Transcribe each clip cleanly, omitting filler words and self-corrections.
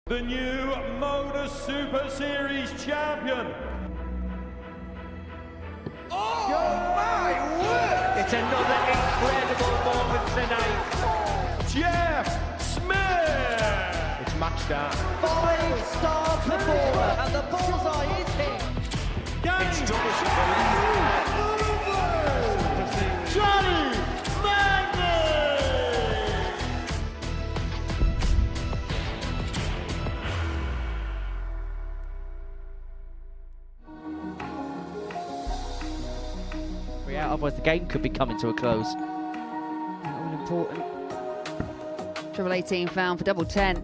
The new Modus Super Series champion. Oh my word! It's another incredible moment tonight. Jeff Smith. It's match start. 5-star performer, and the bullseye is hit. It's Johnny Magny. Yeah, otherwise the game could be coming to a close. All important. Triple 18 found for double 10.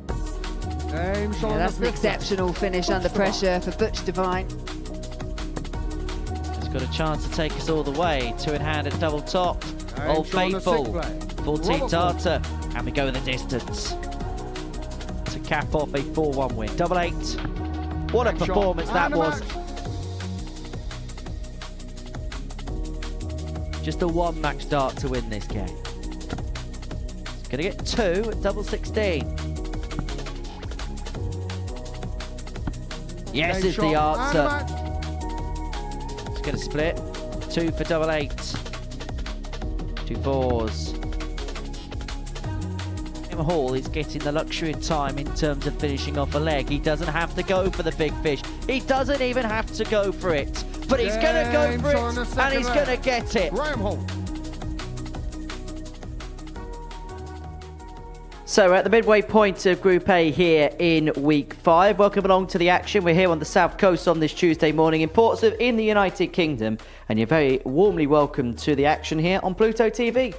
Yeah, that's an exceptional finish under pressure for Butch Divine. He's got a chance to take us all the way. 2 in hand at double top. Old Faithful. 14 darter. And we go the distance to cap off a 4-1 win. Double 8. What a performance that was. Just a 1 match start to win this game. He's going to get 2 at double 16. Yes is the answer. It's going to split. 2 for double 8. 2 4s. Hall is getting the luxury of time in terms of finishing off a leg. He doesn't have to go for the big fish. He doesn't even have to go for it. But he's going to go for it, and he's going to get it. So we're at the midway point of Group A here in Week 5. Welcome along to the action. We're here on the South Coast on this Tuesday morning in Portsmouth in the United Kingdom. And you're very warmly welcome to the action here on Pluto TV.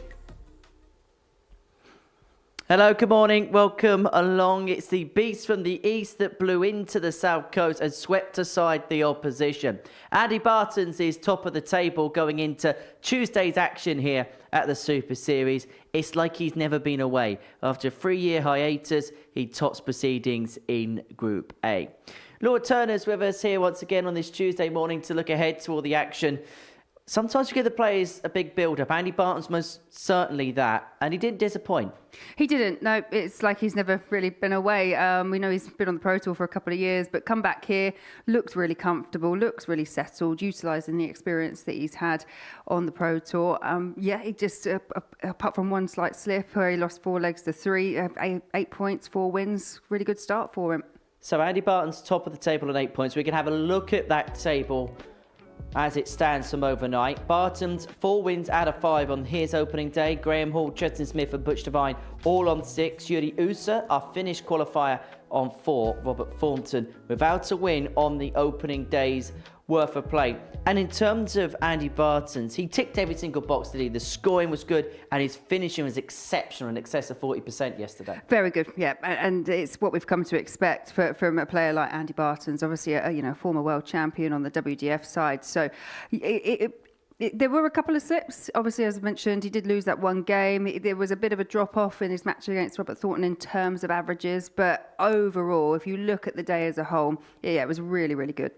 Hello, good morning, welcome along. It's the beast from the east that blew into the south coast and swept aside the opposition. Andy Barton's is top of the table going into Tuesday's action here at the Super Series. It's like he's never been away. After a 3-year hiatus, he tops proceedings in Group A. Lord Turner's with us here once again on this Tuesday morning to look ahead to all the action. Sometimes you give the players a big build-up. Andy Barton's most certainly that, and he didn't disappoint. He didn't. No, it's like he's never really been away. We know he's been on the Pro Tour for a couple of years, but come back here, looks really comfortable, looks really settled, utilising the experience that he's had on the Pro Tour. Yeah, he just, apart from one slight slip where he lost 4 legs to 3, 8 points, 4 wins, really good start for him. So Andy Barton's top of the table on 8 points. We can have a look at that table as it stands from overnight. Barton's 4 wins out of 5 on his opening day. Graham Hall, Tristan Smith and Butch Divine all on 6. Yuri Usa, our Finnish qualifier, on 4. Robert Thornton without a win on the opening day's worth of play. And in terms of Andy Barton's, he ticked every single box today. The scoring was good and his finishing was exceptional, in excess of 40% yesterday. Very good, yeah, and it's what we've come to expect from a player like Andy Barton's, obviously a former world champion on the WDF side. So there were a couple of slips. Obviously, as I mentioned, he did lose that one game. There was a bit of a drop-off in his match against Robert Thornton in terms of averages. But overall, if you look at the day as a whole, yeah, it was really, really good.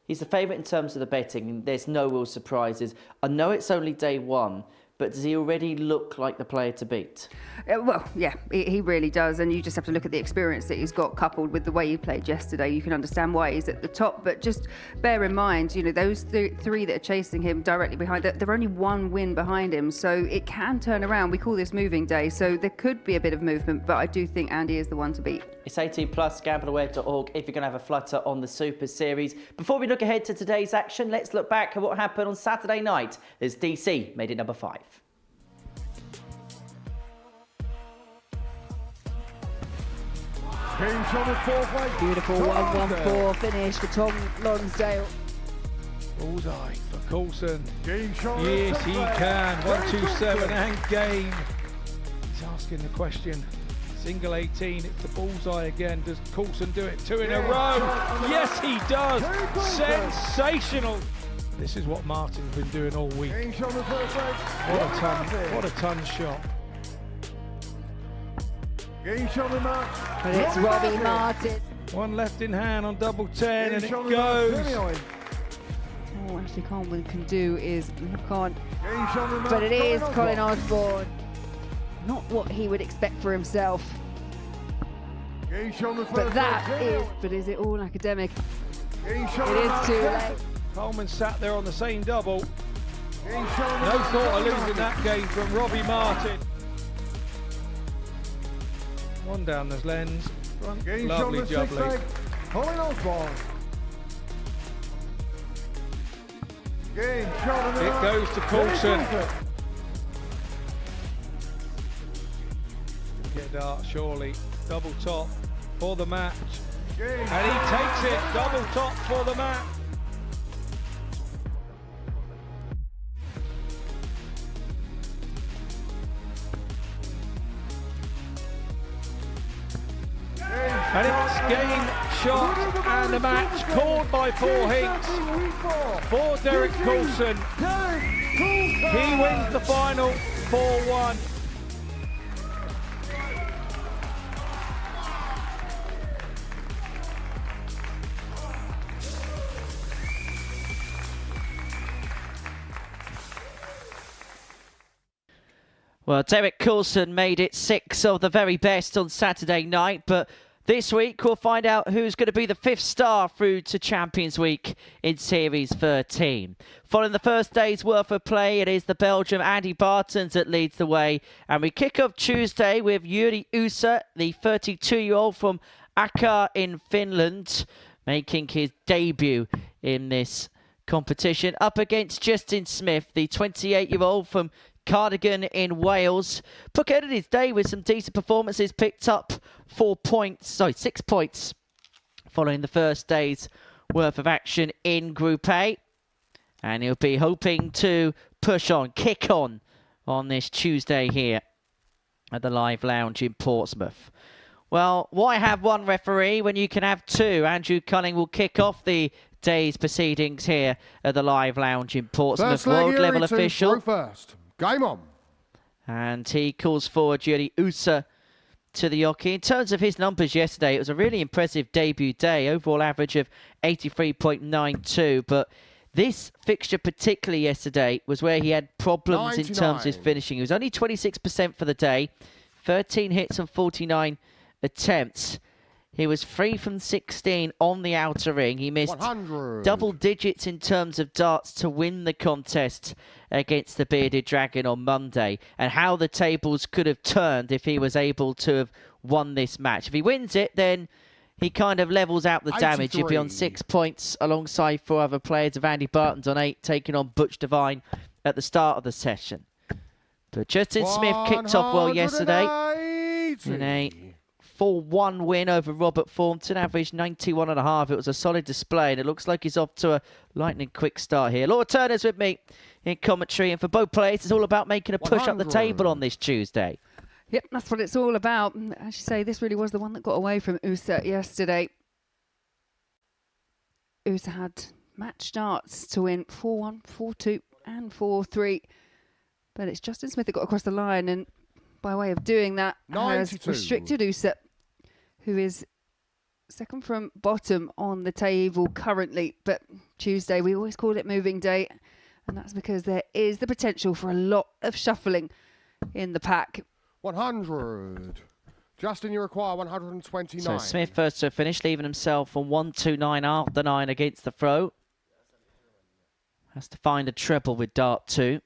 He's the favourite in terms of the betting. There's no real surprises. I know it's only day 1, but does he already look like the player to beat? Well, yeah, he really does. And you just have to look at the experience that he's got coupled with the way he played yesterday. You can understand why he's at the top. But just bear in mind, those 3 that are chasing him directly behind, they're only 1 win behind him. So it can turn around. We call this moving day. So there could be a bit of movement. But I do think Andy is the one to beat. It's 18+, gambleaware.org if you're going to have a flutter on the Super Series. Before we look ahead to today's action, let's look back at what happened on Saturday night as DC made it number 5. Beautiful 1-1-4 finish for Tom Lonsdale. Bullseye for Coulson. Yes, he can. 1-2-7 and game. He's asking the question. Single 18, it's the bullseye again. Does Coulson do it 2 in a row? Yes, he does. Sensational. This is what Martin's been doing all week. What a ton shot. But it's Robbie Martin. 1 left in hand on double 10 and it goes. All Ashley Coleman can do is look on. But it is Colin Osborne. Not what he would expect for himself. But is it all academic? It is too late. Coleman sat there on the same double. No thought of losing that game from Robbie Martin. One down the lens. Lovely jubbly. It goes to Coulson. Get Dart, surely. Double top for the match. And he takes it. Double top for the match. And it's game, shot, and the match called by Paul Hinks for Derek Coulson. He wins the final 4-1. Well, Derek Coulson made it 6 of the very best on Saturday night, but this week we'll find out who's going to be the 5th star through to Champions Week in Series 13. Following the first day's worth of play, it is the Belgian Andy Bartens that leads the way, and we kick off Tuesday with Juri Usa, the 32-year-old from Akka in Finland, making his debut in this competition, up against Justin Smith, the 28-year-old from Cardigan in Wales. Put out his day with some decent performances, picked up 6 points following the first day's worth of action in Group A. And he'll be hoping to push on, kick on this Tuesday here at the Live Lounge in Portsmouth. Well, why have one referee when you can have two? Andrew Cunning will kick off the day's proceedings here at the Live Lounge in Portsmouth. World level official. First. Game on. And he calls forward Juri Usa to the hockey. In terms of his numbers yesterday, it was a really impressive debut day. Overall average of 83.92. But this fixture particularly yesterday was where he had problems 99. in terms of his finishing. He was only 26% for the day. 13 hits and 49 attempts. He was 3 from 16 on the outer ring. He missed 100. double digits in terms of darts to win the contest against the Bearded Dragon on Monday, and how the tables could have turned if he was able to have won this match. If he wins it, then he kind of levels out the damage. 83. He'll be on 6 points alongside 4 other players of Andy Barton's on 8, taking on Butch Devine at the start of the session. But Justin Smith kicked off well yesterday in a 4-1 win over Robert Thornton, averaged 91.5. It was a solid display, and it looks like he's off to a lightning quick start here. Laura Turner's with me in commentary, and for both players, it's all about making a push up the table on this Tuesday. Yep, that's what it's all about. As you say, this really was the one that got away from USA yesterday. USA had match starts to win 4-1, 4-2 and 4-3. But it's Justin Smith that got across the line, and by way of doing that, 92. has restricted USA, who is second from bottom on the table currently. But Tuesday, we always call it moving day, and that's because there is the potential for a lot of shuffling in the pack. 100. Justin, you require 129. So Smith first to finish, leaving himself on 1-2-9 after 9 against the throw. Has to find a treble with dart 2.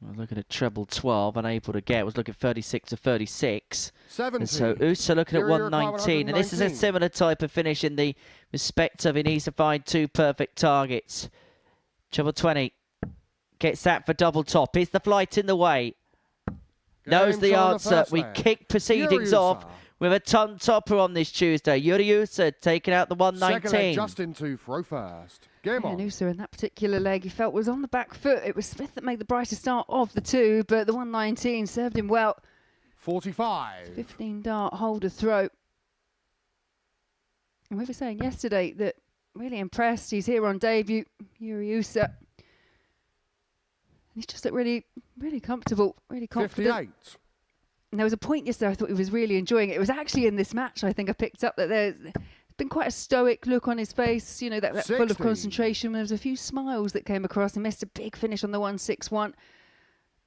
Well, looking at treble 12, unable to get. Was looking 36 to 36. 70. And so USA looking at 119. And this is a similar type of finish in the respect of he needs to find 2 perfect targets. Treble 20 gets that for double top. Is the flight in the way? Knows the answer. We kick proceedings off with a ton topper on this Tuesday. Juri Usa taking out the 119. Second leg, Justin to throw first. Game on. And USA in that particular leg, he felt was on the back foot. It was Smith that made the brighter start of the two, but the 119 served him well. 45. 15 dart, hold a throw. And we were saying yesterday that really impressed. He's here on debut, Juri Usa. And he's just looked really, really comfortable, really confident. 58. And there was a point yesterday I thought he was really enjoying it. It was actually in this match I think I picked up that there's been quite a stoic look on his face, you know, that full of concentration. There was a few smiles that came across. He missed a big finish on the 161.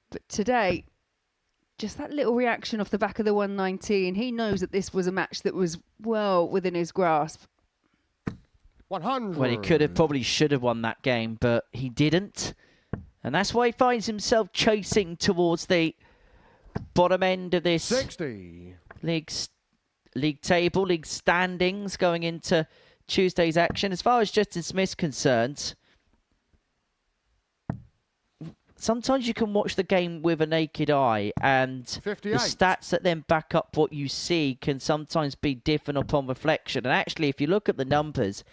But today, just that little reaction off the back of the 119. He knows that this was a match that was well within his grasp. 100. Well, he could have, probably should have won that game, but he didn't. And that's why he finds himself chasing towards the bottom end of this 60. league table, league standings going into Tuesday's action. As far as Justin Smith's concerned, sometimes you can watch the game with a naked eye, and 58. the stats that then back up what you see can sometimes be different upon reflection. And actually, if you look at the numbers,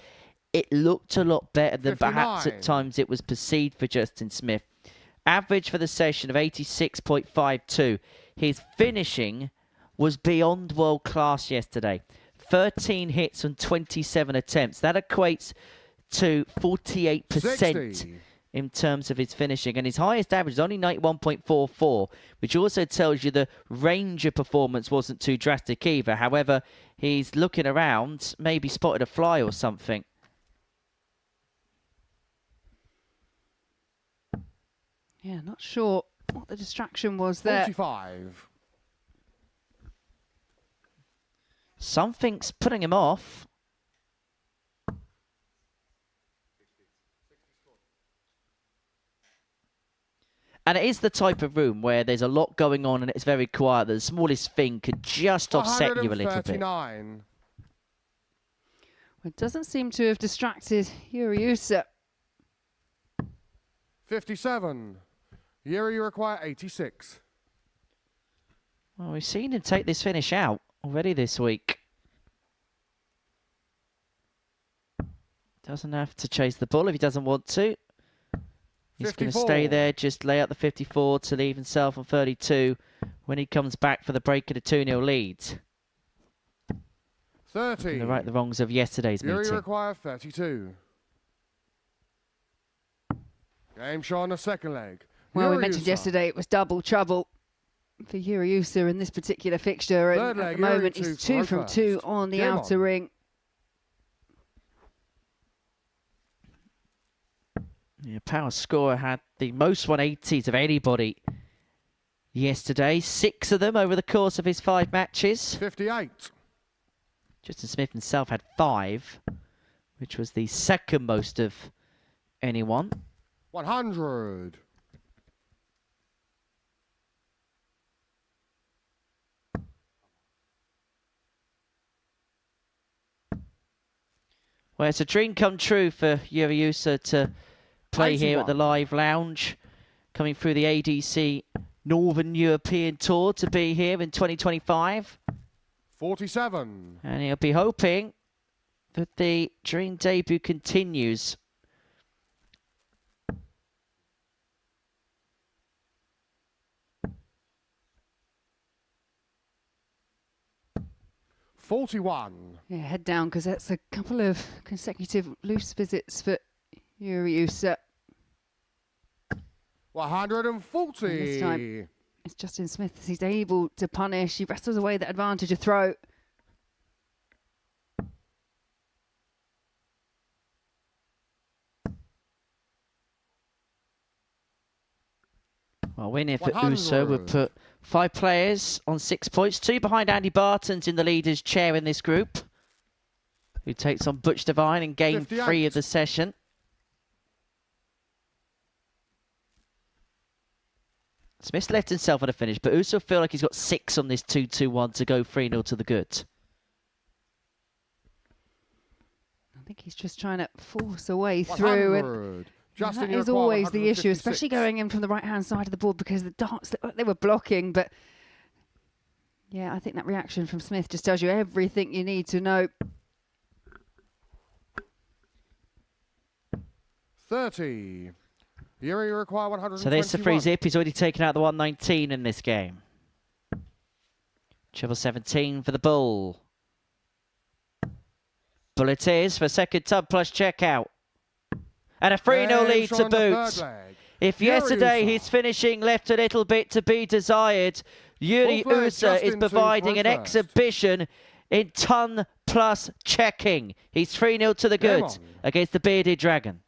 it looked a lot better than 59. perhaps at times it was perceived for Justin Smith. Average for the session of 86.52. His finishing was beyond world class yesterday. 13 hits on 27 attempts. That equates to 48% 60. in terms of his finishing. And his highest average is only 91.44, which also tells you the range of performance wasn't too drastic either. However, he's looking around, maybe spotted a fly or something. Yeah, not sure what the distraction was there. 45. Something's putting him off. And it is the type of room where there's a lot going on and it's very quiet. The smallest thing could just offset you a little bit. 139. It doesn't seem to have distracted Uriusa. 57. Yuri, you require 86. Well, we've seen him take this finish out already this week. Doesn't have to chase the ball if he doesn't want to. He's going to stay there, just lay out the 54 to leave himself on 32 when he comes back for the break of the 2-0 lead. 30. To right the wrongs of yesterday's Yuri, meeting. you require 32. Game shot on the second leg. Well, we Uriusa. mentioned yesterday it was double trouble for Uriusa in this particular fixture. And Third at leg, the moment, Yuri he's to 2 from 2 first. on the Game outer on. ring. Yeah, power scorer had the most 180s of anybody yesterday. 6 of them over the course of his 5 matches. 58. Justin Smith himself had 5, which was the second most of anyone. 100. Well, it's a dream come true for Uriusa to play here at the 81. Live Lounge, coming through the ADC Northern European Tour to be here in 2025. 47. And he'll be hoping that the dream debut continues. $41. Yeah, head down because that's a couple of consecutive loose visits for Uriusa. 140. And this time it's Justin Smith as he's able to punish. He wrestles away that advantage of throw. Well, win if 100. Uso would put 5 players on 6 points, 2 behind Andy Barton's in the leader's chair in this group, who takes on Butch Devine in game 58. 3 of the session. Smith's left himself on a finish, but Uso feel like he's got 6 on this 2-2-1 to go 3-0 to the good. I think he's just trying to force a way through. And 100. Justin, that you is require always the issue, 156. especially going in from the right-hand side of the board because the darts looked like they were blocking. But yeah, I think that reaction from Smith just tells you everything you need to know. 30. Yuri, you require 121. So there's the free zip. He's already taken out the 119 in this game. Treble 17 for the bull. Bullet is for second tub plus checkout. And a 3-0 Game lead shot to on the boot. third leg. If yesterday Uriusa. his finishing left a little bit to be desired, Yuri Fourth leg, Usa is Justin to providing an first. exhibition in ton plus checking. He's 3-0 to the Game good on. against the bearded dragon.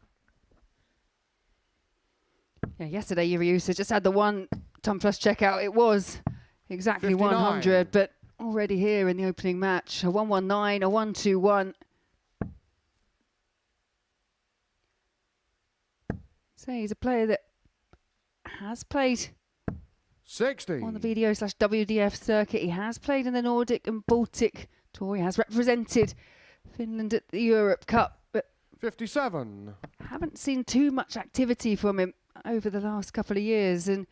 Yeah, yesterday Uriusa just had the 1 ton plus checkout. It was exactly 59. 100, but already here in the opening match, a 119, a 121. So he's a player that has played 60. on the VDO/WDF circuit. He has played in the Nordic and Baltic Tour. He has represented Finland at the Europe Cup, but 57. haven't seen too much activity from him over the last couple of years. And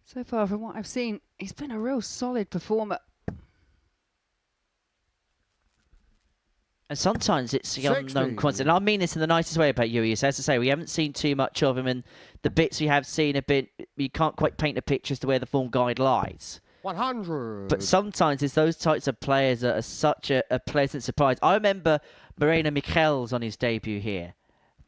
so far, from what I've seen, he's been a real solid performer. And sometimes it's the 60. unknown quantity. And I mean this in the nicest way about Urias. As I say, we haven't seen too much of him, and the bits we have seen have been, you can't quite paint a picture as to where the form guide lies. 100. But sometimes it's those types of players that are such a pleasant surprise. I remember Moreno Michels on his debut here,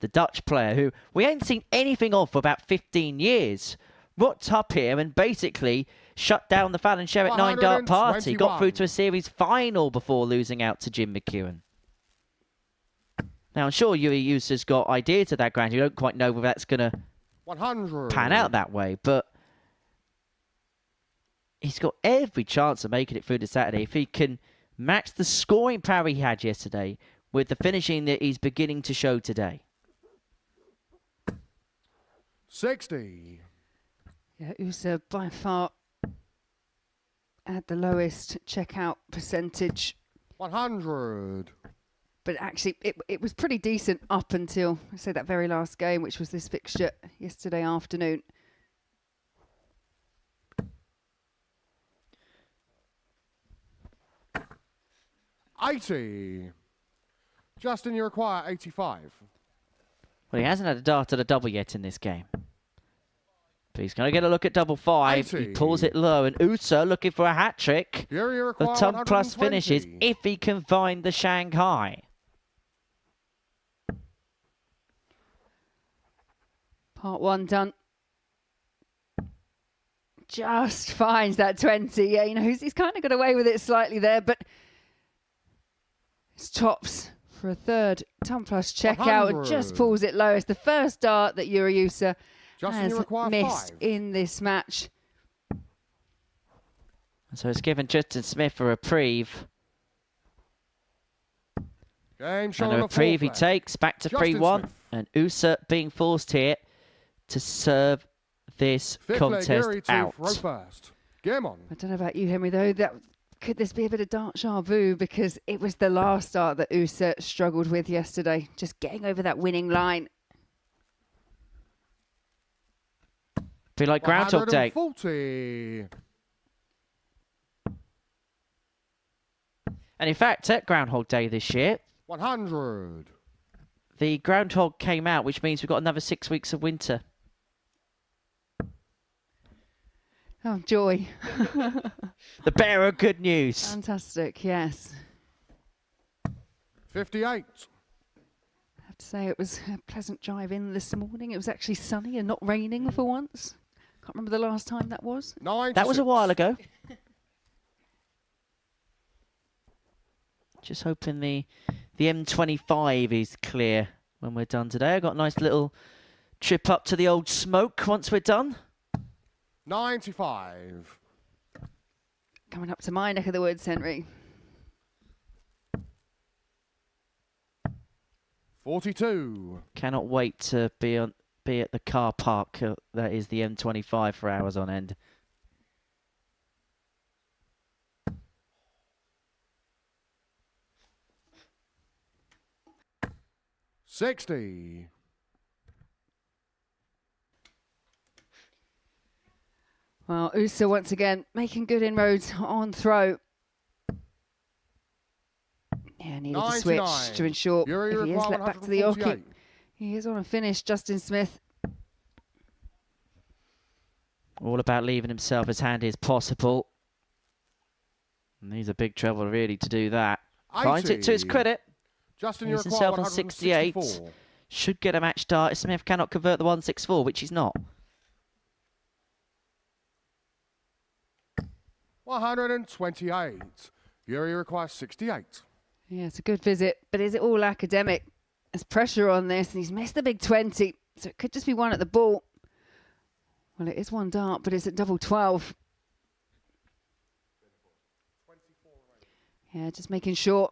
the Dutch player who we hadn't seen anything of for about 15 years. Rocked up here and basically shut down the Fallon Sherritt 9 Dart Party. Got through to a series final before losing out to Jim McEwen. Now, I'm sure Urias got ideas of that ground. You don't quite know whether that's going to 100. pan out that way, but he's got every chance of making it through to Saturday if he can match the scoring power he had yesterday with the finishing that he's beginning to show today. 60. Yeah, Usa by far had the lowest checkout percentage. 100. But actually, it was pretty decent up until, I say, that very last game, which was this fixture yesterday afternoon. $80. Justin, you require 85. Well, he hasn't had a dart at a double yet in this game. But he's going to get a look at double five. 80. He pulls it low, and Usa looking for a hat-trick Fury of require ton plus 120. finishes if he can find the Shanghai. Part one done. Just finds that 20. Yeah, you know, he's kind of got away with it slightly there, but it's tops for a third ton plus checkout and just pulls it low. It's the first dart that Uriusa has missed 5. in this match. So it's given Justin Smith a reprieve. Game And showing a reprieve he fourth takes back to Justin 3-1. Smith. And Usa being forced here to serve this Fifth contest leg, Yuri to out. throw first. Game on. I don't know about you, Henry, though. Could this be a bit of deja vu? Because it was the last start that Usa struggled with yesterday. Just getting over that winning line. Be like Groundhog Day. 140. And in fact, at Groundhog Day this year, 100. the groundhog came out, which means we've got another 6 weeks of winter. Oh, joy. The bearer of good news. Fantastic, yes. 58. I have to say it was a pleasant drive in this morning. It was actually sunny and not raining for once. Can't remember the last time that was. 96. That was a while ago. Just hoping the M25 is clear when we're done today. I got a nice little trip up to the old smoke once we're done. 95. Coming up to my neck of the woods, Henry. 42. Cannot wait to be at the car park that is the M25 for hours on end. $60. Well, Usa once again making good inroads on throw. Yeah, needed to switch 99. to ensure Yuri if he is require let back to the Oki. 148. He is on a finish, Justin Smith. All about leaving himself as handy as possible. And he's a big trouble really to do that. Finds it to his 80. credit. Justin, you He's require himself on 68. 164. Should get a match start if Smith cannot convert the 164, which he's not. 128. Yuri requires 68. Yeah, it's a good visit, but is it all academic? There's pressure on this, and he's missed the big 20, so it could just be one at the ball. Well, it is one dart, but it's at double 12. Yeah, just making sure.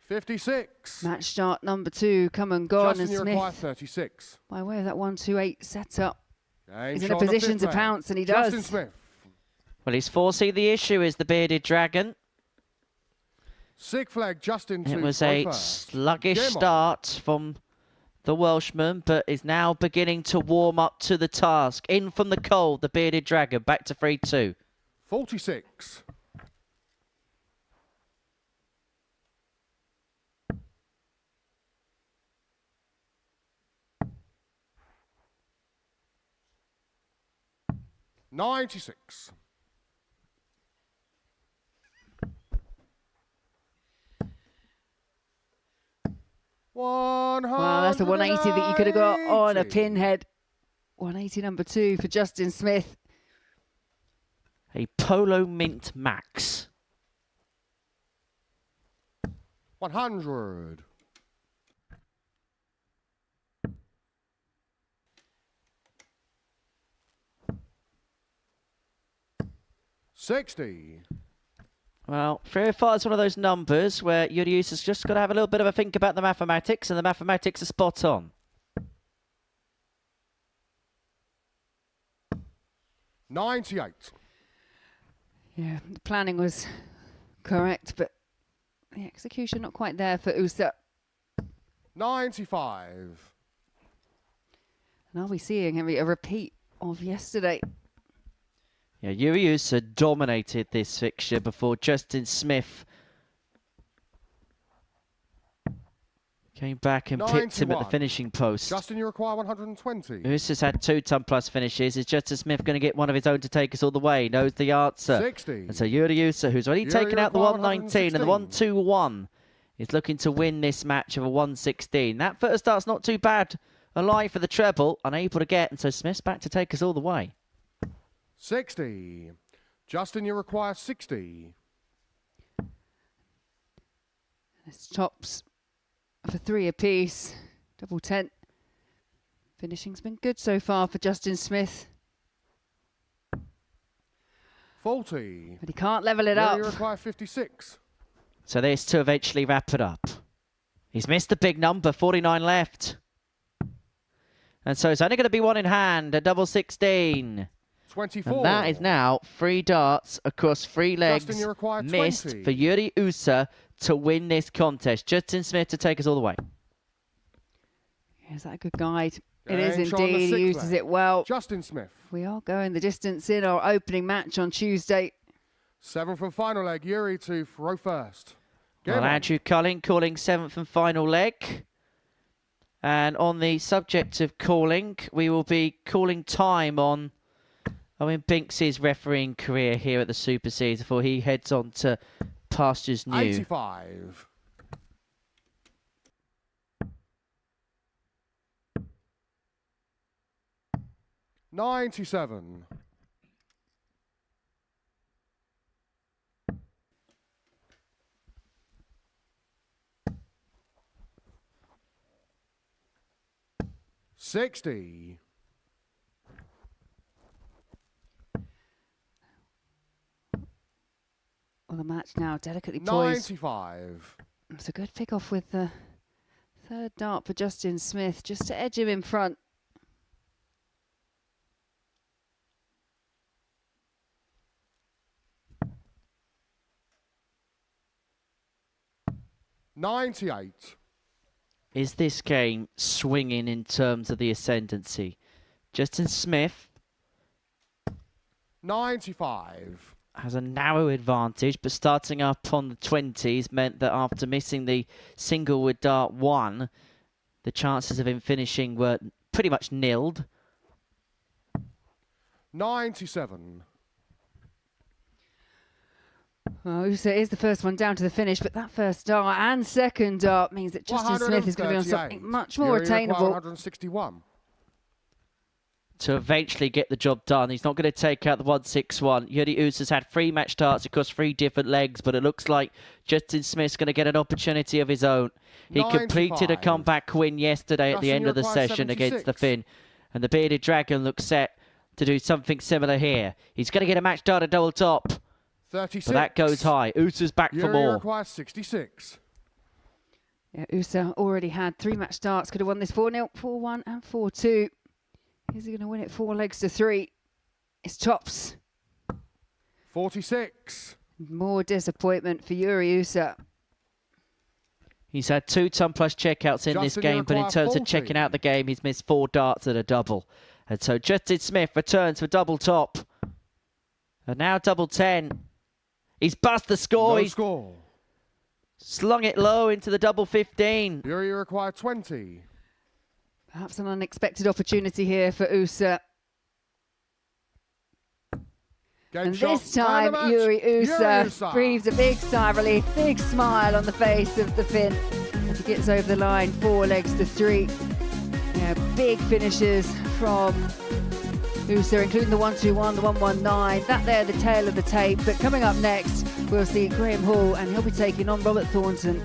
56. Match start number 2, come and gone, Justin, and you require Smith, 36. by way of that 1-2-8 setup, Game he's in a shot on the position fifth to leg. pounce, and he Justin does. Smith. Well, he's foreseen the issue is the bearded dragon. Sig flag, Justin to It was throw a first. sluggish Game on. start from the Welshman, but is now beginning to warm up to the task. In from the cold, the bearded dragon, back to 3-2. 46. $96. Wow, that's a 180 that you could have got on a pinhead. 180 number 2 for Justin Smith. A Polo Mint Max. 100. $60. Well, 305 is one of those numbers where your user's just got to have a little bit of a think about the mathematics, and the mathematics are spot on. 98. Yeah, the planning was correct, but the execution not quite there for USA. 95. And are we seeing, Henry, a repeat of yesterday? Yeah, Yuri Usa dominated this fixture before Justin Smith came back and picked him at the 91. finishing post. Justin, you require 120. Usa's had 2-ton plus finishes. Is Justin Smith going to get one of his own to take us all the way? Knows the answer. 60. And so Yuri Usa, who's already Yuri taken out the require 119 and the 121, is looking to win this match of a 116. That first start's not too bad. Alive for the treble, unable to get, and so Smith's back to take us all the way. 60. Justin, you require 60. It's tops for 3 apiece. Double 10. Finishing's been good so far for Justin Smith, 40. but he can't level it Yuri, up. you require 56. So this to eventually wrap it up. He's missed a big number, 49 left. And so it's only going to be one in hand, a double 16. 24. And that is now 3 darts across 3 legs Justin, you require missed 20. for Yuri Usa to win this contest. Justin Smith to take us all the way. Is that a good guide? It Game is shot on the indeed. He sixth uses leg. it well. Justin Smith. We are going the distance in our opening match on Tuesday. 7th and final leg. Yuri to throw first. Game Well, on. Andrew Culling calling 7th and final leg. And on the subject of calling, we will be calling time on Owen Binks' refereeing career here at the Super Series before he heads on to pastures new. 85. $97. $60. Well, the match now delicately poised. 95. It's a good pick off with the 3rd dart for Justin Smith, just to edge him in front. $98. Is this game swinging in terms of the ascendancy? Justin Smith 95. has a narrow advantage, but starting up on the 20s meant that after missing the single with dart 1, the chances of him finishing were pretty much nilled. 97. Well, Usa is the first one down to the finish, but that first dart and second dart means that Justin Smith is going to be on something 138. much more Yuri require attainable. 161. To eventually get the job done. He's not going to take out the 161. Yuri Usa's had 3 match starts across 3 different legs, but it looks like Justin Smith's going to get an opportunity of his own. He completed a 95. comeback win yesterday at the Justin, end you of the require session against the 76. Finn. And the Bearded Dragon looks set to do something similar here. He's going to get a match dart at double top. 36. But that goes high. Usa's back for Yuri more. requires 66. Yeah, Usa already had 3 match starts. Could have won this 4-0, 4-1 and 4-2. Is he going to win it 4 legs to 3? It's tops. 46. More disappointment for Yuri Usa. He's had 2 ton plus checkouts in this Justin, game, but in require terms 40. of checking out the game, he's missed 4 darts and a double. And so Justin Smith returns for double top. And now double 10. He's bust the score. No He's score. slung it low into the double 15. Yuri require 20. Perhaps an unexpected opportunity here for Usa. Game And shot. this time, Man of the match, Yuri Usa Usa. breathes a big sigh of relief, big smile on the face of the Finn as he gets over the line, 4 legs to 3. Yeah, big finishes from Usa, including the 1-2-1, the 1-1-9. That there, the tail of the tape. But coming up next, we'll see Graham Hall, and he'll be taking on Robert Thornton.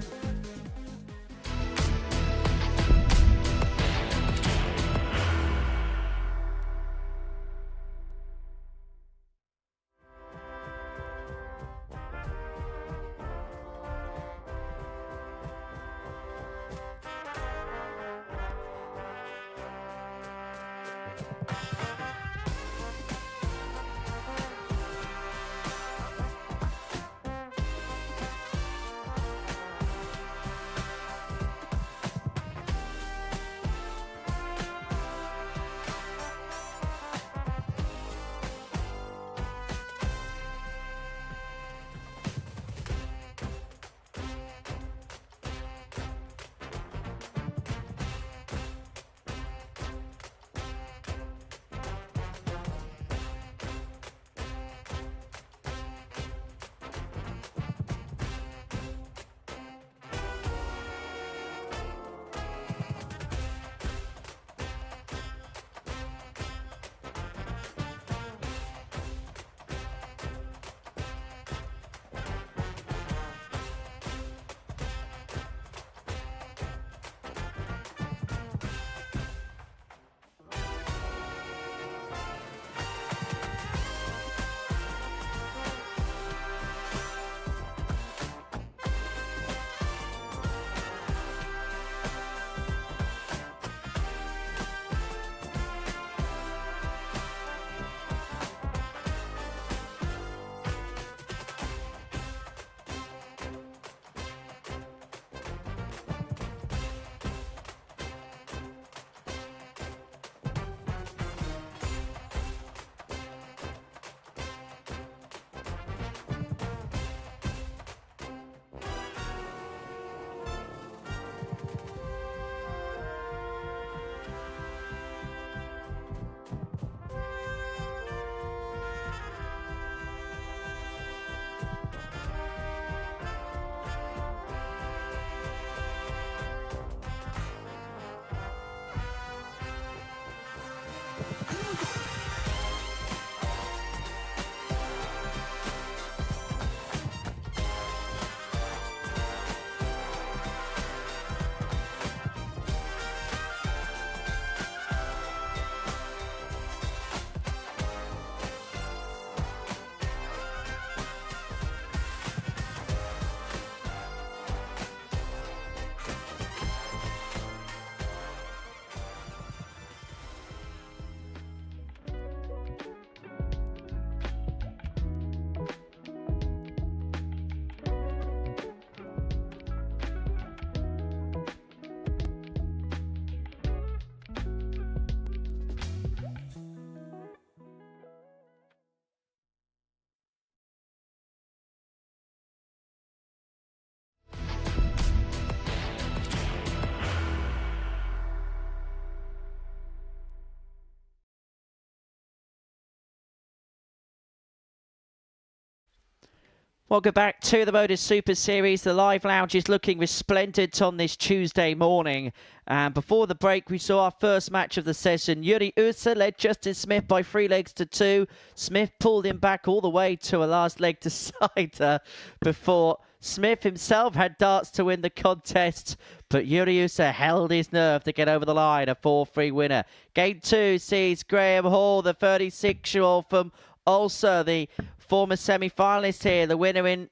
Welcome back to the Modus Super Series. The live lounge is looking resplendent on this Tuesday morning. And before the break, we saw our first match of the session. Yuri Usa led Justin Smith by 3 legs to 2. Smith pulled him back all the way to a last leg to cider before Smith himself had darts to win the contest. But Yuri Usa held his nerve to get over the line, a 4-3 winner. Game 2 sees Graham Hall, the 36-year-old from Ulster, the former semi-finalist here. The winner in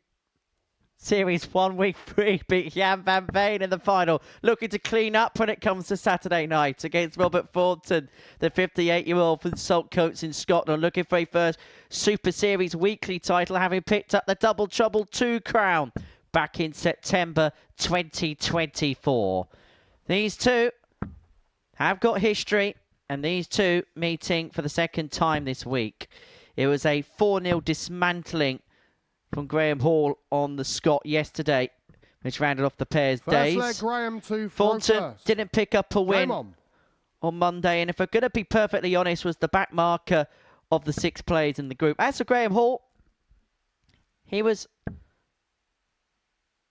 Series 1 Week 3 beat Jan van Veen in the final. Looking to clean up when it comes to Saturday night against Robert Thornton, the 58-year-old from Saltcoats in Scotland. Looking for a first Super Series weekly title, having picked up the Double Trouble 2 crown back in September 2024. These two have got history, and these two meeting for the second time this week. It was a 4-0 dismantling from Graham Hall on the Scot yesterday, which rounded off the pair's days. First leg, Graham to Thornton didn't pick up a win on Monday, and if we're going to be perfectly honest, was the back marker of the 6 players in the group. As for Graham Hall, he was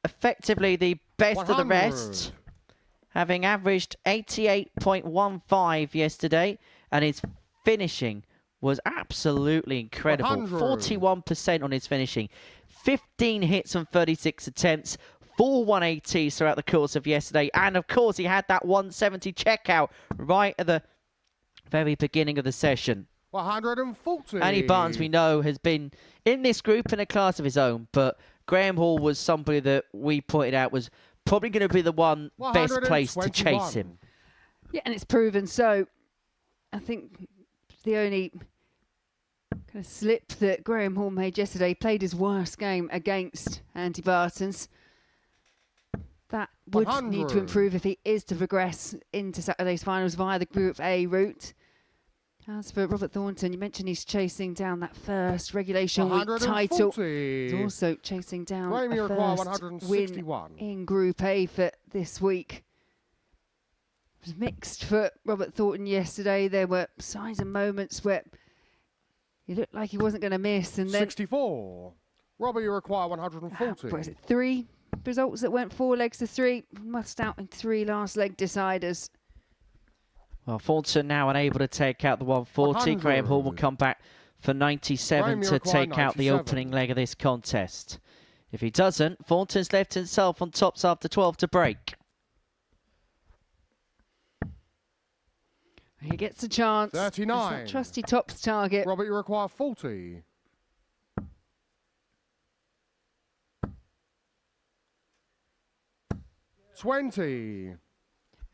effectively the best 100. of the rest, having averaged 88.15 yesterday, and his finishing was absolutely incredible. 100. 41% on his finishing. 15 hits on 36 attempts. 4 180s throughout the course of yesterday. And, of course, he had that 170 checkout right at the very beginning of the session. 140. Andy Barnes, we know, has been in this group in a class of his own. But Graham Hall was somebody that we pointed out was probably going to be the one best placed to chase him. Yeah, and it's proven so. I think the only kind of slip that Graham Hall made yesterday, played his worst game against Andy Bartons. That would 100. need to improve if he is to progress into Saturday's finals via the Group A route. As for Robert Thornton, you mentioned he's chasing down that first regulation week title. He's also chasing down a first win in Group A for this week. It was mixed for Robert Thornton yesterday. There were signs and moments where he looked like he wasn't going to miss. And then 64. Robert, you require 140. what is it, 3 results that went 4 legs to 3. Must out in 3 last leg deciders. Well, Thornton now unable to take out the 140. 100. Graham Hall will come back for 97 to take out the 97. opening leg of this contest. If he doesn't, Thornton's left himself on tops after 12 to break. He gets a chance. 39. It's that trusty tops target. Robert, you require 40. $20.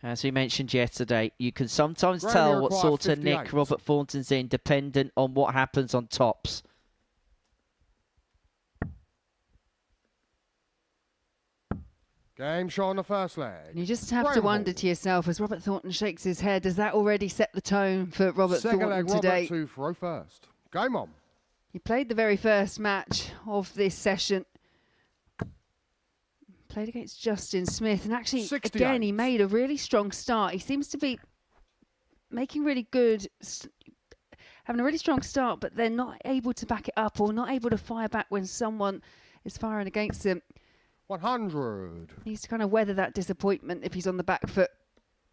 As we mentioned yesterday, you can sometimes Graham, tell you what require sort of 58. nick Robert Thornton's in, dependent on what happens on tops. Game show on the first And leg. you just have to Graham wonder Hall. to yourself, as Robert Thornton shakes his head, does that already set the tone for Robert Second Thornton leg, today? Robert to throw first. Game on. He played the very first match of this session. Played against Justin Smith. And actually, 68. again, he made a really strong start. He seems to be making really good, having a really strong start, but they're not able to back it up or not able to fire back when someone is firing against him. 100. He needs to kind of weather that disappointment if he's on the back foot.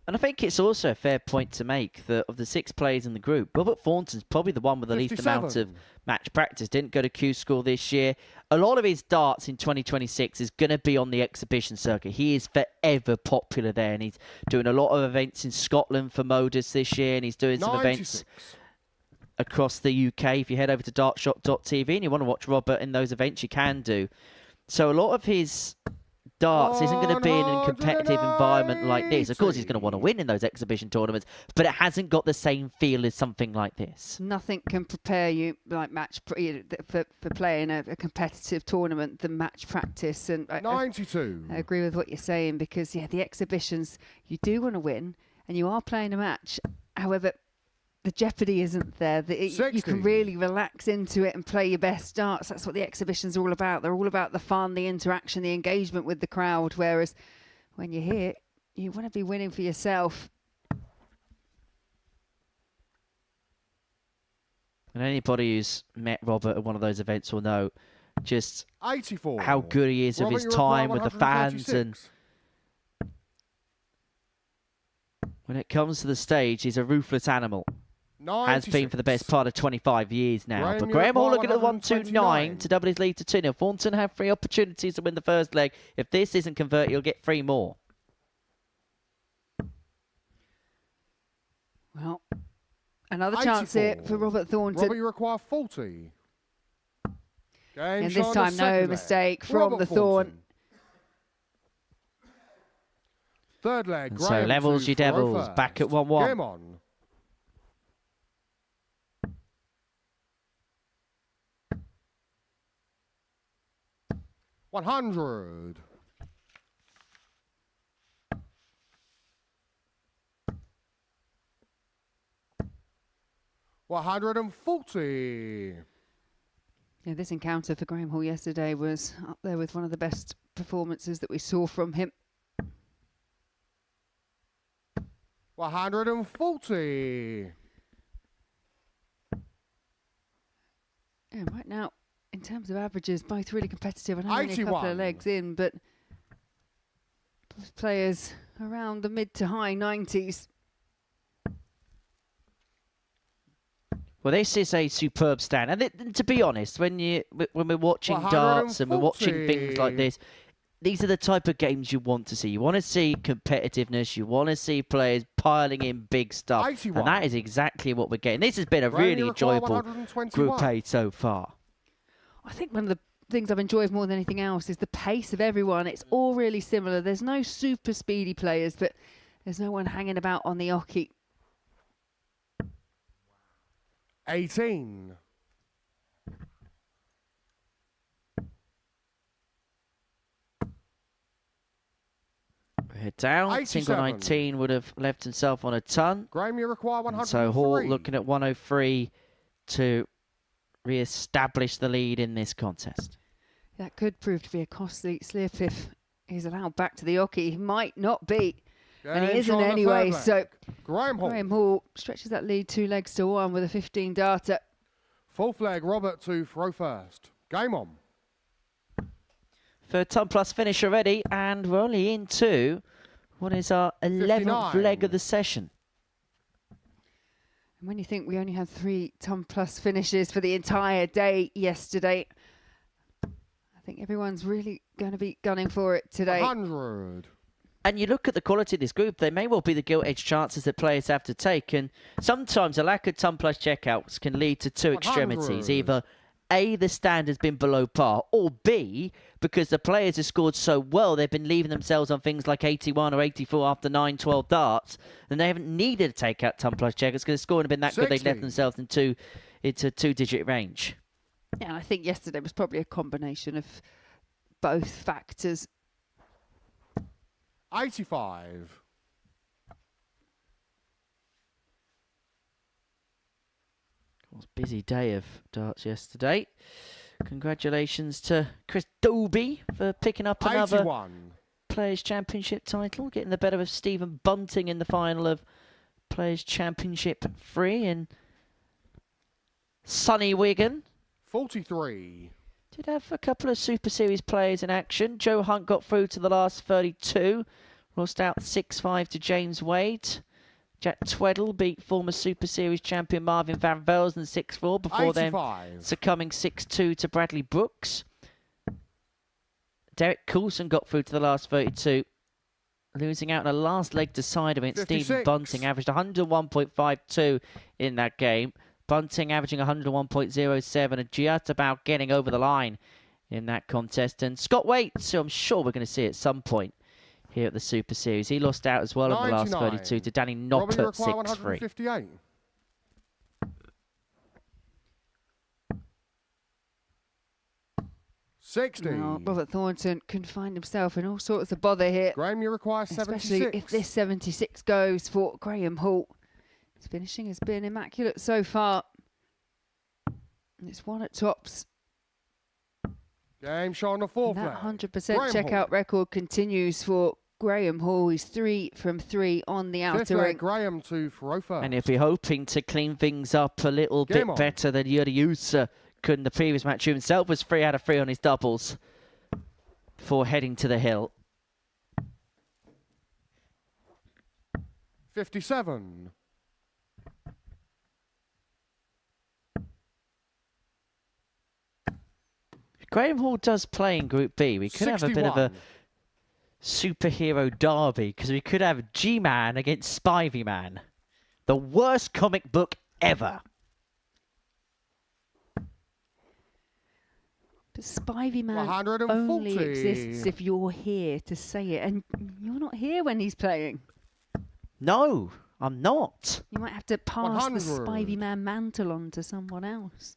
And I think it's also a fair point to make that of the 6 players in the group, Robert Thornton's probably the one with the least amount of 57. match practice. Didn't go to Q School this year. A lot of his darts in 2026 is going to be on the exhibition circuit. He is forever popular there, and he's doing a lot of events in Scotland for Modus this year, and he's doing some 96. events across the UK. If you head over to dartshot.tv and you want to watch Robert in those events, you can do. So a lot of his darts isn't going to be in a competitive environment like this. Of course, he's going to want to win in those exhibition tournaments, but it hasn't got the same feel as something like this. Nothing can prepare you like for playing a competitive tournament than match practice. And I 92. agree with what you're saying, because yeah, the exhibitions, you do want to win and you are playing a match. However, the jeopardy isn't there. You 60. can really relax into it and play your best darts. That's what the exhibitions are all about. They're all about the fun, the interaction, the engagement with the crowd. Whereas when you're here, you want to be winning for yourself. And anybody who's met Robert at one of those events will know just 84. how good he is of Robert, his you require time with the fans. And 136. when it comes to the stage, he's a ruthless animal. 96. Has been for the best part of 25 years now. Graham, But you Graham Hall require looking at the 129 to double his lead to 2-0. Thornton had 3 opportunities to win the first leg. If this isn't converted, he'll get 3 more. Well, another chance here 84. for Robert Thornton. Robert, you require 40. Game And shot this on time, the no second mistake leg. from Robert the Thorn. Thornton. Third leg, And so Graham levels to your throw Devils, first. back at 1-1. Game on. $100. 140. Yeah, this encounter for Graham Hall yesterday was up there with one of the best performances that we saw from him. 140. Yeah, right now, in terms of averages, both really competitive. I know only a couple 81. of legs in, but both players around the mid to high 90s. Well, this is a superb stand, and to be honest, when we're watching darts and we're watching things like this, these are the type of games you want to see. You want to see competitiveness. You want to see players piling in big stuff, 81. and that is exactly what we're getting. This has been a really enjoyable Group A so far. I think one of the things I've enjoyed more than anything else is the pace of everyone. It's all really similar. There's no super speedy players, but there's no one hanging about on the oche. 18. Head down. 87. Single 19 would have left himself on a ton. Graham, you require 103. So Hall looking at 103 to re-establish the lead in this contest. That could prove to be a costly slip if he's allowed back to the oche. He might not be, and he Game isn't shot on the anyway. third So leg. Graham Hall. stretches that lead 2 legs to 1 with a 15 darter. Fourth leg, Robert to throw first. Game on. Third ton plus finish already, and we're only into what is our 11th 59. leg of the session. And when you think we only had 3 ton plus finishes for the entire day yesterday, I think everyone's really going to be gunning for it today. 100. And you look at the quality of this group, they may well be the gilt-edged chances that players have to take. And sometimes a lack of ton plus checkouts can lead to two extremities. 100. Either A, the stand has been below par, or B, because the players have scored so well, they've been leaving themselves on things like 81 or 84 after 9, 12 darts, and they haven't needed to take out ton plus checkers because the scoring had been that good, they've left 60. themselves into a 2-digit range. Yeah, I think yesterday was probably a combination of both factors. 85. It was a busy day of darts yesterday. Congratulations to Chris Dobie for picking up another 81. Players' Championship title, getting the better of Stephen Bunting in the final of Players' Championship 3 in sunny Wigan. 43. Did have a couple of Super Series players in action. Joe Hunt got through to the last 32. Lost out 6-5 to James Wade. Jack Tweddle beat former Super Series champion Marvin Van Velzen 6-4 before 85. then succumbing 6-2 to Bradley Brooks. Derek Coulson got through to the last 32. Losing out in the last leg decider against 56. Stephen Bunting. Averaged 101.52 in that game. Bunting averaging 101.07 and just about getting over the line in that contest. And Scott Waits, who I'm sure we're going to see at some point here at the Super Series. He lost out as well in the last 99. 32 to Danny Robbie, you Noppert, require 6-3. 158. Well, Robert Thornton can find himself in all sorts of bother here. Graham, you require 76. Especially if this 76 goes for Graham Hall. His finishing has been immaculate so far. And it's 1 at tops. Game shot on the fourth And leg. that 100% Graham checkout Hall. record continues for Graham Hall. He's 3 from 3 on the Fifth outer leg, ring. Graham to throw first. And he'll be hoping to clean things up a little Game bit on. better than Yuri Usa could in the previous match. He himself was 3 out of 3 on his doubles before heading to the hill. 57. Graham Hall does play in Group B. We could have a bit of a 61. superhero derby because we could have G-Man against Spivey Man. The worst comic book ever. But Spivey Man 140. only exists if you're here to say it, and you're not here when he's playing. No, I'm not. You might have to pass 100. the Spivey Man mantle on to someone else.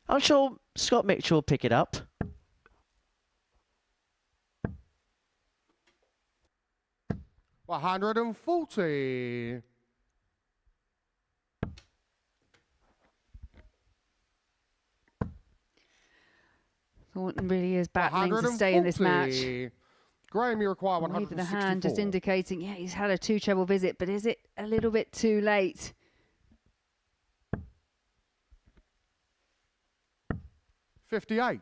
I'm sure Scott Mitchell will pick it up. $140. Thornton really is battling to stay in this match. Graham, you require Wave of 164. the hand just indicating, yeah, he's had a 2 treble visit, but is it a little bit too late? $58.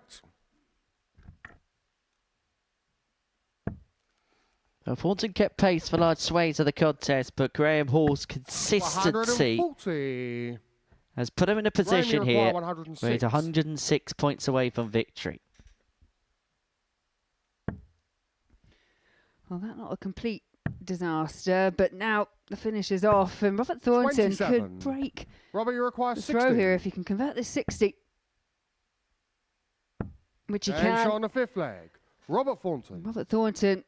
Thornton kept pace for large swathes of the contest, but Graham Hall's consistency 140. has put him in a position Graham, you require here 106. where he's 106 points away from victory. Well, that's not a complete disaster, but now the finish is off, and Robert Thornton 27. could break Robert, you require the 60. throw here if he can convert this 60, which he And can. shot on the 5th leg. Robert Thornton. Robert Thornton,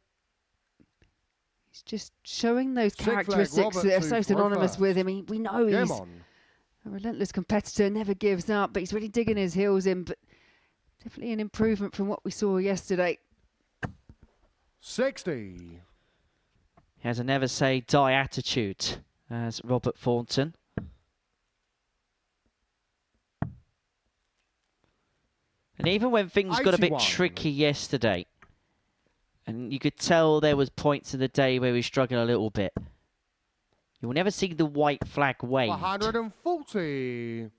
he's just showing those 6th leg, characteristics Robert that are to so throw synonymous with first. him. We know Game he's on. a relentless competitor, never gives up, but he's really digging his heels in, but definitely an improvement from what we saw yesterday. 60. He has a never say die attitude as Robert Thornton. And even when things got a bit 81. tricky yesterday, and you could tell there was points of the day where we struggled a little bit, you will never see the white flag waved. 140.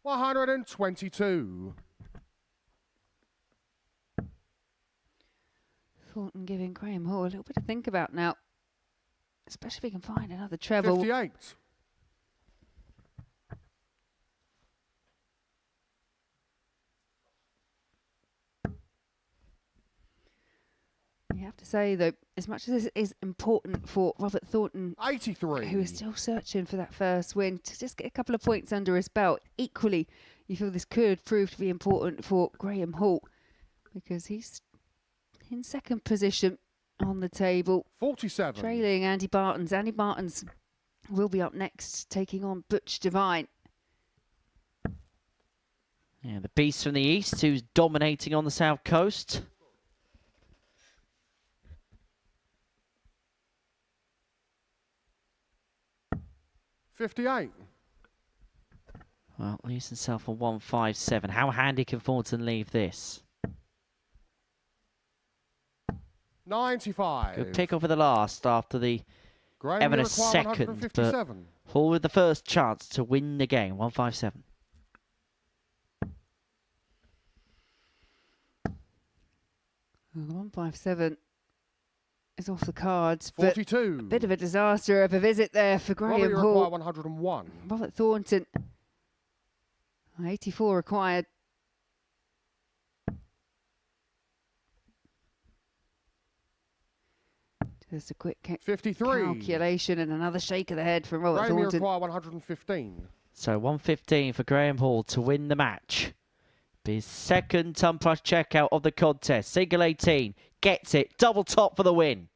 $122. Thornton giving Graham Hall a little bit to think about now, especially if he can find another treble. 58. You have to say, though, as much as this is important for Robert Thornton, 83. who is still searching for that first win, to just get a couple of points under his belt, equally, you feel this could prove to be important for Graham Hall, because he's in second position on the table, 47. trailing Andy Bartons. Andy Bartons will be up next, taking on Butch Devine. Yeah, the beast from the east who's dominating on the south coast. $58. Well, leaves himself on 157. How handy can Thornton leave this? 95. Good pick off of the last after the Graham, Evan you a require second, 157. Hall with the first chance to win the game. 157. Well, the 157 is off the cards, but 42. a bit of a disaster of a visit there for Robert, Graham you require Hall. 101. Robert Thornton, 84 required. Just a quick 53. calculation and another shake of the head from Robert Graham, you Thornton. require 115. So 115 for Graham Hall to win the match. Be his second ton plus checkout of the contest. Single 18. Gets it. Double top for the win.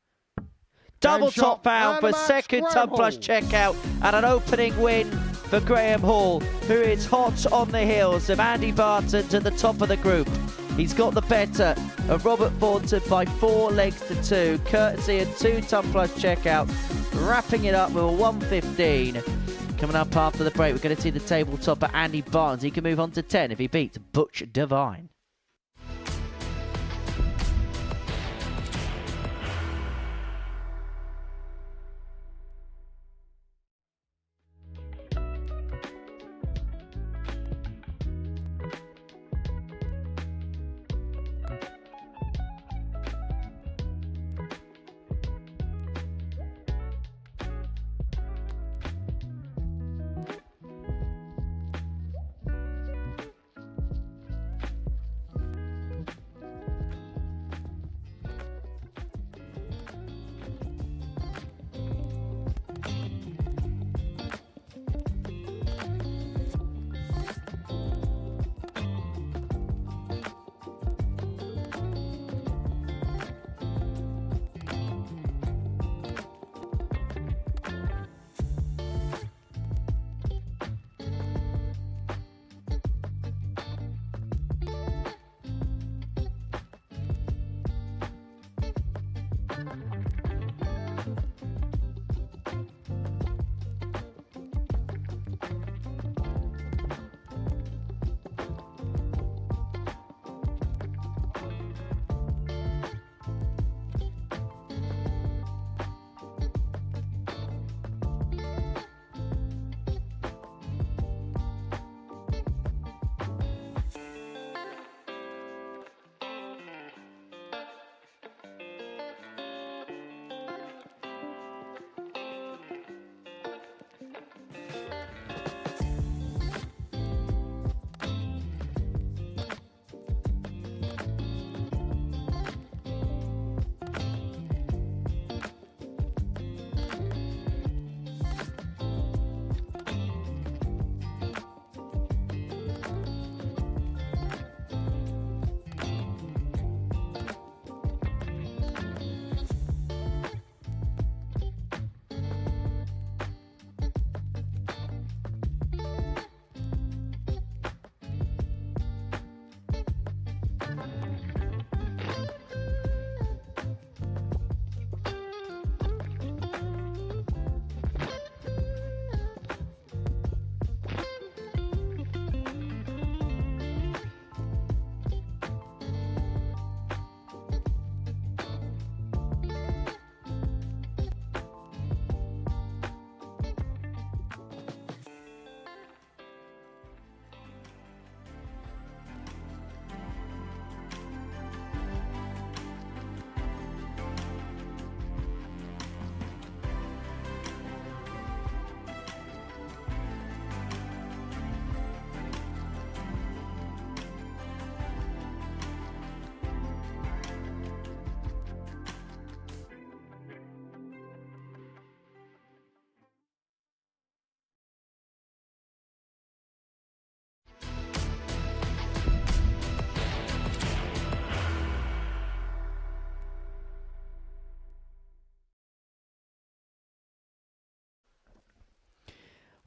Double Game top shot found and for a match, second ton Graham plus Hall. checkout. And an opening win for Graham Hall, who is hot on the heels of Andy Barton to the top of the group. He's got the better of Robert Thornton by 4 legs to 2, courtesy of 2 ton plus checkout. Wrapping it up with a 115. Coming up after the break, we're going to see the tabletopper Andy Barnes. He can move on to 10 if he beats Butch Devine.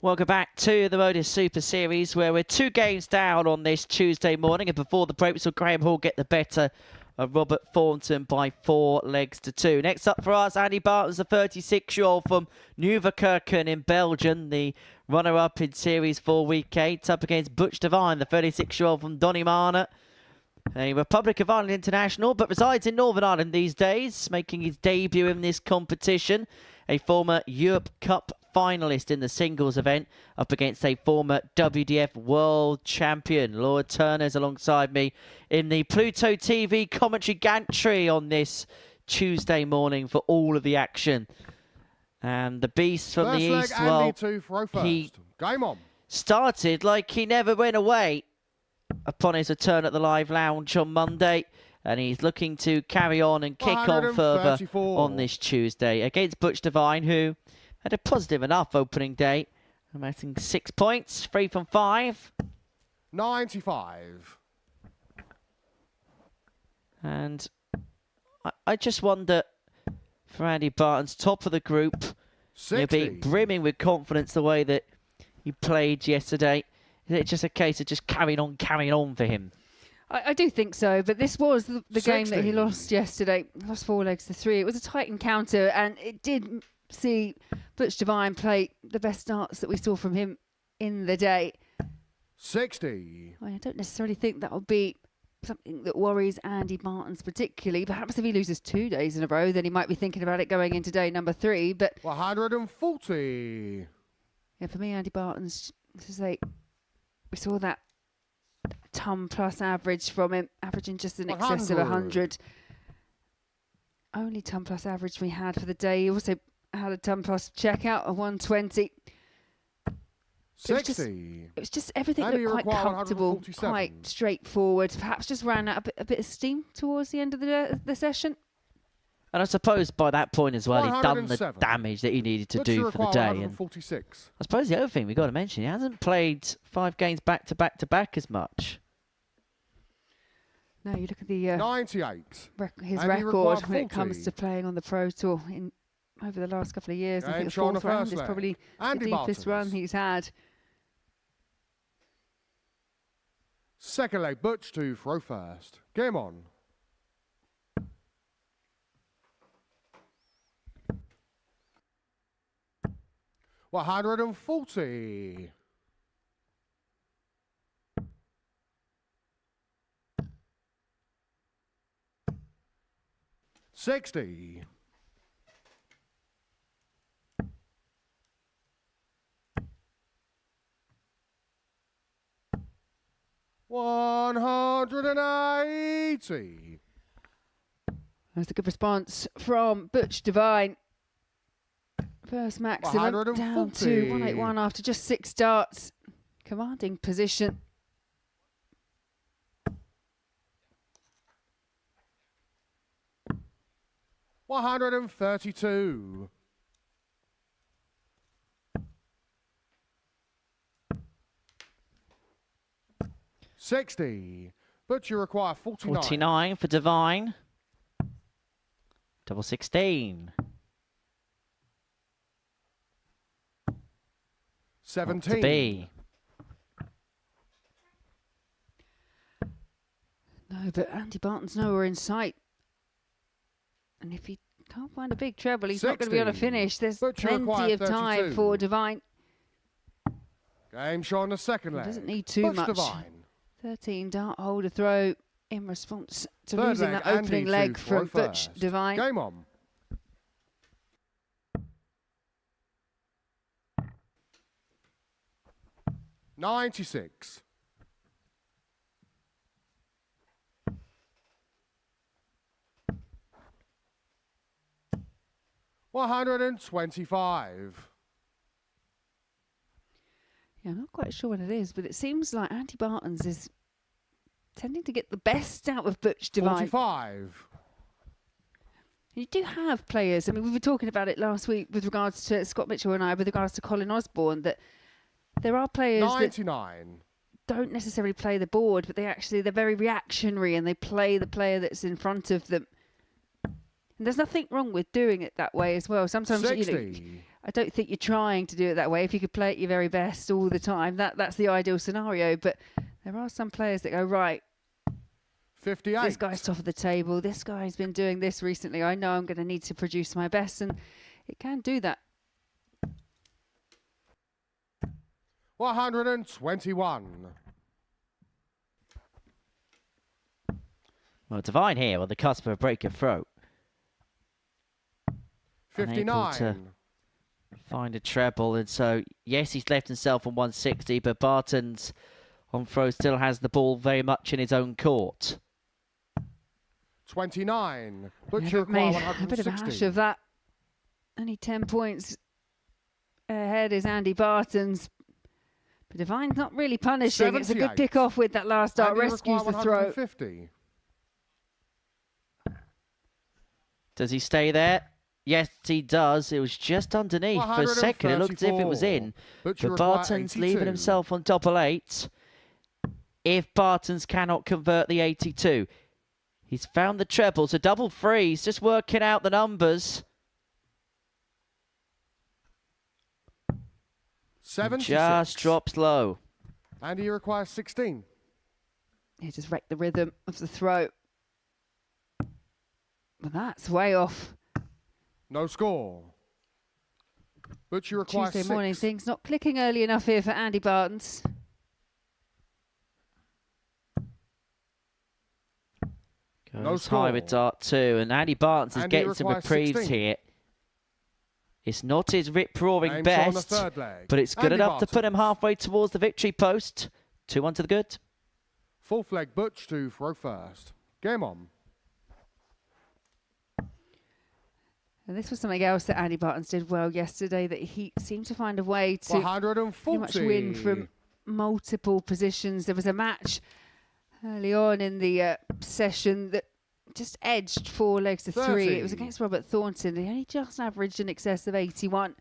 Welcome back to the Modus Super Series, where we're 2 games down on this Tuesday morning. And before the break, we saw Graham Hall get the better of Robert Thornton by 4 legs to 2. Next up for us, Andy Bartels, the 36-year-old from Nieuwerkerken in Belgium, the runner-up in Series 4 Week 8, up against Butch Devine, the 36-year-old from Donnymana, a Republic of Ireland international, but resides in Northern Ireland these days, making his debut in this competition. A former Europe Cup finalist in the singles event, up against a former WDF world champion. Laura Turner's alongside me in the Pluto TV commentary gantry on this Tuesday morning for all of the action. And the beast from the east, well, he Game on. started like he never went away upon his return at the Live Lounge on Monday. And he's looking to carry on and kick on further on this Tuesday against Butch Devine, who had a positive enough opening day, amassing 6 points, 3 from 5. 95. And I just wonder, for Andy Barton's top of the group, he'll be brimming with confidence the way that he played yesterday. Is it just a case of just carrying on for him? I do think so, but this was the game that he lost yesterday. He lost 4 legs to 3. It was a tight encounter, and it did see Butch Devine play the best starts that we saw from him in the day. 60. I don't necessarily think that will be something that worries Andy Bartons particularly. Perhaps if he loses 2 days in a row, then he might be thinking about it going into day number 3. But 140. Yeah, for me, Andy Bartons, to say, we saw that ton plus average from him, averaging just in excess of 100. Only ton plus average we had for the day. He also had a ton plus checkout of 120. 60. It was just everything looked quite comfortable, quite straightforward. Perhaps just ran out a bit of steam towards the end of the session. And I suppose by that point as well, he'd done the damage that he needed to do for the day. And I suppose the other thing we've got to mention, he hasn't played 5 games back to back as much. No, you look at the 98. His record when it comes to playing on the Pro Tour over the last couple of years. I think the 4th round is probably the deepest run he's had. Second leg, Butch to throw first. Game on. $140. 60. 180. That's a good response from Butch Devine. First maximum down to 181 after just 6 starts. Commanding position. $132. 60. But you require 49. 49 for Devine. Double 16. 17. To be. No, but Andy Barton's nowhere in sight. And if he can't find a big treble, he's not going to be able to finish. There's plenty of time for Devine. Game show on the second leg. Doesn't need too much. Devine. 13 dart holder throw in response to losing that opening leg from Butch Devine. Game on. $96. 125. Yeah, I'm not quite sure what it is, but it seems like Andy Bartons is tending to get the best out of Butch Devine. 45. You do have players, I mean, we were talking about it last week with regards to Scott Mitchell and I, with regards to Colin Osborne, that there are players 99. That don't necessarily play the board, but they're very reactionary and they play the player that's in front of them. And there's nothing wrong with doing it that way as well. Sometimes, 60. you know, I don't think you're trying to do it that way. If you could play at your very best all the time, that's the ideal scenario. But there are some players that go, right, 58. this guy's top of the table. This guy's been doing this recently. I know I'm going to need to produce my best, and it can do that. 121. Well, Divine here on the cusp of a break of throat. 59. To find a treble, and so yes, he's left himself on 160, but Barton's on throw still has the ball very much in his own court. 29. Butcher Yeah, require made a bit of a hash 160. of that. Only 10 points ahead is Andy Barton's. But Divine's not really punishing. It's a good 78. pick off with that last start. Andy Rescues require the throw. 150. Does he stay there? Yes, he does. It was just underneath. For a second, it looked as if it was in. Butcher But require Barton's 82. leaving himself on double eight. If Barton's cannot convert the 82. He's found the treble, so double free. He's just working out the numbers. 76. Just drops low. And he requires 16. He just wrecked the rhythm of the throw. Well, that's way off. No score. Butcher requires Tuesday 6. morning, things not clicking early enough here for Andy Barton's. Goes score. high with dart 2, and Andy Barton's is Andy getting some requires reprieves 16. here. It's not his rip-roaring Aim shot on the best, third leg. but it's good Andy enough to put him Barton. halfway towards the victory post. 2-1 to the good. Fourth leg, Butch to throw first. Game on. And this was something else that Andy Barton's did well yesterday, that he seemed to find a way to pretty 140. much win from multiple positions. There was a match early on in the session that just edged 4 legs to 3. 30. It was against Robert Thornton. He only just averaged in excess of 81.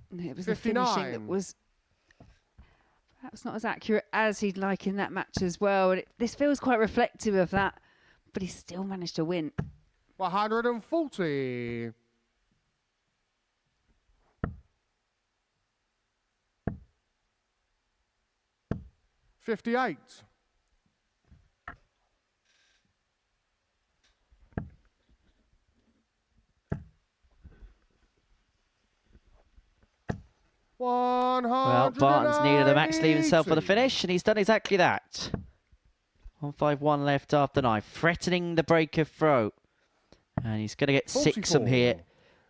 And it was the finishing that 59. was perhaps not as accurate as he'd like in that match as well. And this feels quite reflective of that, but he still managed to win. 140. $58. Well, Barton's needed a max leave himself for the finish, and he's done exactly that. 151 left after 9, threatening the break of throw. And he's going to get 6 from here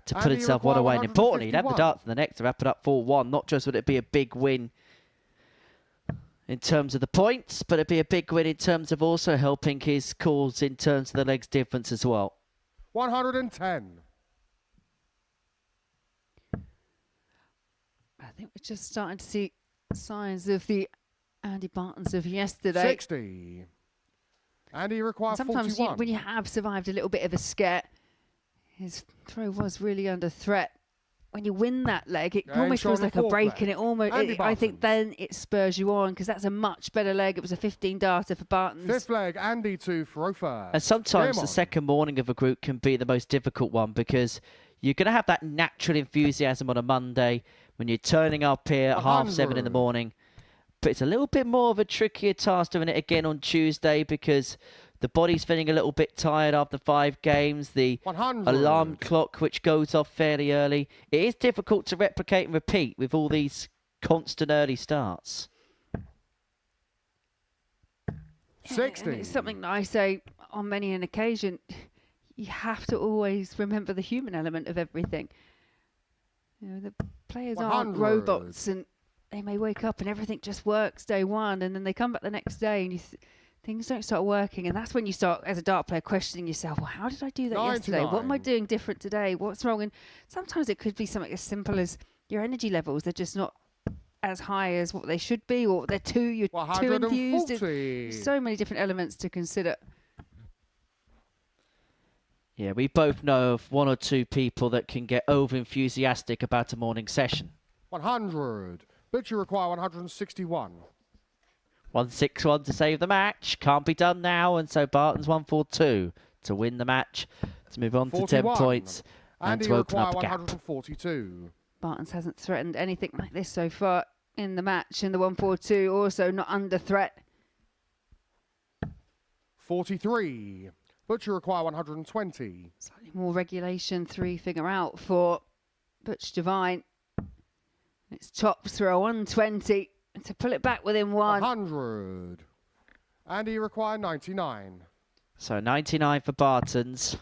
to put Andy himself one require away. And importantly, he'd have the 151. darts in the neck to wrap it up 4-1. Not just would it be a big win in terms of the points, but it'd be a big win in terms of also helping his cause in terms of the legs difference as well. 110. I think we're just starting to see signs of the Andy Bartons of yesterday. 60. Andy requires Sometimes 41. when you have survived a little bit of a scare, his throw was really under threat. When you win that leg, it Yeah, almost and feels shot on like the a fourth break, leg. and it almost. Andy I think Bartons. then it spurs you on, because that's a much better leg. It was a 15 darter for Bartons. Fifth leg, Andy to throw first. And sometimes Game the on. second morning of a group can be the most difficult one, because you're going to have that natural enthusiasm on a Monday when you're turning up here at 7:30 in the 100. morning. But it's a little bit more of a trickier task doing it again on Tuesday, because the body's feeling a little bit tired after 5 games. The 100. alarm clock, which goes off fairly early. It is difficult to replicate and repeat with all these constant early starts. 60. And it's something that I say on many an occasion. You have to always remember the human element of everything. You know, the players aren't 100. robots, and they may wake up and everything just works day one, and then they come back the next day and things don't start working, and that's when you start, as a dart player, questioning yourself. Well, how did I do that yesterday? What am I 99. doing different today? What's wrong? And sometimes it could be something as simple as your energy levels. They're just not as high as what they should be, or you're too enthused. 140. So many different elements to consider. Yeah, we both know of 1 or 2 people that can get over-enthusiastic about a morning session. 100. But you require 161. 161 to save the match. Can't be done now, and so Barton's 142 to win the match Let's move on to 10 41. points and Andy to open require up a gap. 142. Bartons hasn't threatened anything like this so far in the match. In the 142, also not under threat. 43. Butcher require 120. Slightly more regulation, 3-figure out for Butch Divine. It's chops for a 120 to pull it back within 1. 100. Andy require 99. So 99 for Bartons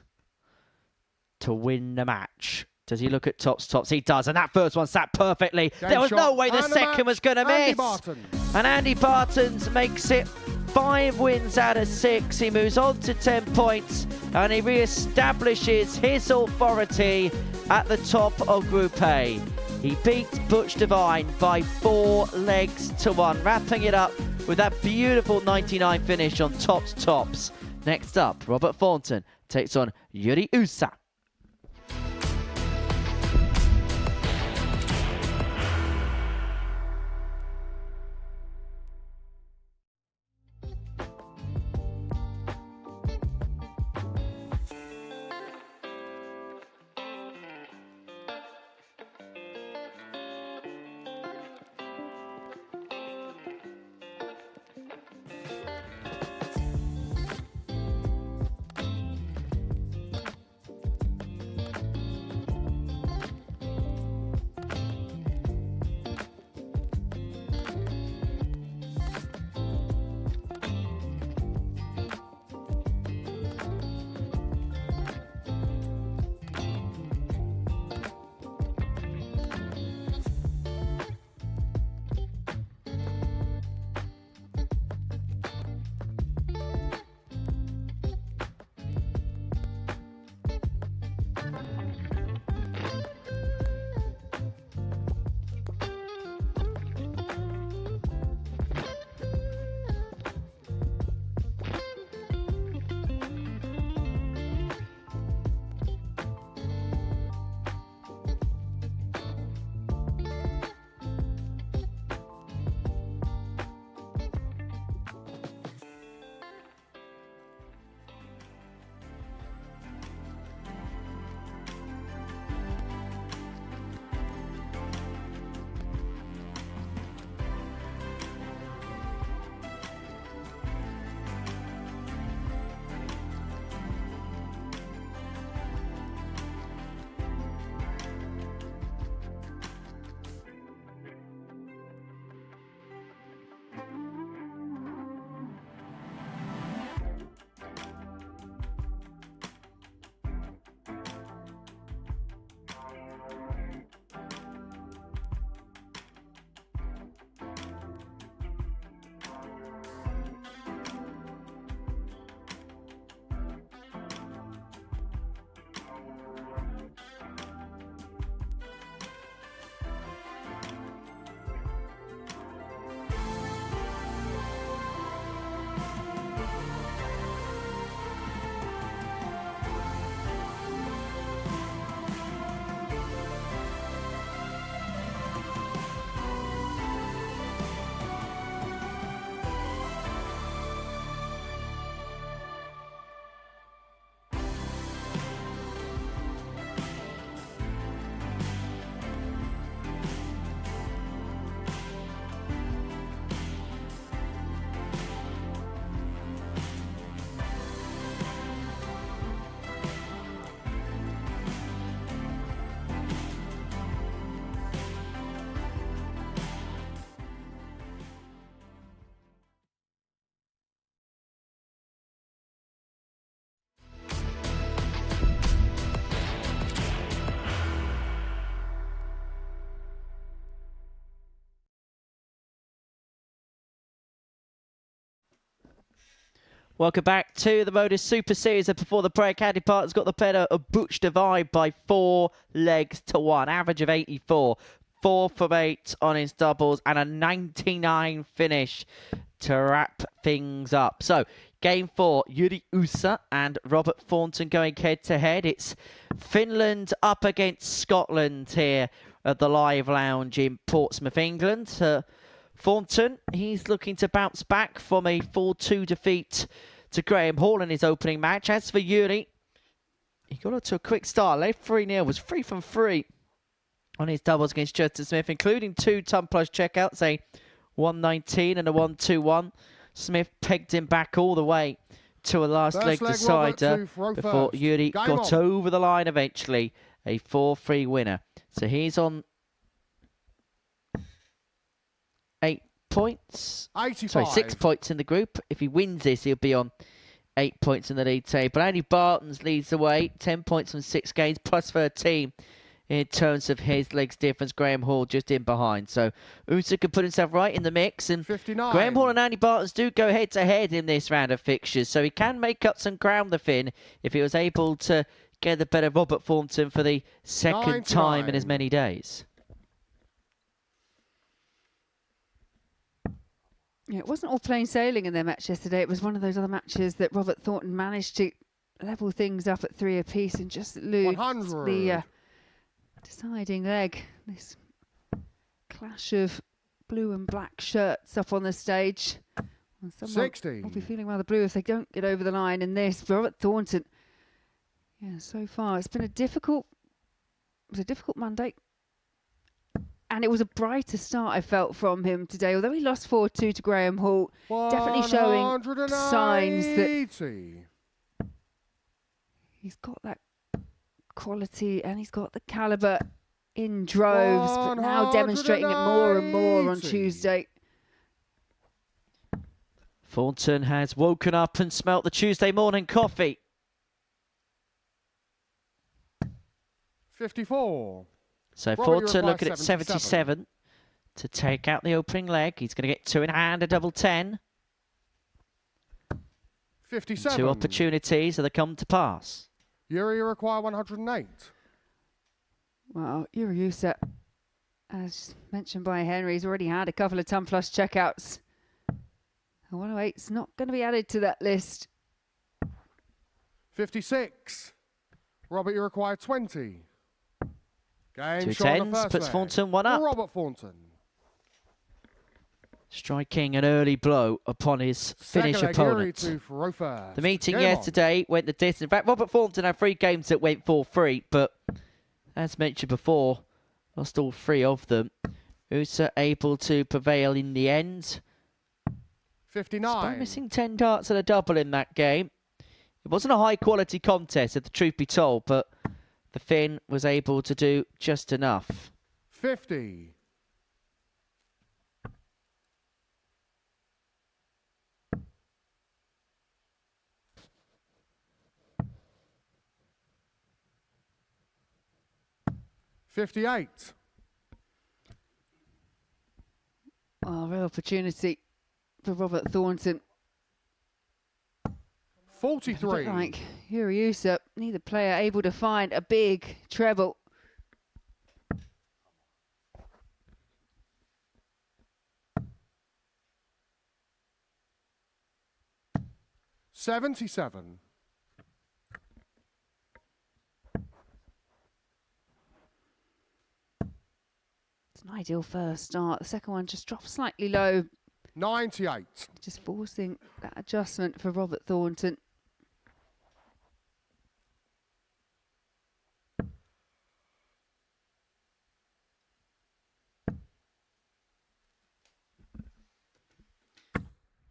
to win the match. Does he look at Tops? Tops, he does. And that first one sat perfectly. Game there was shot no way the and a second match. was going to Andy miss. Bartons. And Andy Bartons makes it 5 wins out of 6. He moves on to 10 points and he re-establishes his authority at the top of Group A. He beats Butch Divine by 4 legs to 1, wrapping it up with that beautiful 99 finish on Tops. Next up, Robert Thornton takes on Yuri Usa. Welcome back to the Modus Super Series. And before the break, Andy Bartons got the better of Butch Divine by 4 legs to 1. Average of 84. 4 from 8 on his doubles and a 99 finish to wrap things up. So, game 4, Yuri Usa and Robert Thornton going head-to-head. It's Finland up against Scotland here at the Live Lounge in Portsmouth, England. Thornton, he's looking to bounce back from a 4-2 defeat to Graham Hall in his opening match. As for Yuri, He got up to a quick start. Led 3-0, was 3 from 3 on his doubles against Justin Smith, including 2 ton plus checkouts, a 119 and a 121. Smith pegged him back all the way to a last leg decider before Yuri got over the line eventually. A 4-3 winner. So he's on 8 points. 85. Sorry, 6 points in the group. If he wins this, he'll be on 8 points in the league table. Andy Bartons leads the way. 10 points from 6 games, plus 13 in terms of his legs difference. Graham Hall just in behind. So Usa can put himself right in the mix. And 59. Graham Hall and Andy Bartons do go head-to-head in this round of fixtures. So he can make up some ground, the Finn, if he was able to get the better Robert Thornton for the second time in as many days. Yeah, it wasn't all plain sailing in their match yesterday. It was one of those other matches that Robert Thornton managed to level things up at 3 apiece and just lose the deciding leg. This clash of blue and black shirts up on the stage. And 60. will be feeling rather blue if they don't get over the line in this. Robert Thornton, yeah, so far it's been a difficult Monday. And it was a brighter start, I felt, from him today. Although he lost 4-2 to Graham Hall, definitely showing signs that he's got that quality and he's got the calibre in droves, but now demonstrating it more and more on Tuesday. Thornton has woken up and smelt the Tuesday morning coffee. 54. So Thornton looking at 77 to take out the opening leg. He's going to get 2 in hand, a double 10. 57. 2 opportunities that come to pass. Yuri, you require 108. Well, Uriusa, as mentioned by Henry, he's already had a couple of ton plus checkouts. 108's not going to be added to that list. 56. Robert, you require 20. Game 2 shot on the tens, first puts leg. Thornton 1 up. Robert Thornton. Striking an early blow upon his Finnish opponent. The meeting yesterday went the distance. In fact, Robert Thornton had 3 games that went 4-3, but as mentioned before, lost all 3 of them. Usa able to prevail in the end. 59. Despite missing 10 darts and a double in that game. It wasn't a high-quality contest, if the truth be told, but the Finn was able to do just enough. 50. $58. Well, real opportunity for Robert Thornton. 43. Like Uriusa, neither player able to find a big treble. $77. It's an ideal first start. The second one just dropped slightly low. 98. Just forcing that adjustment for Robert Thornton.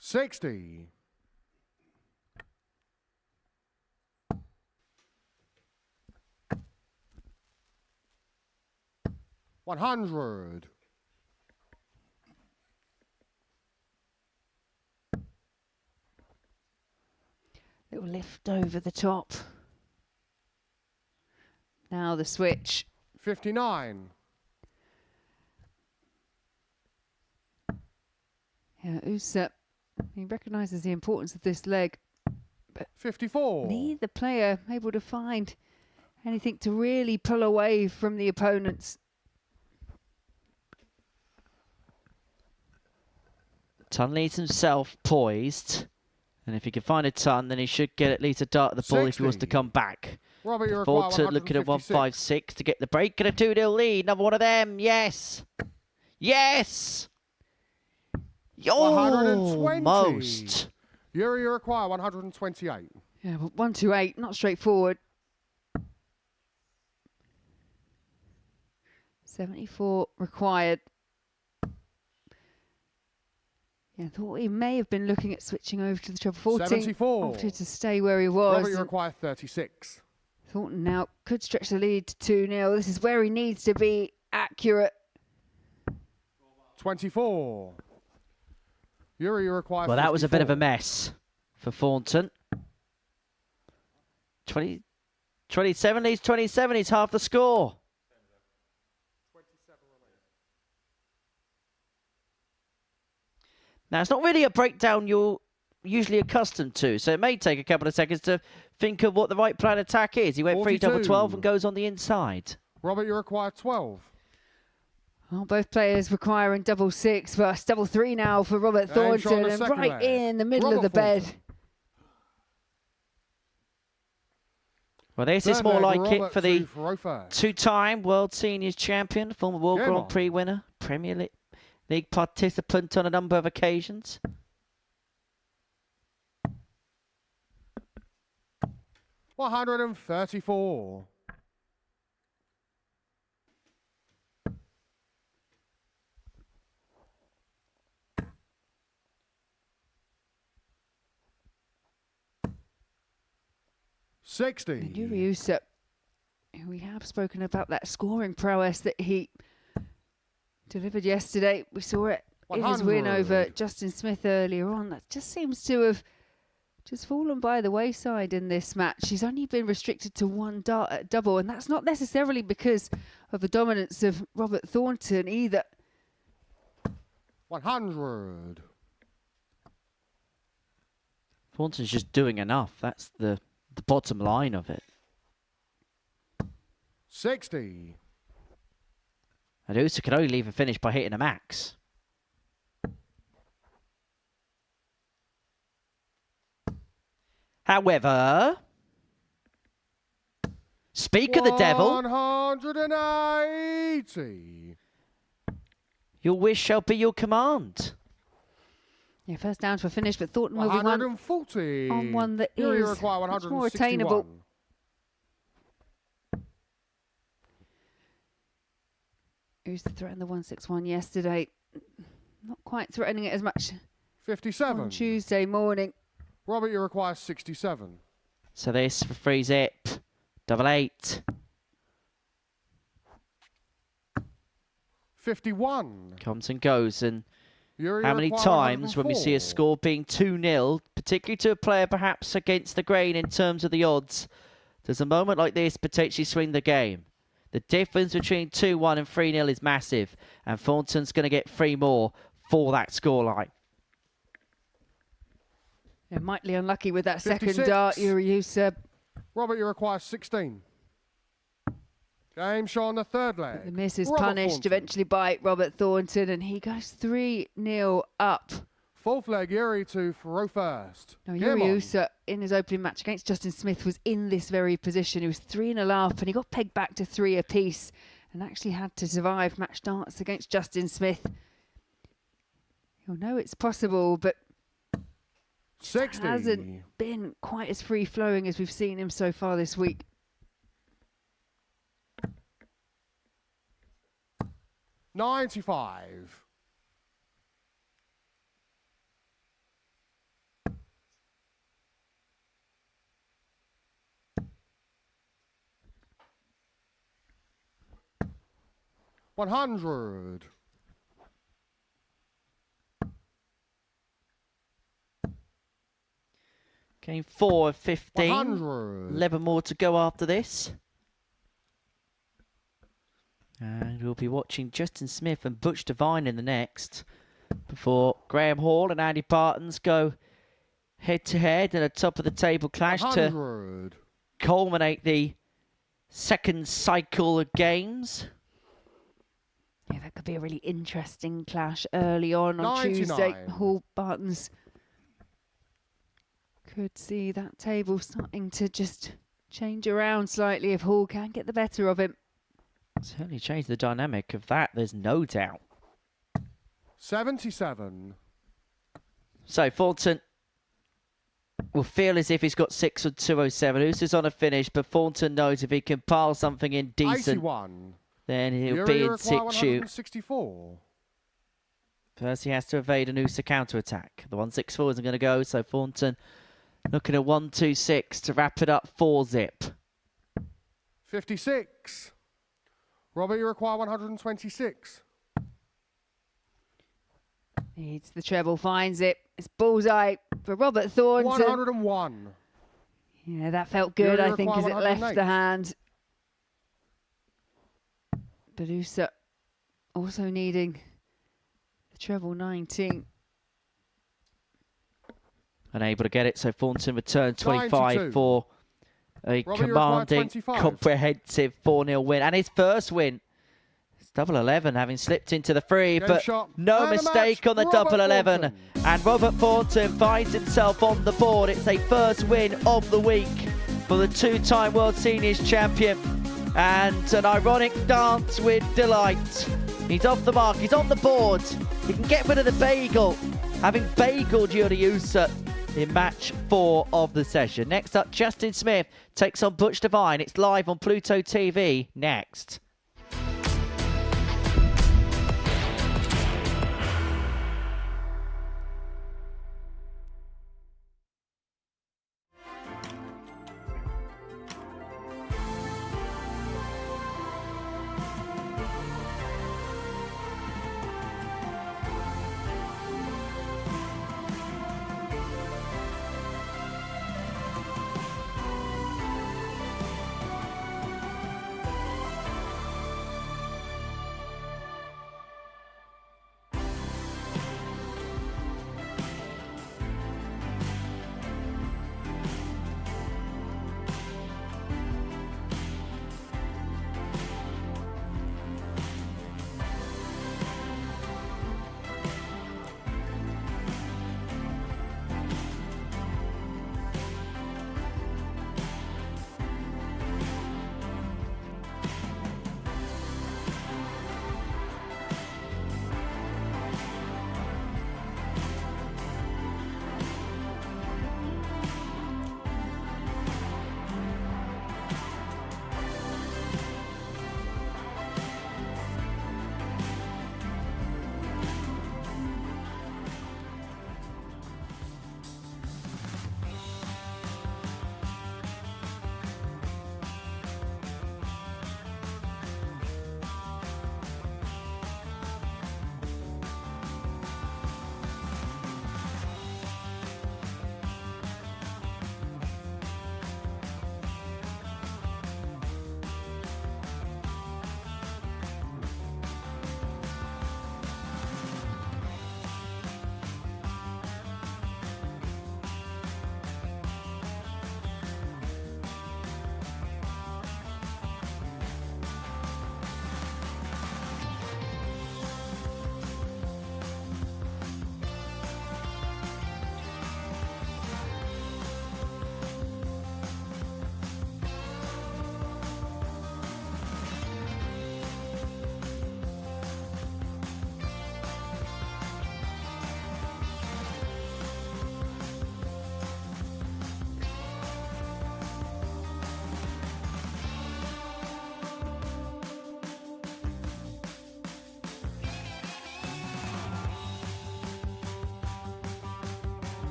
$60. $100. Little lift over the top. Now the switch. 59. Yeah, Usa, he recognises the importance of this leg. But 54. neither player able to find anything to really pull away from the opponents. Ton leaves himself poised. And if he can find a ton, then he should get at least a dart at the ball 60. if he wants to come back. Robert, you require Thornton looking at 156. 156 to get the break and a 2-0 lead. Another one of them. Yes. Yes. Oh, 120. almost. Yuri, you require 128. Yeah, but 128, not straightforward. 74 required. Yeah, I thought he may have been looking at switching over to the treble 14. 74. Opted to stay where he was. Robert, you require 36. Thornton now could stretch the lead to 2-0. This is where he needs to be accurate. 24. Yuri, you require Well, that was a bit of a 54. mess for Thornton. 27, he's 27, he's half the score. Now, it's not really a breakdown you're usually accustomed to, so it may take a couple of seconds to think of what the right plan attack is. He went 3 double 12 and goes on the inside. Robert, you require 12. Well, both players requiring double 6, but it's double 3 now for Robert Game shot on Thornton, the and second right leg. in the middle Robert of the bed. Thornton. Well, this is Third more leg, like it Robert for the to Faro first. two-time World Seniors champion, former World Game Grand on. Prix winner, Premier League participant on a number of occasions. $134. $60. Yuri Usyk, we have spoken about that scoring prowess that he delivered yesterday. We saw it in his win 100. over Justin Smith earlier on. That just seems to have just fallen by the wayside in this match. He's only been restricted to one double, and that's not necessarily because of the dominance of Robert Thornton either. 100. Thornton's just doing enough. That's the bottom line of it. 60. And Usyk can only leave a finish by hitting a max. However, speak of the devil, 180. your wish shall be your command. Yeah, first down to a finish, but Thornton will be 140. on one that Yuri is require much more attainable. 161. Who's threatened the 161 yesterday? Not quite threatening it as much 57. on Tuesday morning. Robert, you require 67. So this for free zip, double 8. 51. Comes and goes, and Yuri, how you many require times when we see a 104. score being 2-0, particularly to a player perhaps against the grain in terms of the odds, does a moment like this potentially swing the game? The difference between 2-1 and 3-0 is massive, and Thornton's going to get 3 more for that scoreline. Yeah, mightily unlucky with that 56. second dart, Yuri Usyk. Robert, you require 16. Game shot on the third leg. The miss is Robert punished Thornton. eventually by Robert Thornton, and he goes 3-0 up. Fourth leg, Yuri to Faro first. Now, Game Yuri on. Usyk, in his opening match against Justin Smith, was in this very position. He was 3-0 up, and he got pegged back to 3 apiece, and actually had to survive match darts against Justin Smith. You'll know it's possible, but 60. hasn't been quite as free-flowing as we've seen him so far this week. 95. $100. Game 4 of 15. 100. 11 more to go after this. And we'll be watching Justin Smith and Butch Devine in the next, before Graham Hall and Andy Bartons go head-to-head in a top-of-the-table clash to 100. culminate the second cycle of games. Yeah, that could be a really interesting clash early on 99. Tuesday. Hall Bartons could see that table starting to just change around slightly if Hall can get the better of him. Certainly changed the dynamic of that, there's no doubt. 77. So Thornton will feel as if he's got 6 on 207. Usyk's on a finish, but Thornton knows if he can pile something in decent, 81. then he'll Fury be in require situ. 164. First, he has to evade an Noosa counter-attack. The 164 isn't going to go, so Thornton looking at 126 to wrap it up 4-zip. 56. Robert, you require 126. Needs the treble, finds it. It's bullseye for Robert Thornton. 101. Yeah, that felt good, Fury I think, as require it left 108. the hand. Belusa also needing the treble 19. Unable to get it, so Thornton returned 25 92. for a Robert, you require commanding, 25. comprehensive 4-0 win. And his first win. It's double 11, having slipped into the free, Game but shot. no And the mistake match, on the Robert double 11. Thornton. And Robert Thornton finds himself on the board. It's a first win of the week for the two-time World Seniors champion. And an ironic dance with delight. He's off the mark, he's on the board. He can get rid of the bagel, having bageled Yuri Usa in match 4 of the session. Next up, Justin Smith takes on Butch Devine. It's live on Pluto TV next.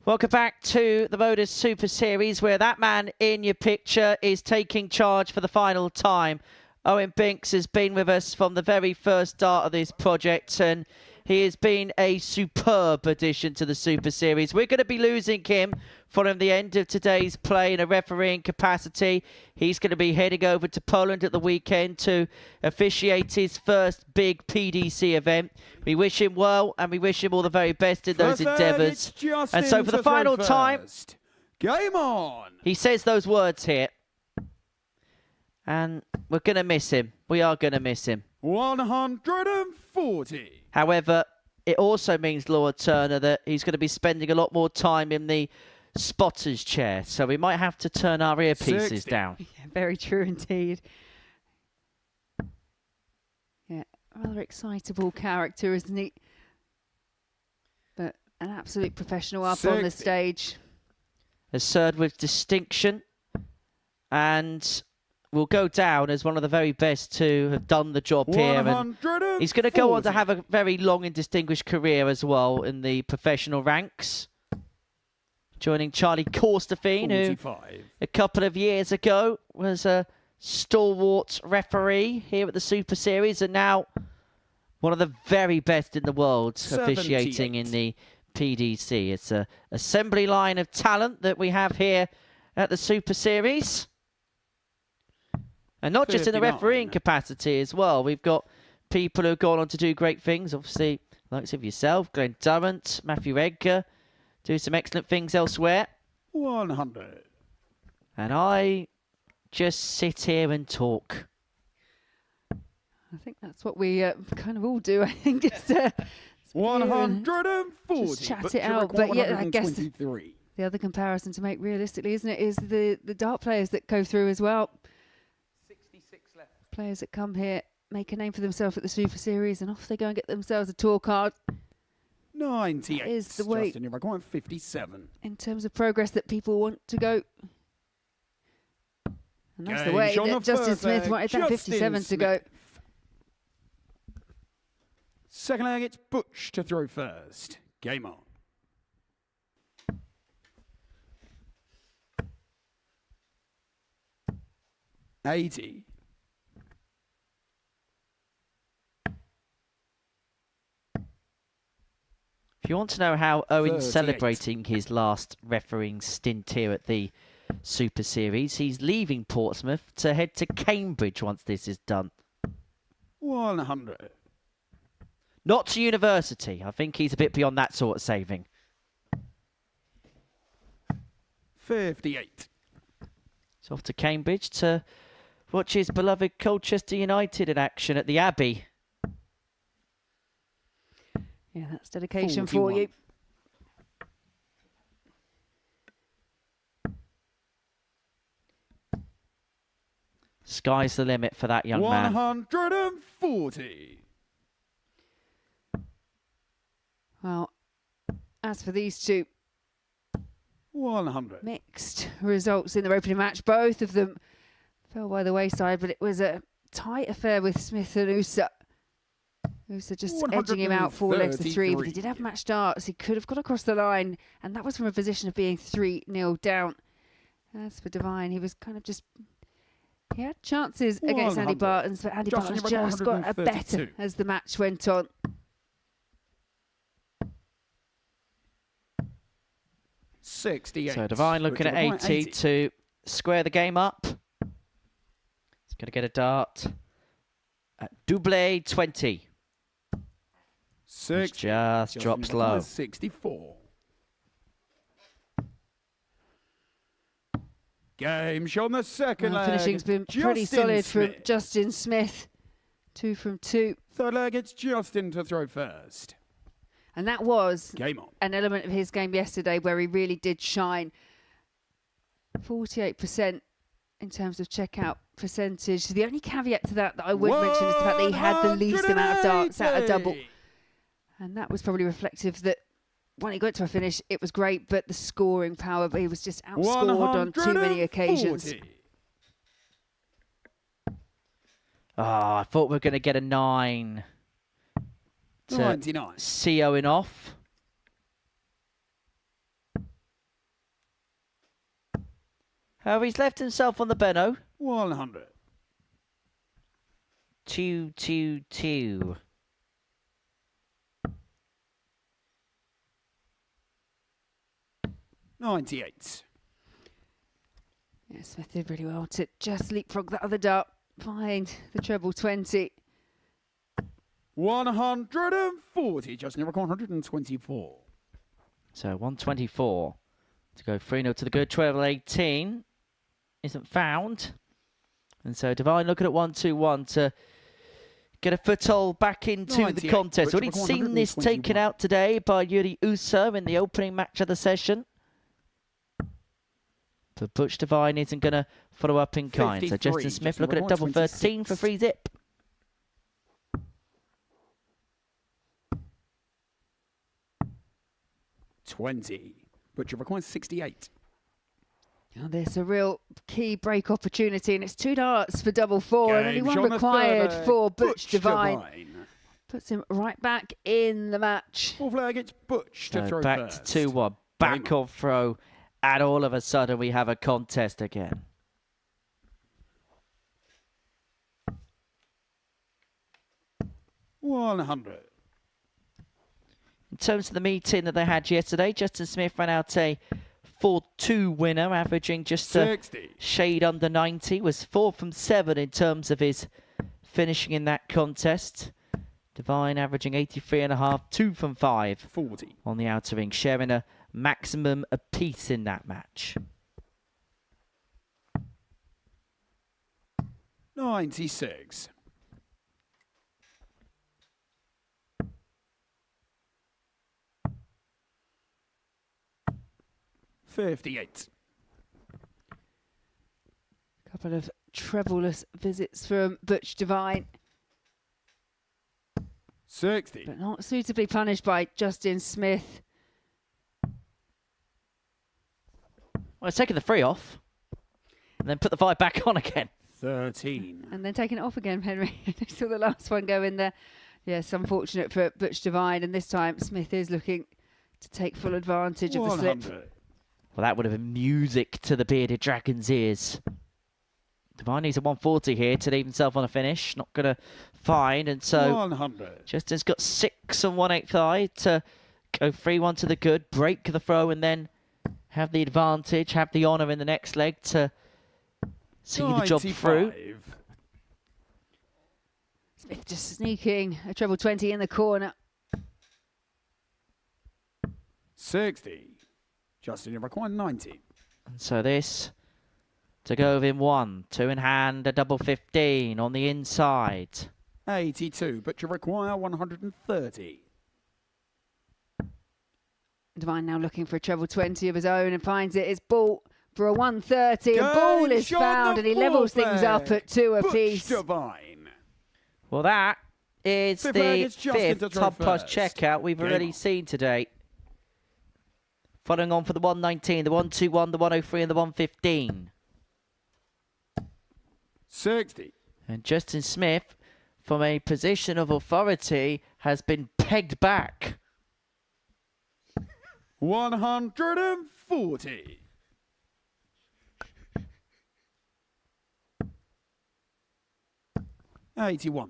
Welcome back to the Modus Super Series, where that man in your picture is taking charge for the final time. Owen Binks has been with us from the very first start of this project, and He has been a superb addition to the Super Series. We're going to be losing him following the end of today's play in a refereeing capacity. He's going to be heading over to Poland at the weekend to officiate his first big PDC event. We wish him well, and we wish him all the very best in those endeavours. And so for the final time, game on! He says those words here. And we're going to miss him. We are going to miss him. 140. However, it also means, Laura Turner, that he's going to be spending a lot more time in the spotter's chair. So we might have to turn our earpieces 60. down. Yeah, very true indeed. Yeah, rather excitable character, isn't he? But an absolute professional up on the 60. stage. Has served with distinction and will go down as one of the very best to have done the job here. And he's going to go on to have a very long and distinguished career as well in the professional ranks. Joining Charlie Korstefin, who a couple of years ago was a stalwart referee here at the Super Series, and now one of the very best in the world officiating in the PDC. It's an assembly line of talent that we have here at the Super Series. And not just in the refereeing capacity as well. We've got people who have gone on to do great things. Obviously, likes of yourself, Glenn Durrant, Matthew Edgar, do some excellent things elsewhere. 100. And I just sit here and talk. I think that's what we kind of all do. I think just 140. just chat it out. But yeah, I guess the other comparison to make realistically, isn't it, is the dart players that go through as well. 66 left. Players that come here, make a name for themselves at the Super Series, and off they go and get themselves a tour card. 98. That is the way, Justin, you're going 57. in terms of progress, that people want to go. And that's the way that Justin Smith wanted that 57 to go. Second leg, it's Butch to throw first. Game on. $80. If you want to know how Owen's 38. celebrating his last refereeing stint here at the Super Series, he's leaving Portsmouth to head to Cambridge once this is done. 100. Not to university. I think he's a bit beyond that sort of saving. 58. He's off to Cambridge to watch his beloved Colchester United in action at the Abbey. Yeah, that's dedication 41. for you. Sky's the limit for that young man. 140. Well, as for these two, 100. mixed results in their opening match. Both of them fell by the wayside, but it was a tight affair with Smith and Usa. Usa just edging him out 4 legs to 3, but he did have match darts. He could have got across the line, and that was from a position of being 3-0 down. As for Devine, he was kind of just... He had chances against Andy 100. Bartons, but Andy Bartons just got a better 132. as the match went on. 68. So Devine looking at 80 to square the game up. He's going to get a dart at double 20. 6 Just drops low. 64. Game shown the second Well, leg. finishing's been pretty Justin solid from Smith. Justin Smith. 2 from 2. Third leg, it's Justin to throw first. And that was Game on. an element of his game yesterday where he really did shine. 48% in terms of checkout percentage. The only caveat to that I would mention is the fact that he had the least amount of darts at a double. And that was probably reflective that when he got to a finish, it was great, but the scoring power, but he was just outscored on too many occasions. Oh, I thought we were going to get a 9. To 99. see Owen off. However, he's left himself on the Benno. 100. 2-2-2. 98. Yeah, Smith did really well to just leapfrog that other dart, find the treble 20. 140, just near 124. So 124 to go 3-0 to the good. Treble 18 isn't found. And so Divine looking at 1-2-1 to get a foothold back into 98, the contest. which We've was seen this taken 121. out today by Yuri Uso in the opening match of the session. But Butch Divine isn't going to follow up in kind. So 53, Justin Smith just looking at double 13 for 126. free zip. Butcher requires 68. Now there's a real key break opportunity, and it's 2 darts for double 4, and only Game 1 shot on the required third, for Butch Divine. Divine. Puts him right back in the match. Full flag, it's Butch to So throw back first. to 2-1. Back on throw. And all of a sudden we have a contest again. $100. In terms of the meeting that they had yesterday, Justin Smith ran out a 4-2 winner, averaging just a 60. shade under 90. Was 4 from 7 in terms of his finishing in that contest. Divine averaging 83.5, 2 from 5 40. on the outer ring, sharing a maximum apiece in that match. 96. $58. Couple of trebleless visits from Butch Divine, 60. but not suitably punished by Justin Smith. Well, it's taking the 3 off and then put the 5 back on again. 13. And then taking it off again, Henry. You saw the last one go in there. Yes, unfortunate for Butch Divine, and this time Smith is looking to take full advantage of the slip. 100. Well, that would have been music to the bearded dragon's ears. Divine needs a 140 here to leave himself on a finish. Not going to find, and so 100. Justin's got 6 and 1/8 eye to go 3-1 to the good, break the throw, and then have the advantage, have the honour in the next leg to see the job through. 95. Smith just sneaking a treble 20 in the corner. 60. Justin, you require 90. And so this to go within 1, 2 in hand, a double 15 on the inside. 82, but you require 130. Divine now looking for a treble 20 of his own and finds it. It's ball for a 130. Game And ball is shot found, the and he levels things up fullback. at 2 Butch apiece. Divine. Well, that is Fifth leg, the it's Justin to 5th throw top plus first. checkout we've Game already on. seen today. Following on for the 119, the 121, the 103, and the 115. 60. And Justin Smith, from a position of authority, has been pegged back. 140. $81.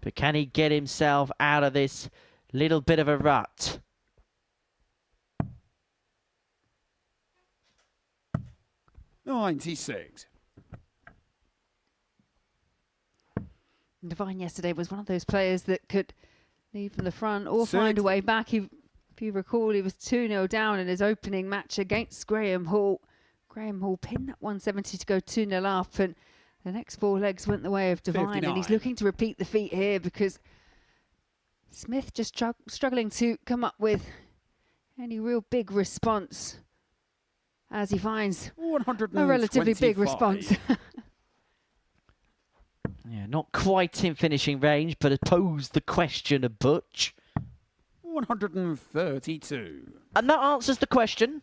But can he get himself out of this little bit of a rut? $96. Divine yesterday was one of those players that could leave from the front or find a 60. way back. If you recall, he was 2-0 down in his opening match against Graham Hall. Graham Hall pinned that 170 to go 2-0 up, and the next 4 legs went the way of Divine. And he's 59. looking to repeat the feat here because Smith just struggling to come up with any real big response as he finds a relatively big response. Yeah, not quite in finishing range, but it posed the question of Butch. 132. And that answers the question.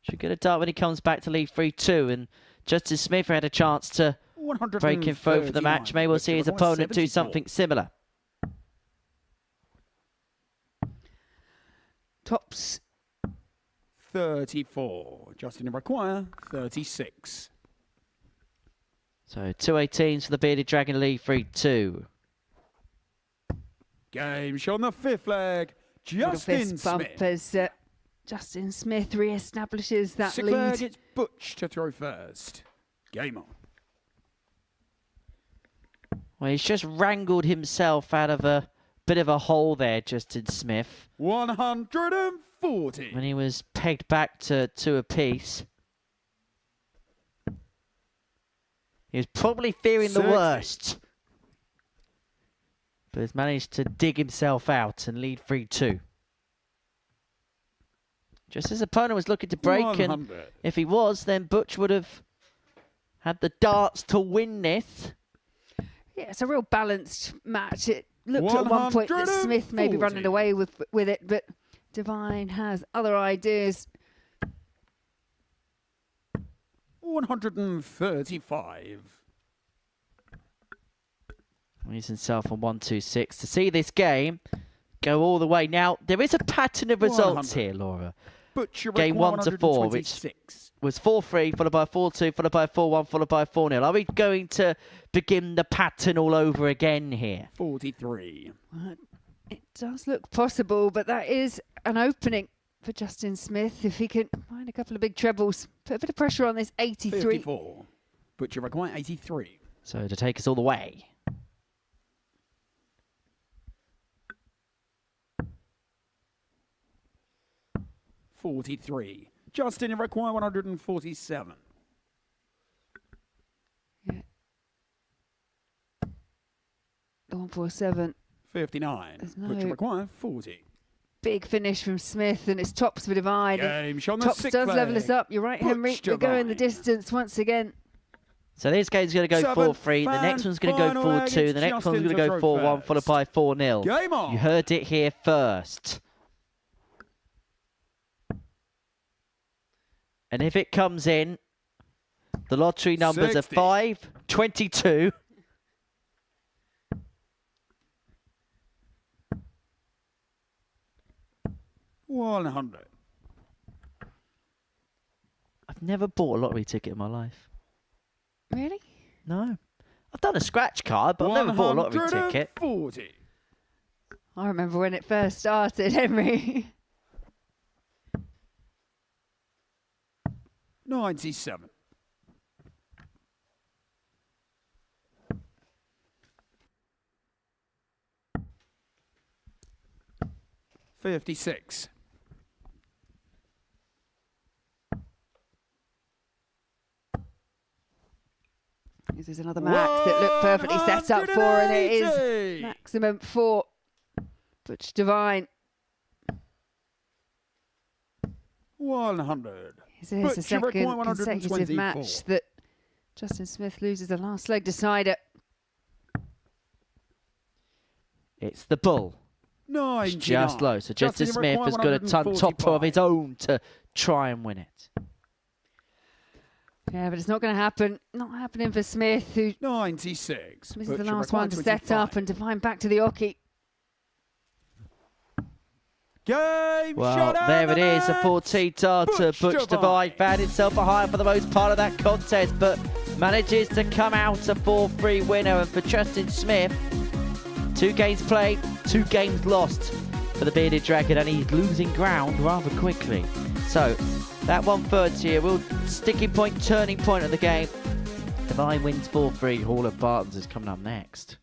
Should get a dart when he comes back to lead 3-2. And Justin Smith had a chance to break him through for the match. May well see his opponent do something similar. Tops 34. Justin require 36. So 218s for the bearded dragon, lead 3-2. Game shot on the 5th leg. Little Justin fist bump Smith. as Justin Smith re-establishes that Sinclair lead. gets Butch to throw first. Game on. Well, he's just wrangled himself out of a bit of a hole there, Justin Smith, 140. when he was pegged back to 2 apiece. He was probably fearing the 60. worst, but has managed to dig himself out and lead 3-2. Just as opponent was looking to break, and 100. if he was, then Butch would have had the darts to win this. Yeah, it's a real balanced match. It looked at one point that Smith may be running 140. away with it, but Divine has other ideas. 135. He's himself on 1-2-6 to see this game go all the way. Now, there is a pattern of results 100. here, Laura. Butcher Game 1-4, which was 4-3, followed by 4-2, followed by 4-1, followed by 4-0. Are we going to begin the pattern all over again here? 43. It does look possible, but that is an opening for Justin Smith. If he can find a couple of big trebles, put a bit of pressure on this 83. 54. Butcher require 83. So to take us all the way. $43. Justin, you require 147. Yeah. The 147. 59. There's no- Butcher require 40. Big finish from Smith, and it's tops for Divine. Game shot on the Tops 6th does level leg. us up. You're right, Henry. Butch We're going the Divine. distance once again. So this game's going to go 4-3. The next one's going to go final 4-2. leg, The next it's one's going to Justin go to throw 4-1, followed first. by 4-0. Game on. You heard it here first. And if it comes in, the lottery numbers 60. are 5, 22. $100. I've never bought a lottery ticket in my life. Really? No. I've done a scratch card, but I've never bought a lottery ticket. 140. I remember when it first started, Henry. 97. $56. This is another max that looked perfectly set up for, and it is 180. maximum for Butch Divine. 100. This is the Butcher second require consecutive 124. match that Justin Smith loses the last leg decider. It's the bull. 99. It's just low. So Justin you Smith require has got a ton topper of 145. his own to try and win it. Yeah, but it's not going to happen. Not happening for Smith, who 96. this is the Butcher last require one to set up 25. and Divine back to the hockey. Game Well, shot there out it is, a of 14 darter. Butch Butch Divine found himself behind for the most part of that contest, but manages to come out a 4-3 winner. And for Justin Smith, 2 games played, 2 games lost for the Bearded Dragon, and he's losing ground rather quickly. So that 130, a real sticking point, turning point of the game. Divine wins 4-3. Hall of Bartons is coming up next.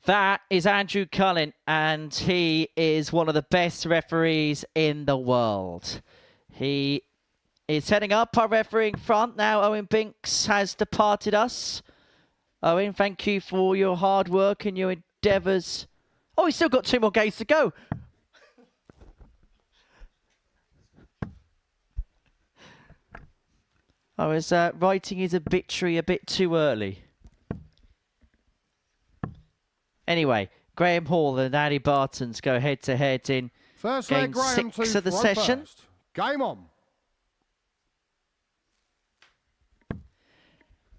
That is Andrew Cullen, and he is one of the best referees in the world. He is heading up our refereeing front now. Owen Binks has departed us. Owen, thank you for your hard work and your endeavours. Oh, he's still got 2 more games to go. I was writing his obituary a bit too early. Anyway, Graham Hall and Andy Bartons go head-to-head in First game leg, Graham 6 to of the throw session. first. Game on.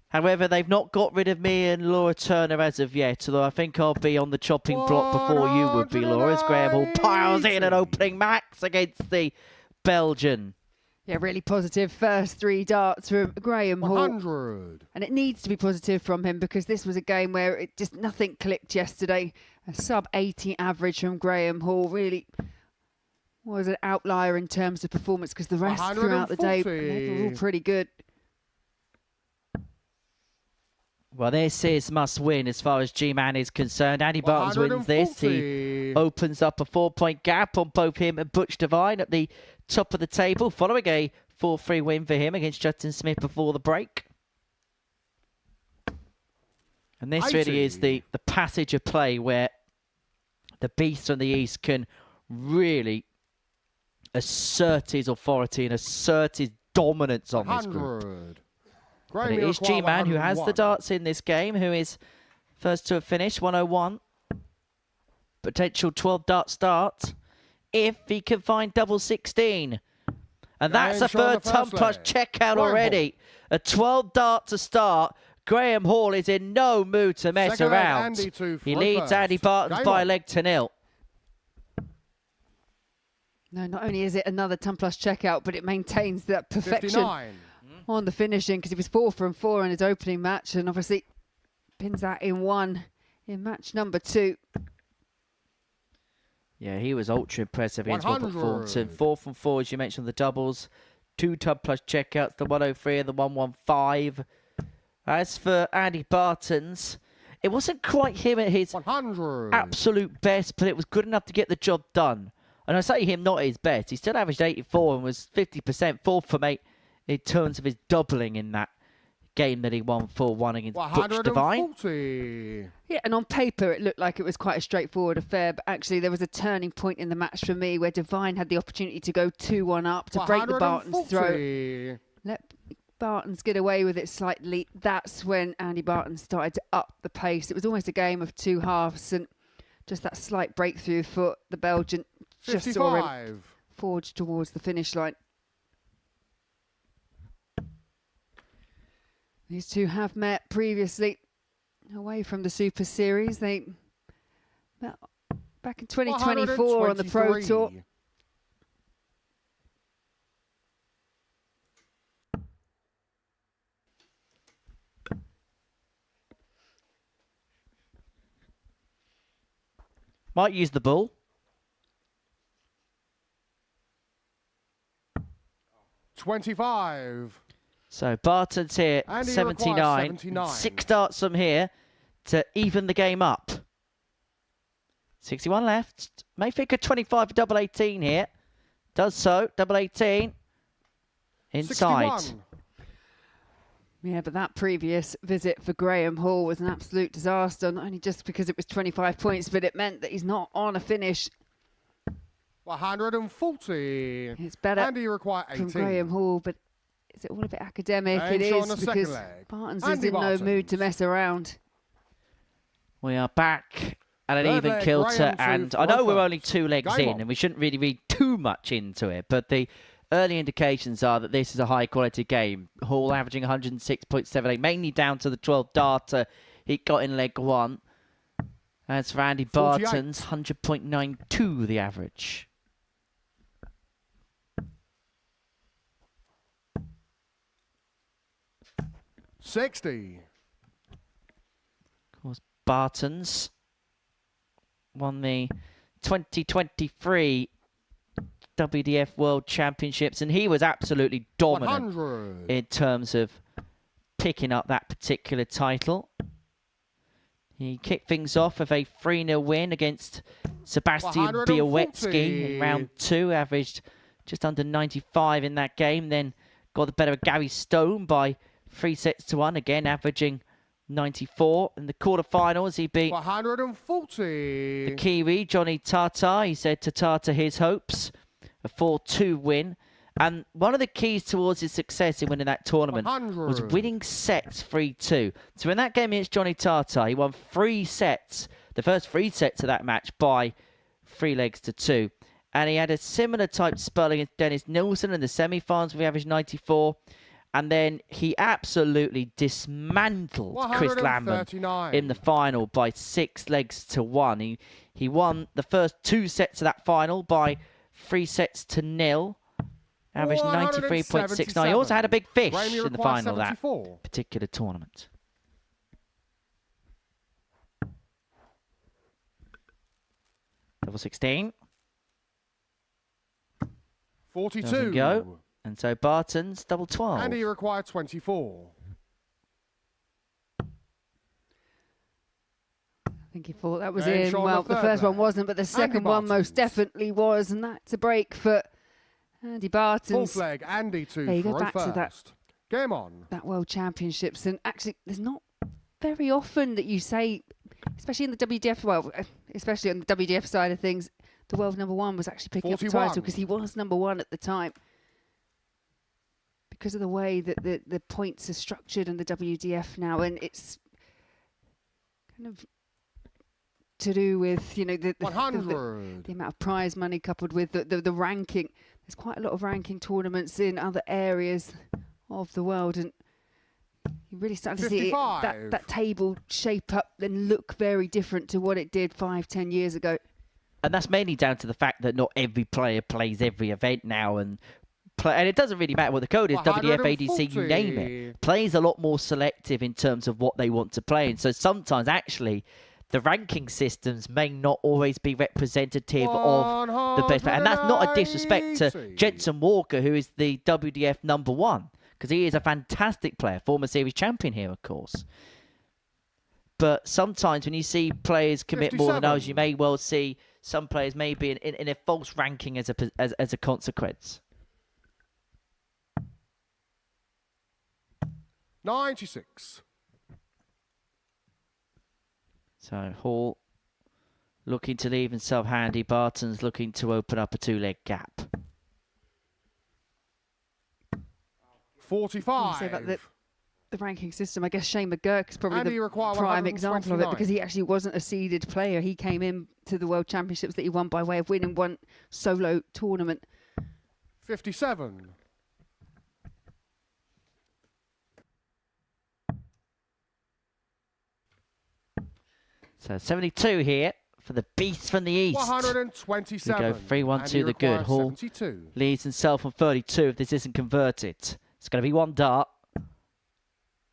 However, they've not got rid of me and Laura Turner as of yet, although I think I'll be on the chopping block before you would be, Laura, as Graham Hall piles in an opening max against the Belgian. Yeah, really positive first 3 darts from Graham Hall. 100. And it needs to be positive from him because this was a game where it just nothing clicked yesterday. A sub 80 average from Graham Hall really was an outlier in terms of performance because the rest throughout the day they were all pretty good. Well, this is must win as far as G-Man is concerned. Andy Bartons wins this. He opens up a 4-point gap on both him and Butch Devine at the top of the table, following a 4-3 win for him against Justin Smith before the break. And this really is the passage of play where the Beast from the East can really assert his authority and assert his dominance on this group. But it is G-Man who has the darts in this game, who is first to a finish, 101. Potential 12-dart start if he can find double 16. And that's a third ton plus checkout already. A 12-dart to start. Graham Hall is in no mood to mess around. He leads Andy Bartons by a leg to 0. No, not only is it another ton plus checkout, but it maintains that perfection 59. on the finishing because he was 4 from 4 in his opening match and obviously pins that in 1 in match number 2. Yeah, he was ultra impressive against Robert Thornton. 4 from 4, as you mentioned, the doubles. 2 ton plus checkouts, the 103 and the 115. As for Andy Bartons, it wasn't quite him at his 100. absolute best, but it was good enough to get the job done. And I say him not at his best. He still averaged 84 and was 50%, 4 from 8 in terms of his doubling in that game that he won 4-1 against Butch Devine. Yeah, and on paper it looked like it was quite a straightforward affair, but actually there was a turning point in the match for me where Devine had the opportunity to go 2-1 up to break the Bartons' throat. Let Bartons get away with it slightly. That's when Andy Bartons started to up the pace. It was almost a game of 2 halves and just that slight breakthrough for the Belgian just saw him forge towards the finish line. These two have met previously away from the Super Series. They met back in 2024 on the Pro Tour. Might use the bull. $25. So Bartons here, Andy 79. 6 darts from here to even the game up. 61 left. Mayfield 25 for double 18 here. Does so. Double 18. Inside. 61. Yeah, but that previous visit for Graham Hall was an absolute disaster, not only just because it was 25 points, but it meant that he's not on a finish. 140. It's better Andy, you require 18. from Graham Hall, but is it all a bit academic? It is, because Bartons is in no mood to mess around. We are back at an Third even leg, kilter, Graham and to I know we're first. only 2 legs Game in, on. and we shouldn't really read too much into it, but the early indications are that this is a high-quality game. Hall averaging 106.78, mainly down to the 12 darter he got in leg 1. As for Andy 48. Bartons, 100.92 the average. $60. Of course, Bartons won the 2023 WDF World Championships, and he was absolutely dominant 100. in terms of picking up that particular title. He kicked things off with a 3-0 win against Sebastian 140. Białowieski in round 2. Averaged just under 95 in that game. Then got the better of Gary Stone by 3-1. Again, averaging 94. In the quarterfinals, he beat 140. the Kiwi, Johnny Tata. He said to Tata his hopes. A 4-2 win. And one of the keys towards his success in winning that tournament 100. was winning sets 3-2. So in that game against Johnny Tata, he won 3 sets, the first 3 sets of that match by 3-2. And he had a similar type spell against Dennis Nilsson in the semi-finals where he averaged 94. And then he absolutely dismantled Chris Landman in the final by 6-1. He won the first 2 sets of that final by 3-0. Averaged 93.69. He also had a big fish in the final of that particular tournament. Double 16. 42. Doesn't go. And so Barton's double 12. And he required 24. I think he thought that was Game in. shot on Well, the the third first leg. one wasn't, but the second Andy one most Bartons. definitely was. And that's a break for Andy Bartons. Fourth leg, Andy to There you go, throw back to that. first. Game on. That World Championships. And actually, there's not very often that you say, especially in the WDF, well, especially on the WDF side of things, the world #1 was actually picking up the 41. title because he was #1 at the time. Because of the way that the points are structured in the WDF now, and it's kind of to do with, you know, the 100. the amount of prize money coupled with the ranking. There's quite a lot of ranking tournaments in other areas of the world, and you really start to see 55. that table shape up and look very different to what it did 5-10 years ago. And that's mainly down to the fact that not every player plays every event now, and it doesn't really matter what the code is, WDF, ADC, you name it. Plays a lot more selective in terms of what they want to play. And so sometimes, actually, the ranking systems may not always be representative of the best player. And that's not a disrespect to Jensen Walker, who is the WDF #1, because he is a fantastic player, former series champion here, of course. But sometimes when you see players commit more than others, you may well see some players maybe in a false ranking as a consequence. 96. So Hall looking to leave himself handy. Barton's looking to open up a 2-leg gap. 45. Say about the ranking system, I guess Shane McGurk is probably And he the required prime example of it, 129. because he actually wasn't a seeded player. He came in to the World Championships that he won by way of winning one solo tournament. 57. So 72 here for the Beast from the East. 127. We go 3-1 And to he the good. requires Hall 72. leads himself on 32 if this isn't converted. It's going to be one dart.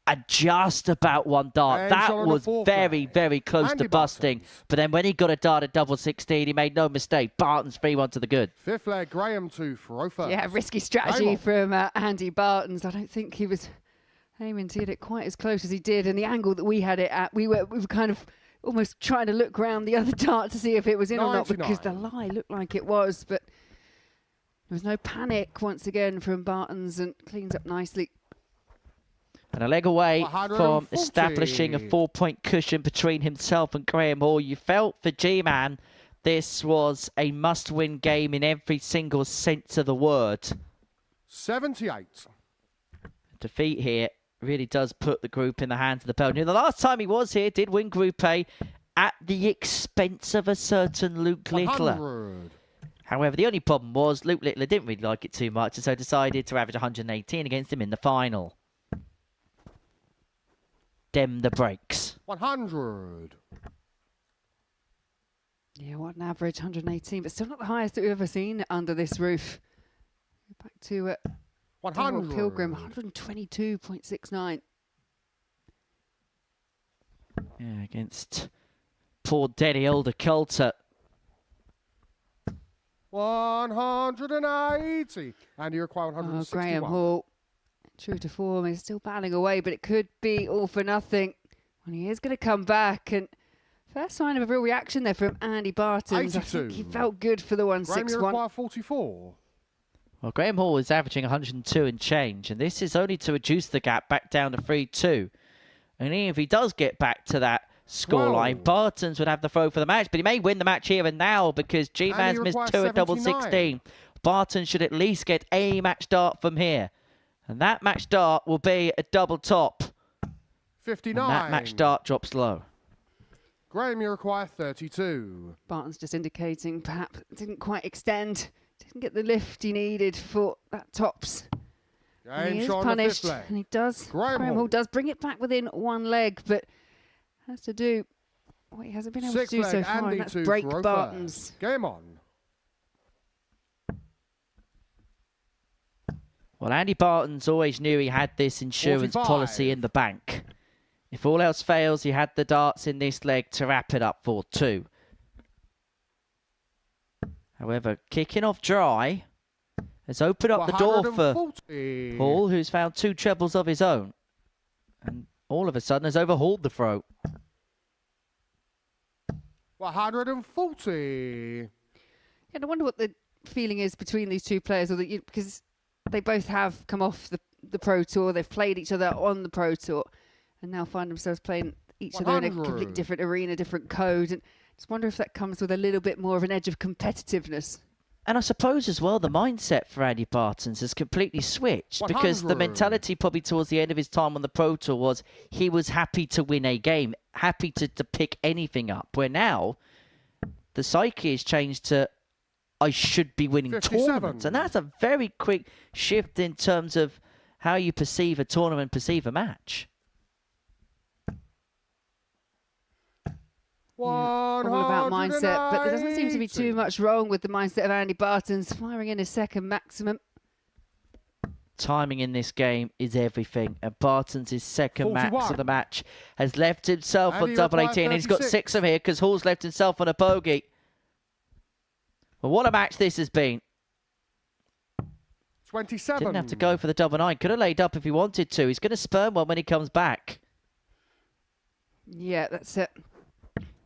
And just about one dart. And That shot on the was fourth very, leg. very close Andy to busting. Bartons. But then when he got a dart at double 16, he made no mistake. Barton's 3-1 to the good. Fifth leg, Graham to throw first. Yeah, risky strategy Game on. from Andy Bartons. I don't think he was aiming to get it quite as close as he did. And the angle that we had it at, we were kind of almost trying to look round the other dart to see if it was in or not, because the 99. lie looked like it was. But there was no panic once again from Bartons, and cleans up nicely. And a leg away from 140. establishing a 4-point cushion between himself and Graham Hall. You felt for G-Man this was a must-win game in every single sense of the word. 78. Defeat here really does put the group in the hands of the Belgian. The last time he was here did win Group A at the expense of a certain Luke Littler. 100. However, the only problem was Luke Littler didn't really like it too much, and so decided to average 118 against him in the final. Dem the brakes. 100. Yeah, what an average, 118, but still not the highest that we've ever seen under this roof. Back to 100. Pilgrim, 122.69. Yeah, against poor Denny Elder Coulter. 180. And you require 161. Graham Hall, true to form, is still battling away, but it could be all for nothing. And he is going to come back, and first sign of a real reaction there from Andy Bartons. I think he felt good for the Graham, you 161. require 44. Well, Graham Hall is averaging 102 and change, and this is only to reduce the gap back down to 3-2. And if he does get back to that scoreline, Bartons would have the throw for the match, but he may win the match here and now because G-Man's missed 2 at double 16. Bartons should at least get a match start from here. And that match start will be a double top. 59. And that match start drops low. Graham, you require 32. Bartons just indicating perhaps didn't quite extend, didn't get the lift he needed for that tops. And he is punished, and he does. Graham Hall does bring it back within one leg, but has to do what he hasn't been able to do so far, and that's break Bartons. Game on. Well, Andy Bartons always knew he had this insurance 45. policy in the bank. If all else fails, he had the darts in this leg to wrap it up for 2. However, kicking off dry has opened up the door for Hall, who's found 2 trebles of his own. And all of a sudden has overhauled the throw. 140. And I wonder what the feeling is between these two players, or because they both have come off the Pro Tour, they've played each other on the Pro Tour, and now find themselves playing each other in a completely different arena, different code. And just wonder if that comes with a little bit more of an edge of competitiveness. And I suppose as well, the mindset for Andy Bartons has completely switched because the mentality probably towards the end of his time on the Pro Tour was he was happy to win a game, happy to pick anything up. Where now the psyche has changed to I should be winning 57. tournaments. And that's a very quick shift in terms of how you perceive a tournament, perceive a match. All about mindset, but there doesn't seem to be too much wrong with the mindset of Andy Bartons, firing in his second maximum. Timing in this game is everything, and Bartons' second 41. max of the match has left himself on Andy double 18, and he's got 6 of here because Hall's left himself on a bogey. Well, what a match this has been. 27. Didn't have to go for the double 9. Could have laid up if he wanted to. He's going to spurn one when he comes back. Yeah, that's it.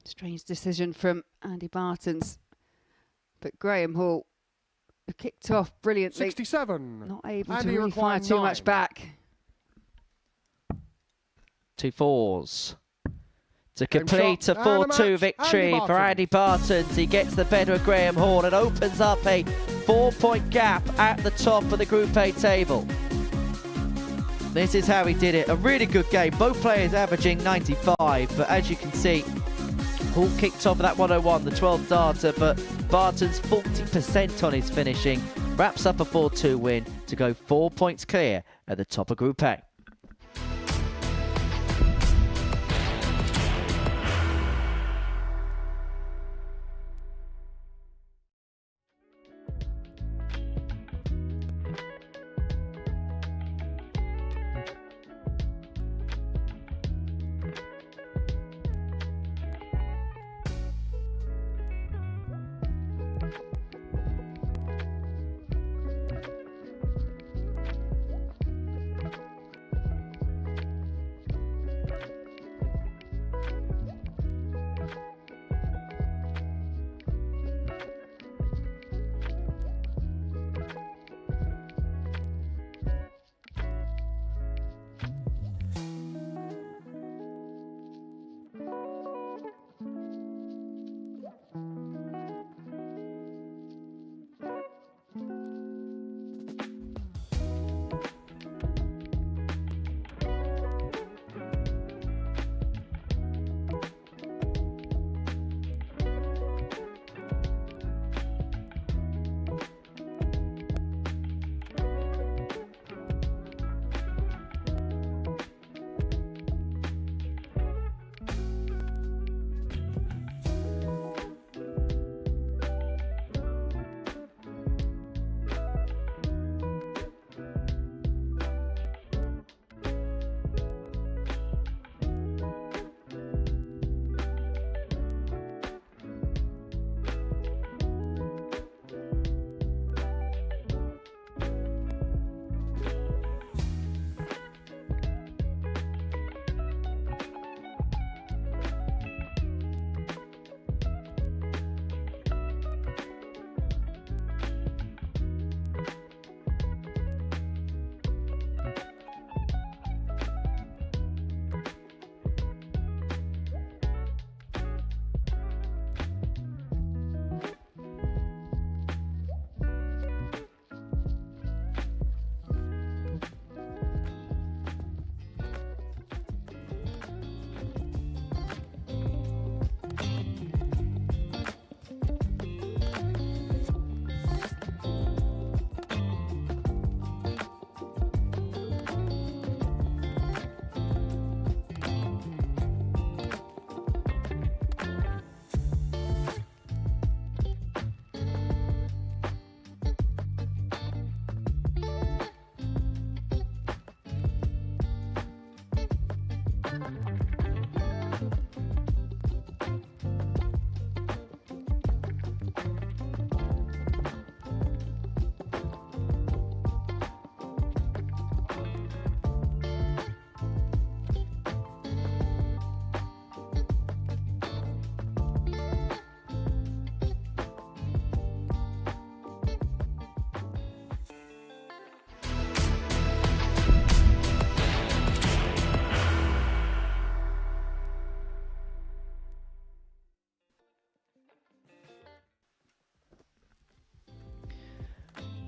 Strange decision from Andy Bartons. But Graham Hall, who kicked off brilliantly. 67. Not able to really fire too much back. 2 4s. To complete a 4-2 victory for Andy Bartons. He gets the better of Graham Hall and opens up a 4-point gap at the top of the Group A table. This is how he did it. A really good game. Both players averaging 95, but as you can see, Hall kicked off that 101, the 12th darter, but Bartons 40% on his finishing. Wraps up a 4-2 win to go 4 points clear at the top of Group A.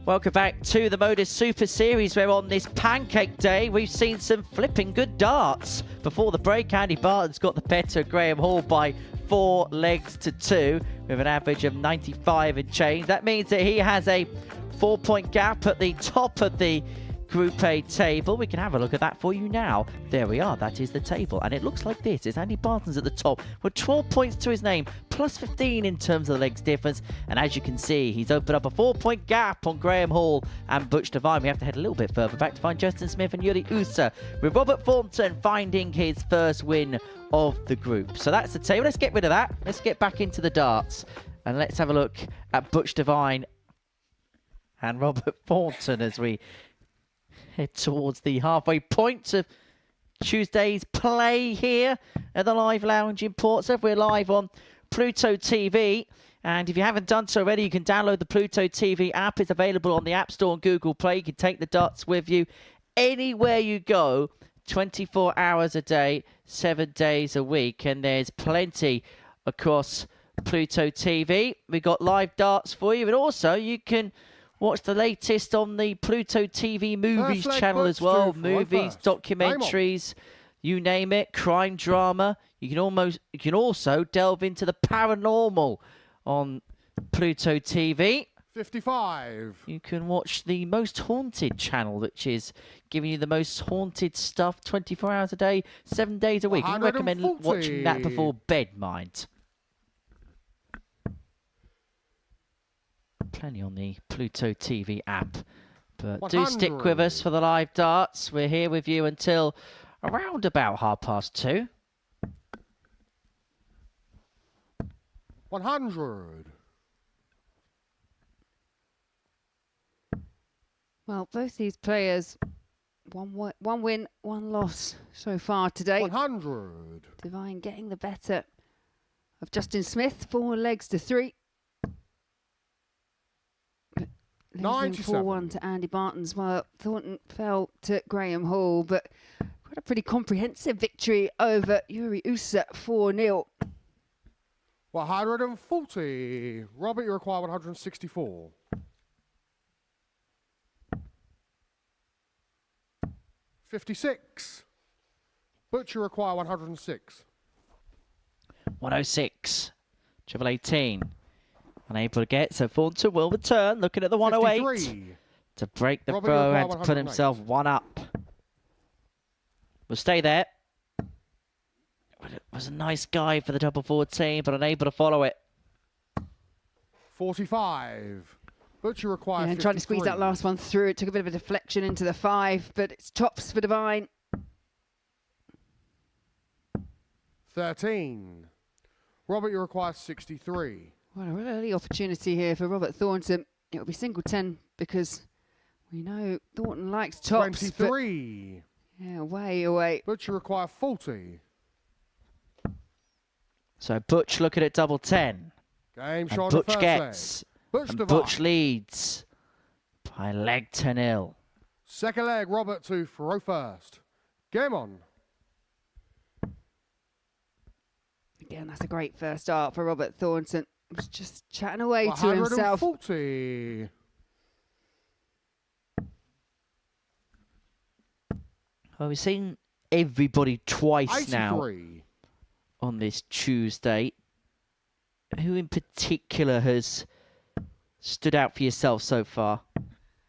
Welcome back to the Modus Super Series, where on this pancake day we've seen some flipping good darts. Before the break, Andy Barton's got the better of Graham Hall by 4 legs to 2 with an average of 95 and change. That means that he has a 4-point gap at the top of the Group A table. We can have a look at that for you now. There we are. That is the table. And it looks like this. It's Andy Barton's at the top with 12 points to his name, plus 15 in terms of the legs difference. And as you can see, he's opened up a 4-point gap on Graham Hall and Butch Devine. We have to head a little bit further back to find Justin Smith and Yuri Usa, with Robert Thornton finding his first win of the group. So that's the table. Let's get rid of that. Let's get back into the darts. And let's have a look at Butch Devine and Robert Thornton as we head towards the halfway point of Tuesday's play here at the Live Lounge in Portsmouth. We're live on Pluto TV, and if you haven't done so already, you can download the Pluto TV app. It's available on the App Store and Google Play. You can take the darts with you anywhere you go, 24 hours a day, 7 days a week, and there's plenty across Pluto TV. We've got live darts for you, and also you can watch the latest on the Pluto TV movies channel as well. Movies, documentaries, you name it, crime drama. You can also delve into the paranormal on Pluto TV. 55. You can watch the Most Haunted channel, which is giving you the most haunted stuff 24 hours a day, 7 days a week. I recommend watching that before bed, mind. Plenty on the Pluto TV app, but 100. Do stick with us for the live darts. We're here with you until around about 2:30. 100. Well, both these players, one win, one loss so far today. 100. Devine getting the better of Justin Smith, 4 legs to 3. 4-1 to Andy Barton's. Well, Thornton fell to Graham Hall, but got a pretty comprehensive victory over Yuri Usa, 4-0. 140. Robert, you require 164. 56. Butch, you require 106. 106. Triple 18. Unable to get, so Thornton will return, looking at the 108 53. To break the throw and to put himself 1 up. Will stay there. It was a nice guy for the double 14, but unable to follow it. 45. Butch, you require 53. Trying to squeeze that last one through. It took a bit of a deflection into the 5, but it's tops for Devine. 13. Robert, you require 63. Well, a really opportunity here for Robert Thornton. It will be single 10 because we know Thornton likes tops. 23. Yeah, way away. Butch, you require 40. So Butch looking at double 10. Game and shot. Butch gets. Butch, and Butch leads by leg to 0. Second leg, Robert to throw first. Game on. Again, that's a great first start for Robert Thornton. Was just chatting away to himself. 140. Well, we've seen everybody twice 83. Now on this Tuesday. Who in particular has stood out for yourself so far?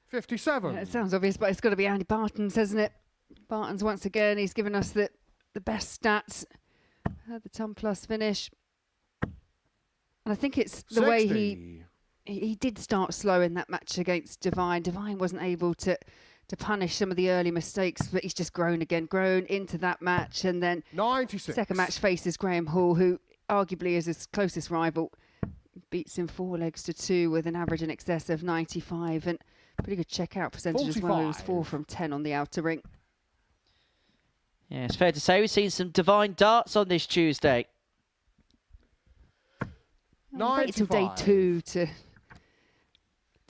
57. Yeah, it sounds obvious, but it's got to be Andy Barton's, hasn't it? Barton's once again, he's given us the best stats. Had the 10 plus finish. And I think it's the 60. way he did start slow in that match against Devine. Devine wasn't able to punish some of the early mistakes, but he's just grown into that match. And then 96. Second match faces Graham Hall, who arguably is his closest rival. Beats him 4 legs to 2 with an average in excess of 95 and pretty good checkout percentage 45. As well. He was 4 from 10 on the outer ring. Yeah, it's fair to say we've seen some Devine darts on this Tuesday. Wait till day 2 to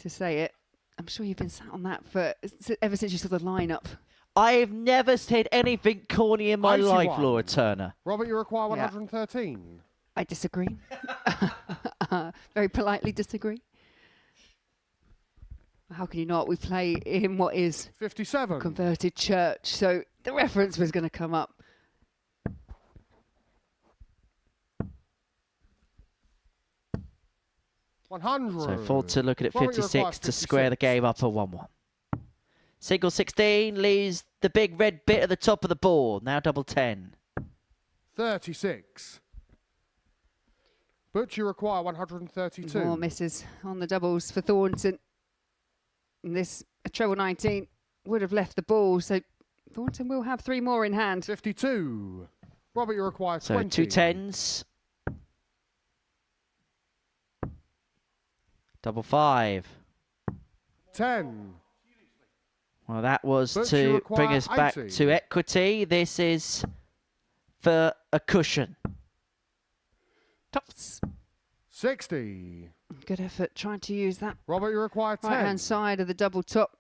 say it. I'm sure you've been sat on that ever since you saw the lineup. I've never said anything corny in my 91. life, Laura Turner. Robert, you require 113. I disagree. Very politely disagree. how can you not? We play in what is 57. a converted church, so the reference was going to come up. $100. So Fulton looking at Robert, you 56 require to square the 56. game up at 1-1. Single 16 leaves the big red bit at the top of the board. Now double 10. 36. Butch, you require 132. More misses on the doubles for Thornton. And this, a treble 19, would have left the ball, so Thornton will have 3 more in hand. 52. Robert, you require So 20. 2 10s. Double 5. 10. Well, that was Butch, you to require bring us back 80. to equity. This is for a cushion. Tops. 60. Good effort trying to use that Robert, you require 10. right-hand side of the double top.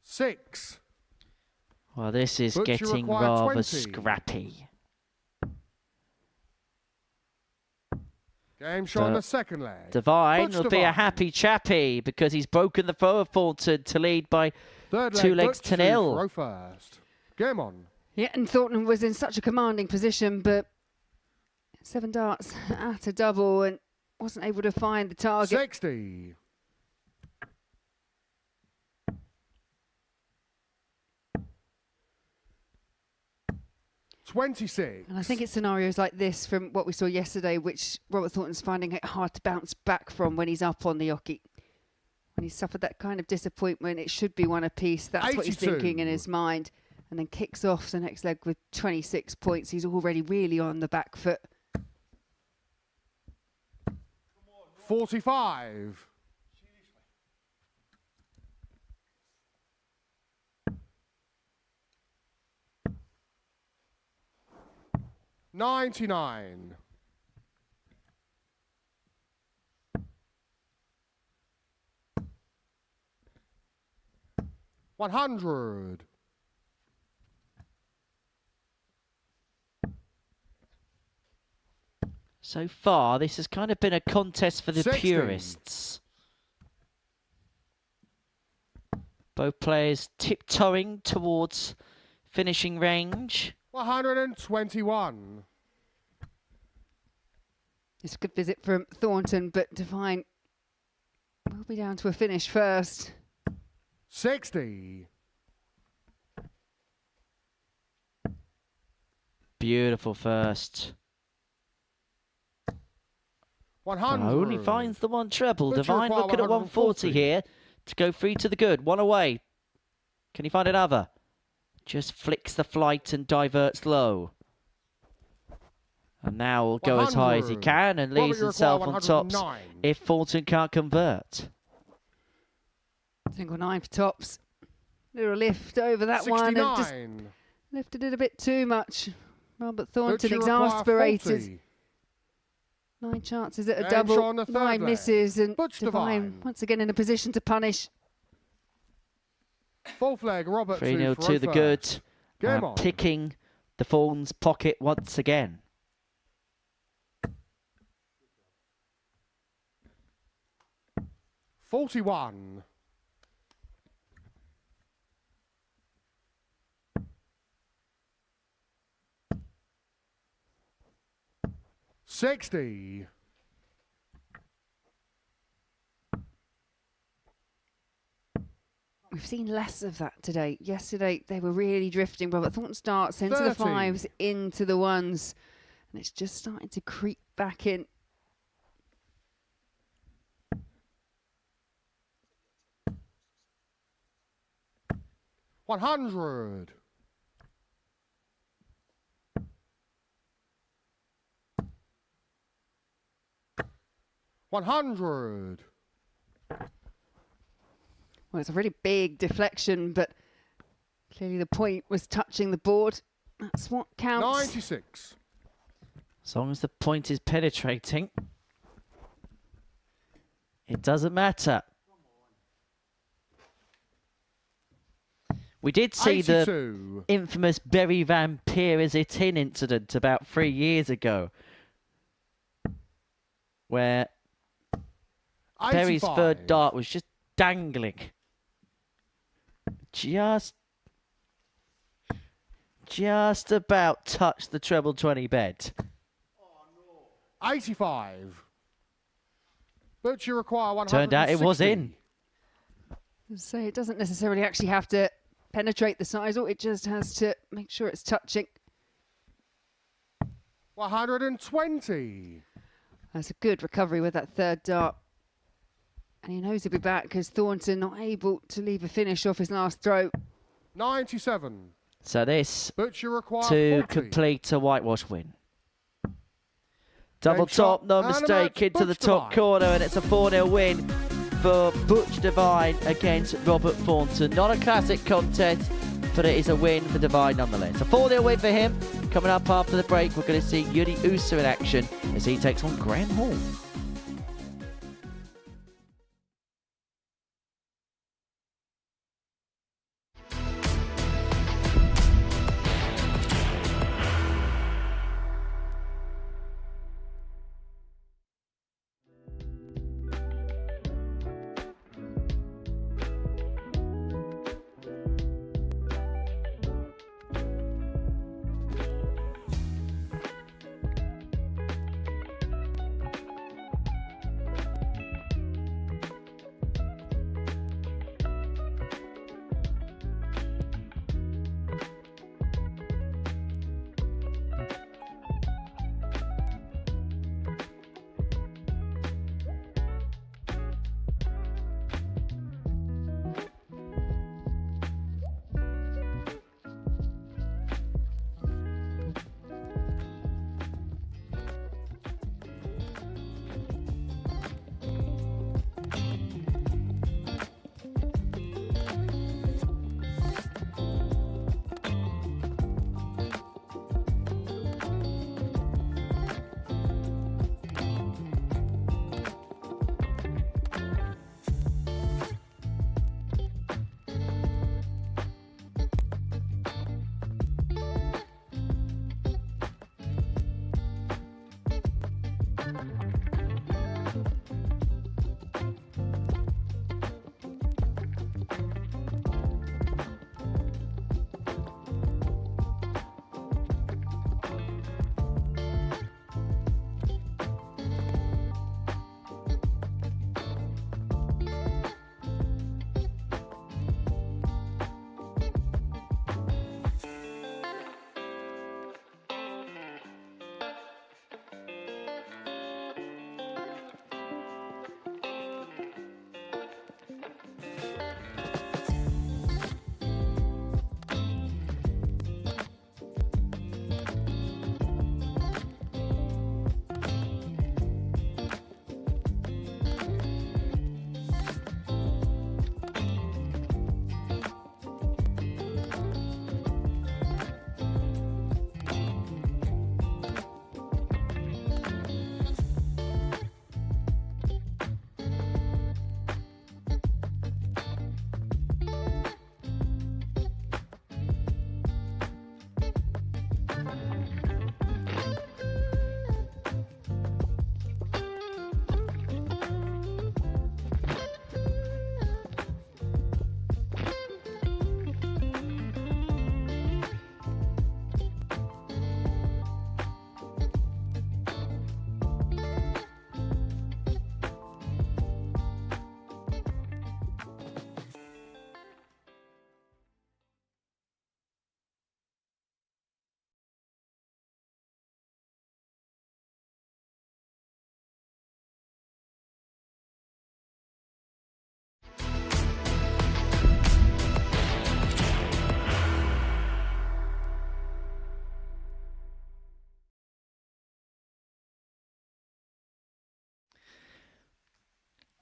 6. Well, this is Butch, you getting require rather 20. scrappy. Game shot on But the second leg. Divine Butch will be a Devine. happy chappy because he's broken the throw of Thornton to lead by Third leg, 2 legs Butch to 0. throw first. Game on. Yeah, and Thornton was in such a commanding position, but 7 darts at a double and wasn't able to find the target. 60. $26. And I think it's scenarios like this from what we saw yesterday, which Robert Thornton's finding it hard to bounce back from when he's up on the oche. When he's suffered that kind of disappointment, it should be one apiece. That's what he's 82. thinking in his mind. And then kicks off the next leg with 26 points. He's already really on the back foot. 45. $99. $100. So far, this has kind of been a contest for the 60. purists. Both players tiptoeing towards finishing range. 121. It's a good visit from Thornton, but Divine will be down to a finish first. 60. Beautiful first. 100. Only finds the one treble. Butcher Divine require looking at 140 140 here to go 3 to the good. 1 away. Can he find another? Just flicks the flight and diverts low. And now will go as high as he 100. can and leaves Robert, you himself require on tops 109. if Fulton can't convert. Single 9 for tops. Little lift over that one and just 69. lifted it a bit too much. Robert Thornton Butcher require exasperated. 40. 9 chances at a Game double, shot on the third 9 leg. misses, and Butch Divine Devine. once again in a position to punish. Fourth leg, Robert 3-0 throw to the first. good. Game on. Picking the Fawn's pocket once again. $41. $60. We've seen less of that today. Yesterday, they were really drifting. Robert Thornton starts into the 30. 5s, into the 1s, and it's just starting to creep back in. $100. $100. Well, it's a really big deflection, but clearly the point was touching the board. That's what counts. 96. As long as the point is penetrating, it doesn't matter. We did see 82. the infamous Berry Van Peer is it in incident about 3 years ago, where Perry's 85. third dart was just dangling. Just about touched the treble 20 bed. 85. But you require 160. Turned out it was in. So it doesn't necessarily actually have to penetrate the sisal. It just has to make sure it's touching. 120. That's a good recovery with that third dart. And he knows he'll be back because Thornton not able to leave a finish off his last throw. 97. So this But you require to 40. complete a whitewash win. Double Then shot top, no and a mistake, match, into the Butch top Divine. corner, and it's a 4-0 win for Butch Divine against Robert Thornton. Not a classic contest, but it is a win for Divine nonetheless. A 4-0 win for him. Coming up after the break, we're going to see Yuri Usa in action as he takes on Graham Hall.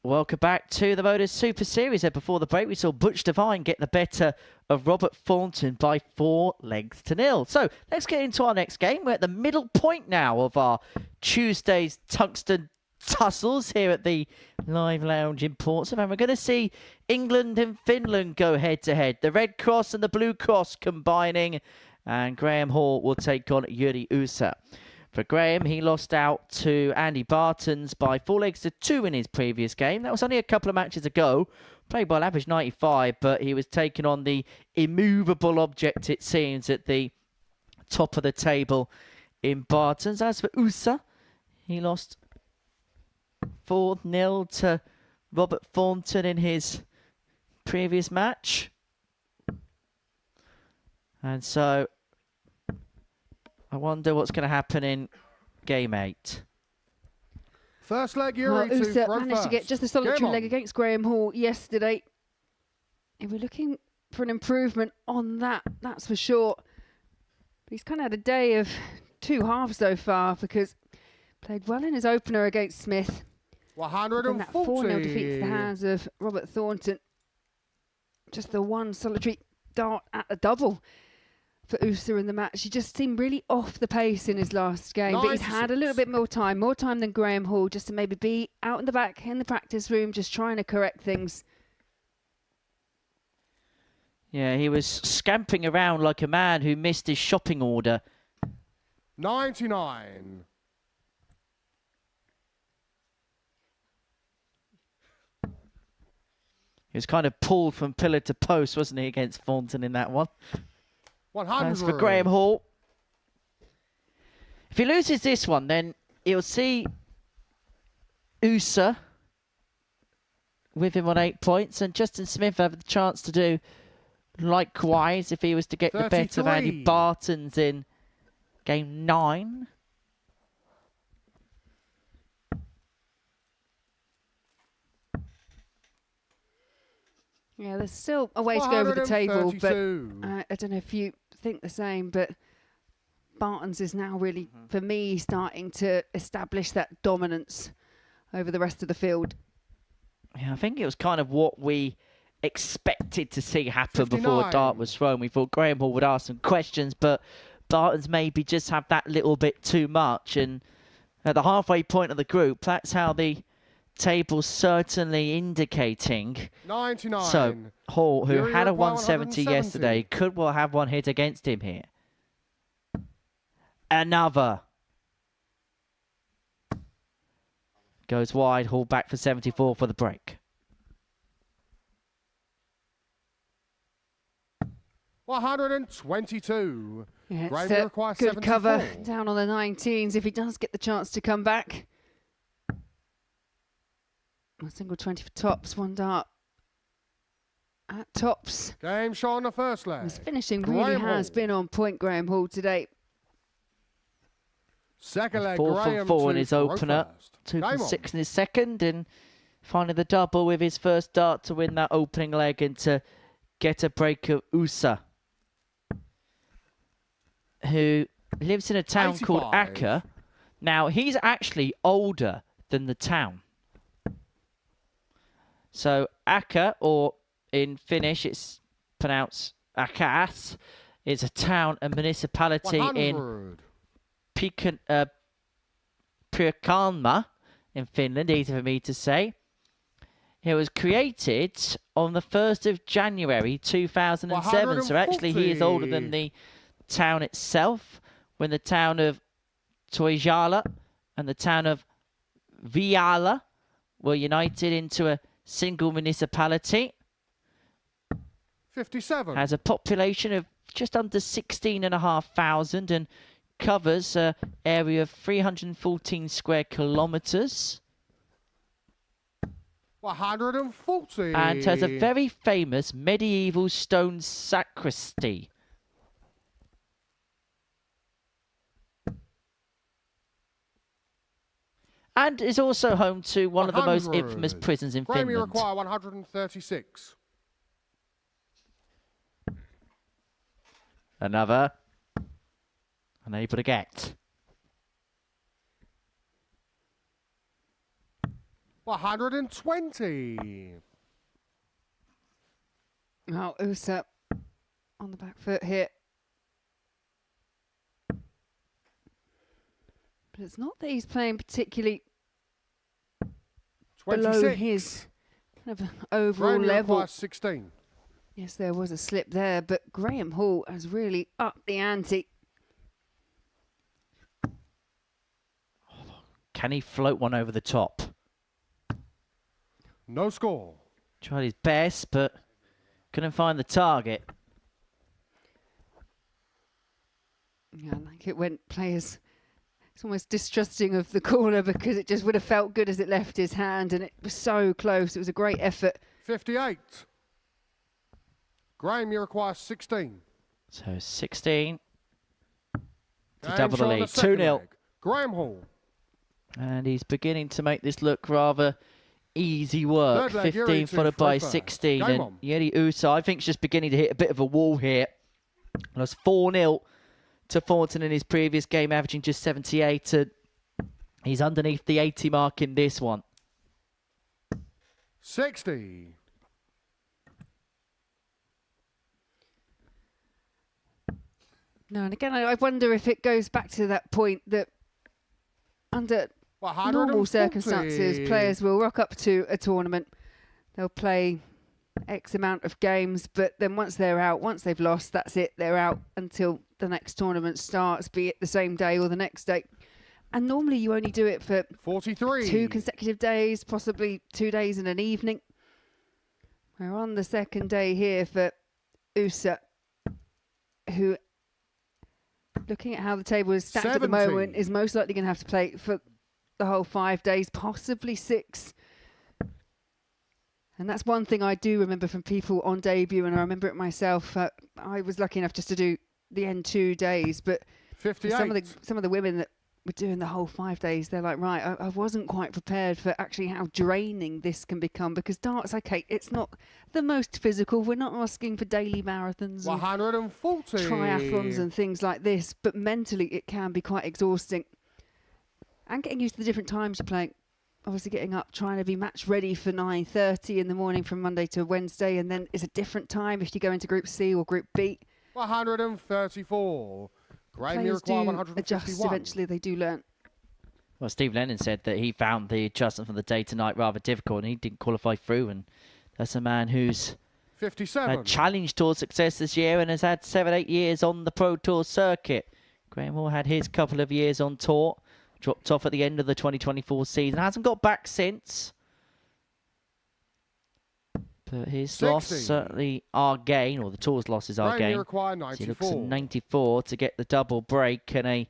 Welcome back to the Modus Super Series. Before the break, we saw Butch Divine get the better of Robert Thornton by 4-0. So let's get into our next game. We're at the middle point now of our Tuesday's tungsten tussles here at the Live Lounge in Portsmouth. And we're going to see England and Finland go head-to-head. The Red Cross and the Blue Cross combining. And Graham Hall will take on Yuri Usa. For Graham, he lost out to Andy Bartons by 4 legs to 2 in his previous game. That was only a couple of matches ago. Played by an average 95, but he was taking on the immovable object, it seems, at the top of the table in Bartons. As for USA, he lost 4-0 to Robert Thornton in his previous match. And so I wonder what's going to happen in game 8. First leg, Yuri to Usa throw managed to get first. just a solitary Game leg on. against Graham Hall yesterday. And we're looking for an improvement on that, that's for sure. But he's kind of had a day of 2 halves so far because played well in his opener against Smith. And that 4-0 defeat to the hands of Robert Thornton. Just the one solitary dart at the double for Usa in the match. He just seemed really off the pace in his last game, but he's had a little bit more time than Graham Hall, just to maybe be out in the back in the practice room, just trying to correct things. Yeah, he was scampering around like a man who missed his shopping order. 99. He was kind of pulled from pillar to post, wasn't he, against Thornton in that one? 100. As for Graham Hall, if he loses this one, then he'll see USA with him on 8 points, and Justin Smith have the chance to do likewise if he was to get the better of Andy 33. Bartons in game 9. Yeah, there's still a way to go with the table, but 132. I don't know if you think the same, but Bartons is now really, for me, starting to establish that dominance over the rest of the field. Yeah, I think it was kind of what we expected to see happen before a 59. dart was thrown. We thought Graham Hall would ask some questions, but Bartons maybe just have that little bit too much. And at the halfway point of the group, that's how the table's certainly indicating. 99. So Hall, who Yuri had a require 170 170. yesterday, could well have one hit against him here. Another. Goes wide, Hall back for 74 for the break. 122. Yeah, Graham it's a requires good 74. cover down on the 19s if he does get the chance to come back. A single 20 for tops, 1 dart at tops. Game shot on the first leg. His finishing really Graham has Hall. been on point, Graham Hall, today. Second leg, 4 Graham from 4 in to his throw opener, first. 2 Game from on. 6 in his second, and finally the double with his first dart to win that opening leg and to get a break of USA, who lives in a town called 85. Akka. Now, he's actually older than the town. So Akka, or in Finnish it's pronounced Akas, is a town and municipality in 100. Pirkanmaa in Finland, easy for me to say. It was created on the 1st of January 2007, so actually he is older than the town itself, when the town of Toijala and the town of Viala were united into a single municipality. 57. Has a population of just under 16,500 and covers an area of 314 square kilometres. 140. And has a very famous medieval stone sacristy. And is also home to one of the most 100. infamous prisons in Graham, you Finland. require 136. Another. Unable to get. 120. Now, USA on the back foot here. But it's not that he's playing particularly 26. below his kind of overall Graham, you level. require 16. Yes, there was a slip there, but Graham Hall has really upped the ante. Can he float one over the top? No score. Tried his best, but couldn't find the target. Yeah, I think it went players. It's almost distrusting of the caller because it just would have felt good as it left his hand, and it was so close. It was a great effort. 58. Graham, you require 16. So 16 to Game double the shot on lead. second 2-0. leg. Graham Hall. And he's beginning to make this look rather easy work. Third leg, 15 followed by 16. Game And on. Yeri Usa, I think, is just beginning to hit a bit of a wall here. It was 4-0 to Thornton in his previous game, averaging just 78. And he's underneath the 80 mark in this one. 60. No, and again, I wonder if it goes back to that point that under normal circumstances, players will rock up to a tournament. They'll play X amount of games, but then once they're out, once they've lost, that's it. They're out until the next tournament starts, be it the same day or the next day. And normally you only do it for 43. 2 consecutive days, possibly 2 days and an evening. We're on the second day here for USA, who, looking at how the table is stacked at the 70. moment, is most likely going to have to play for the whole 5 days, possibly 6. And that's one thing I do remember from people on debut, and I remember it myself. I was lucky enough just to do the end 2 days, but 58. some of the women that were doing the whole 5 days, they're like, right, I wasn't quite prepared for actually how draining this can become, because darts, okay, it's not the most physical. We're not asking for daily marathons, 140. triathlons and things like this, but mentally it can be quite exhausting. And getting used to the different times you're playing. Obviously getting up, trying to be match ready for 9:30 in the morning from Monday to Wednesday, and then it's a different time if you go into Group C or Group B. 134. Graham, you Players require do 151. adjust eventually, they do learn. Well, Steve Lennon said that he found the adjustment from the day to night rather difficult, and he didn't qualify through. And that's a man who's 57. had Challenge Tour success this year and has had 7-8 years on the Pro Tour circuit. Graham Hall had his couple of years on tour, dropped off at the end of the 2024 season, hasn't got back since. But his 60. loss certainly our gain, or the tour's losses our Graham, gain. you require So he looks at 94. 94 to get the double break and a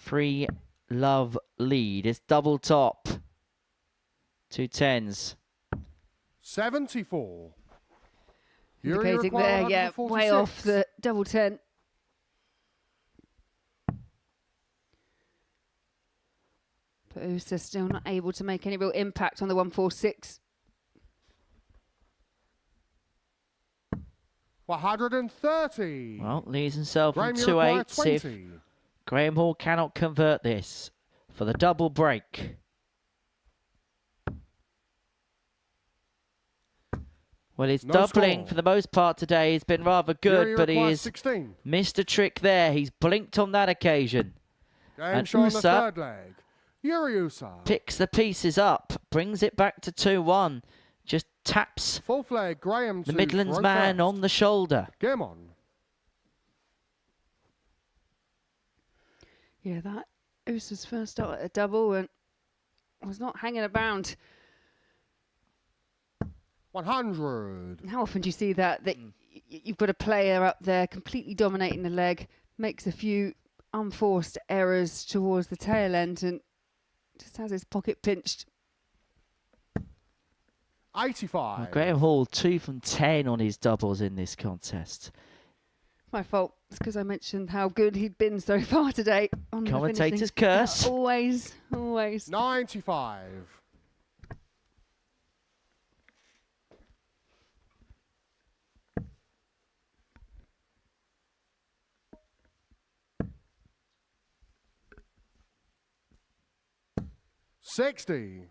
3-love lead. It's double top. 2 10s. 74. Indicating there, yeah, way off the double 10. But USA still not able to make any real impact on the 146. 130. Well, leaves himself Graham, in you 2 require 8s if 20. Graham Hall cannot convert this for the double break. Well, his No doubling score. for the most part today has been rather good, Yuri but he requires has 16. missed a trick there. He's blinked on that occasion. Game And shot on the USA third leg. Yuri USA. picks the pieces up, brings it back to 2-1. Just taps Fourth leg, Graham the to Midlands throw man first. on the shoulder. Game on. Yeah, that USA's first start at a double and was not hanging around. 100. How often do you see that you've got a player up there completely dominating the leg, makes a few unforced errors towards the tail end and just has his pocket pinched. 85. Well, Graham Hall 2 from 10 on his doubles in this contest. My fault. It's because I mentioned how good he'd been so far today. On the Commentator's finishing. curse. Always, always. 95. $60.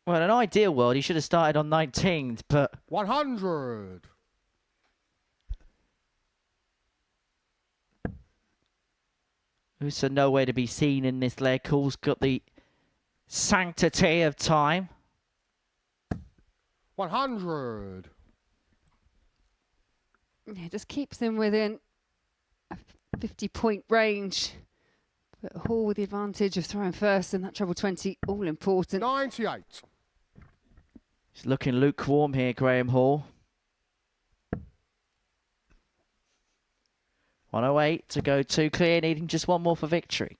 Well, in an ideal world, he should have started on 19th, but 100. Usa nowhere to be seen in this leg. Hall's got the sanctity of time. 100. Yeah, just keeps them within a 50-point range. But Hall with the advantage of throwing first and that treble 20, all important. 98. He's looking lukewarm here, Graham Hall. 108 to go 2 clear, needing just one more for victory.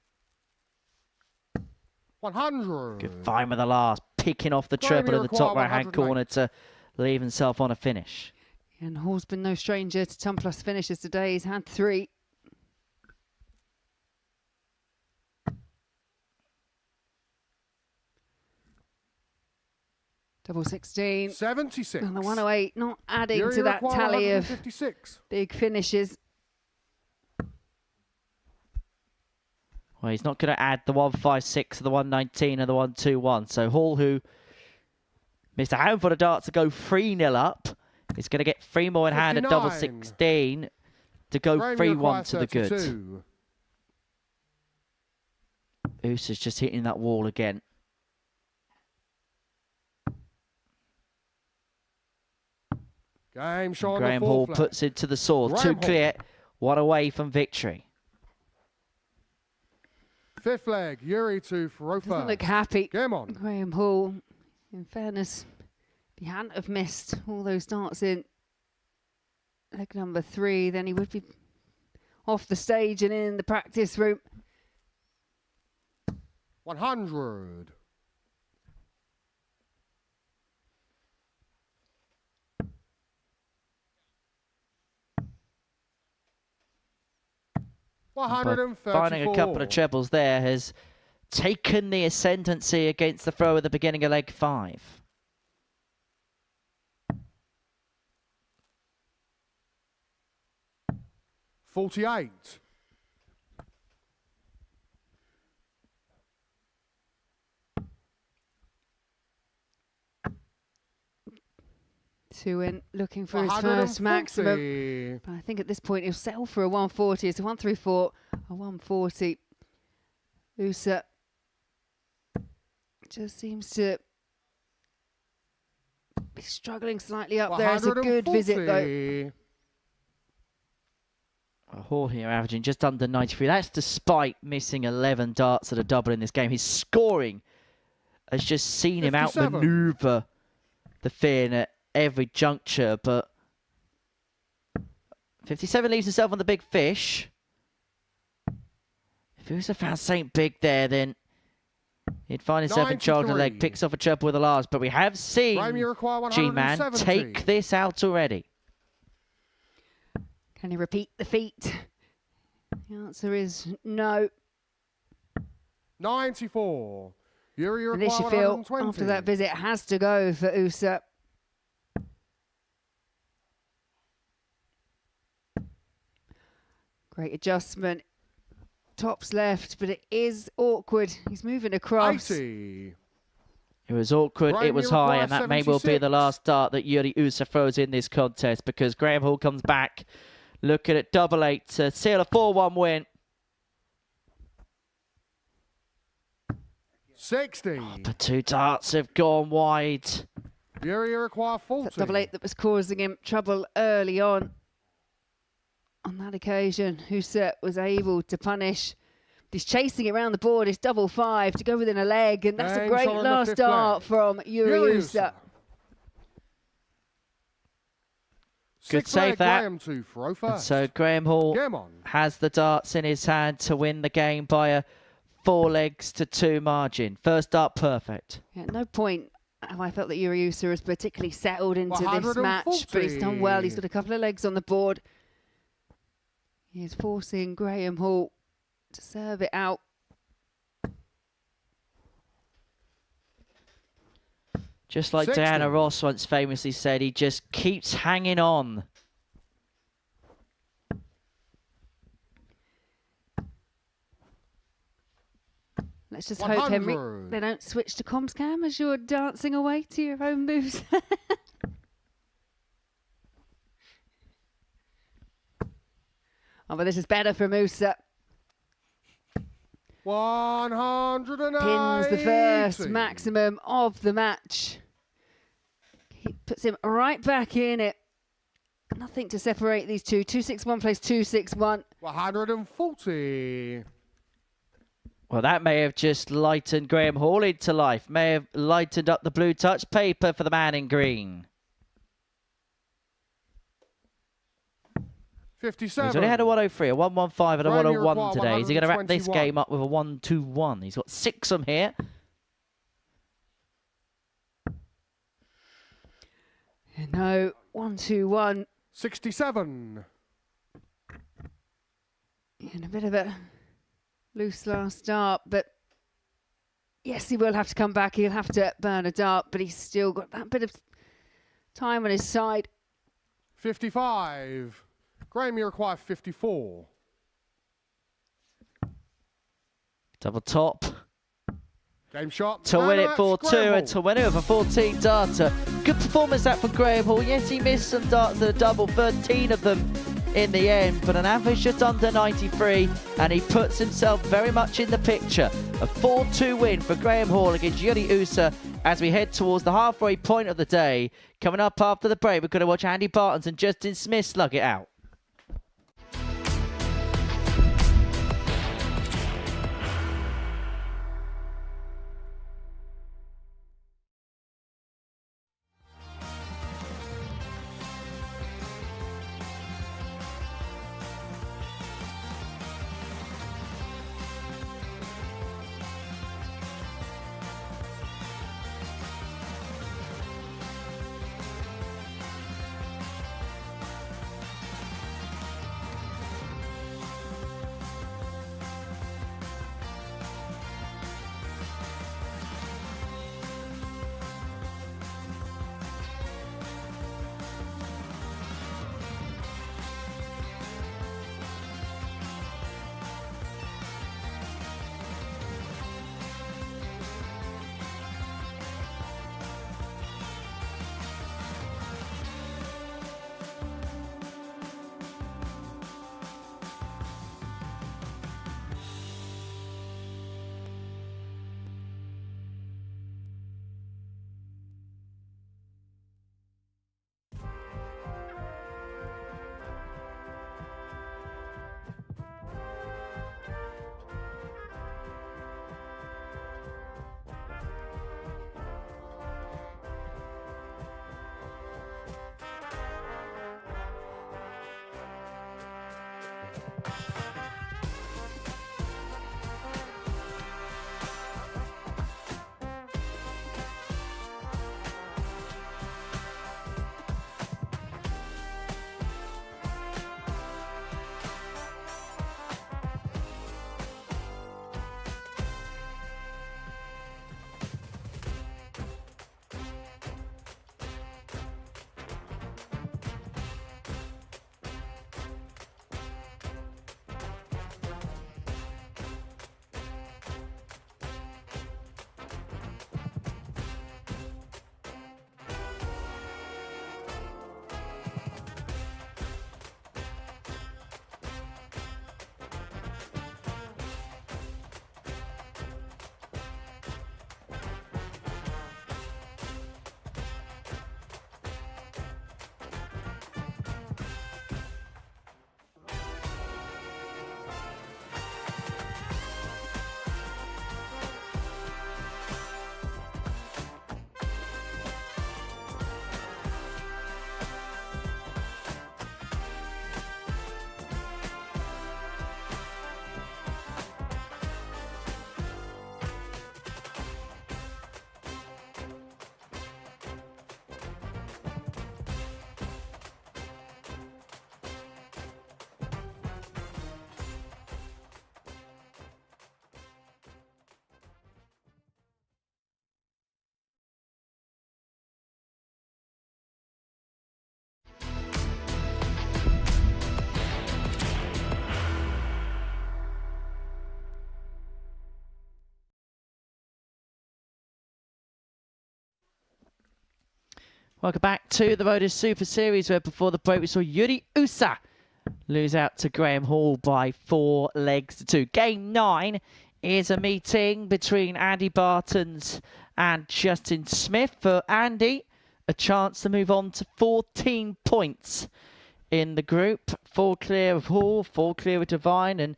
100. Good find with the last, picking off the treble in the top right-hand corner to leave himself on a finish. And Hall's been no stranger to 10 plus finishes today. He's had 3. Double 16. 76. And the 108 not adding to that tally of 156. big finishes. Well, he's not going to add the 156, the 119 and the 121. So Hall, who missed a handful of darts to go 3-0 up, is going to get 3 more in hand at double 16 to go 3-1 to the good. Usa's just hitting that wall again. Game Graham Hall puts it to the sword. 2 clear, 1 away from victory. 5th leg, Yuri to throw first. Doesn't look happy. Game on. Graham Hall, in fairness, if he hadn't have missed all those darts in leg number 3, then he would be off the stage and in the practice room. 100. But finding a couple of trebles there has taken the ascendancy against the throw at the beginning of leg 5. $48. Two in, looking for his first maximum. But I think at this point he'll settle for a 140. It's a 134, a 140. Usa just seems to be struggling slightly up there. It's a good visit though. Hall here averaging just under 93. That's despite missing 11 darts at a double in this game. His scoring has just seen him outmaneuver the Finn at every juncture, but 57 leaves himself on the big fish. If Usa found something big there, then he'd find himself in charge of the leg, picks off a treble with the last, but we have seen G-Man take this out already. Can he repeat the feat? The answer is no. 94. Yuri and this you feel after that visit has to go for Usa. Great adjustment. Tops left, but it is awkward. He's moving across. 80. It was awkward, it was high, and that may well be the last dart that Yuri Usa throws in this contest, because Graham Hall comes back looking at double 8 to seal a 4-1 win. 60. Oh, the 2 darts have gone wide. Yuri require 40. That double 8 that was causing him trouble early on. On that occasion, Usa was able to punish. He's chasing it around the board. It's double 5 to go within a leg, and that's a great last dart from Yuri Usa. Good save that. And so Graham Hall has the darts in his hand to win the game by a 4-2 margin. First dart perfect. Yeah, at no point have I felt that Yuri Usa has particularly settled into this match, but he's done well. He's got a couple of legs on the board. He's forcing Graham Hall to serve it out. Just like 60. Diana Ross once famously said, he just keeps hanging on. Let's just hope, Henry, they don't switch to comms cam as you're dancing away to your own moves. Oh, but this is better for Musa. 180. Pins the first maximum of the match. He puts him right back in it. Nothing to separate these two. 261 plays 261. 140. Well, that may have just lightened Graham Hall into life. May have lightened up the blue touch paper for the man in green. 57. He's only had a 103, a 115 and a Graham, you 101 require today. Is he going to wrap this 121. game up with a 121? He's got 6 of them here. No, 121. 67. In a bit of a loose last start, but yes, he will have to come back. He'll have to burn a dart, but he's still got that bit of time on his side. 55. Graham, you require 54. Double top. Game shot. To Man win of it match, 4-2 Graham and to win it with a 14 darter. Good performance that for Graham Hall. Yes, he missed some darts at a double, 13 of them in the end, but an average just under 93, and he puts himself very much in the picture. A 4-2 win for Graham Hall against Yuri Usa as we head towards the halfway point of the day. Coming up after the break, we're going to watch Andy Bartons and Justin Smith slug it out. Welcome back to the Modus Super Series, where before the break we saw Yuri Usa lose out to Graham Hall by 4 legs to 2. Game 9 is a meeting between Andy Bartons and Justin Smith. For Andy, a chance to move on to 14 points in the group. 4 clear of Hall, 4 clear of Divine, and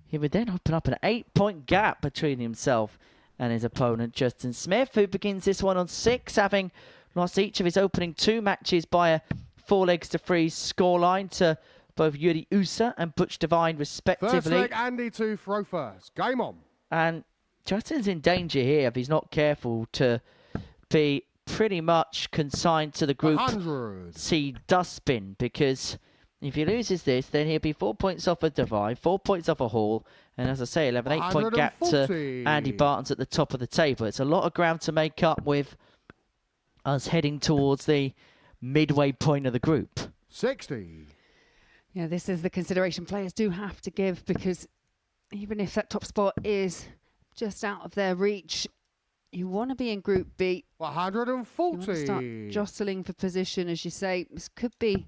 he would then open up an 8-point gap between himself and his opponent, Justin Smith, who begins this one on 6, having lost each of his opening 2 matches by a 4 legs to 3 scoreline to both Yuri Usa and Butch Divine, respectively. First leg, Andy to throw first. Game on. And Justin's in danger here if he's not careful to be pretty much consigned to the Group 100. C dustbin, because if he loses this, then he'll be 4 points off of Divine, 4 points off of Hall, and as I say, he'll have an 8-point gap to Andy Barton's at the top of the table. It's a lot of ground to make up with us heading towards the midway point of the group. 60. Yeah, this is the consideration players do have to give, because even if that top spot is just out of their reach, you want to be in Group B. 140. You want to start jostling for position, as you say. This could be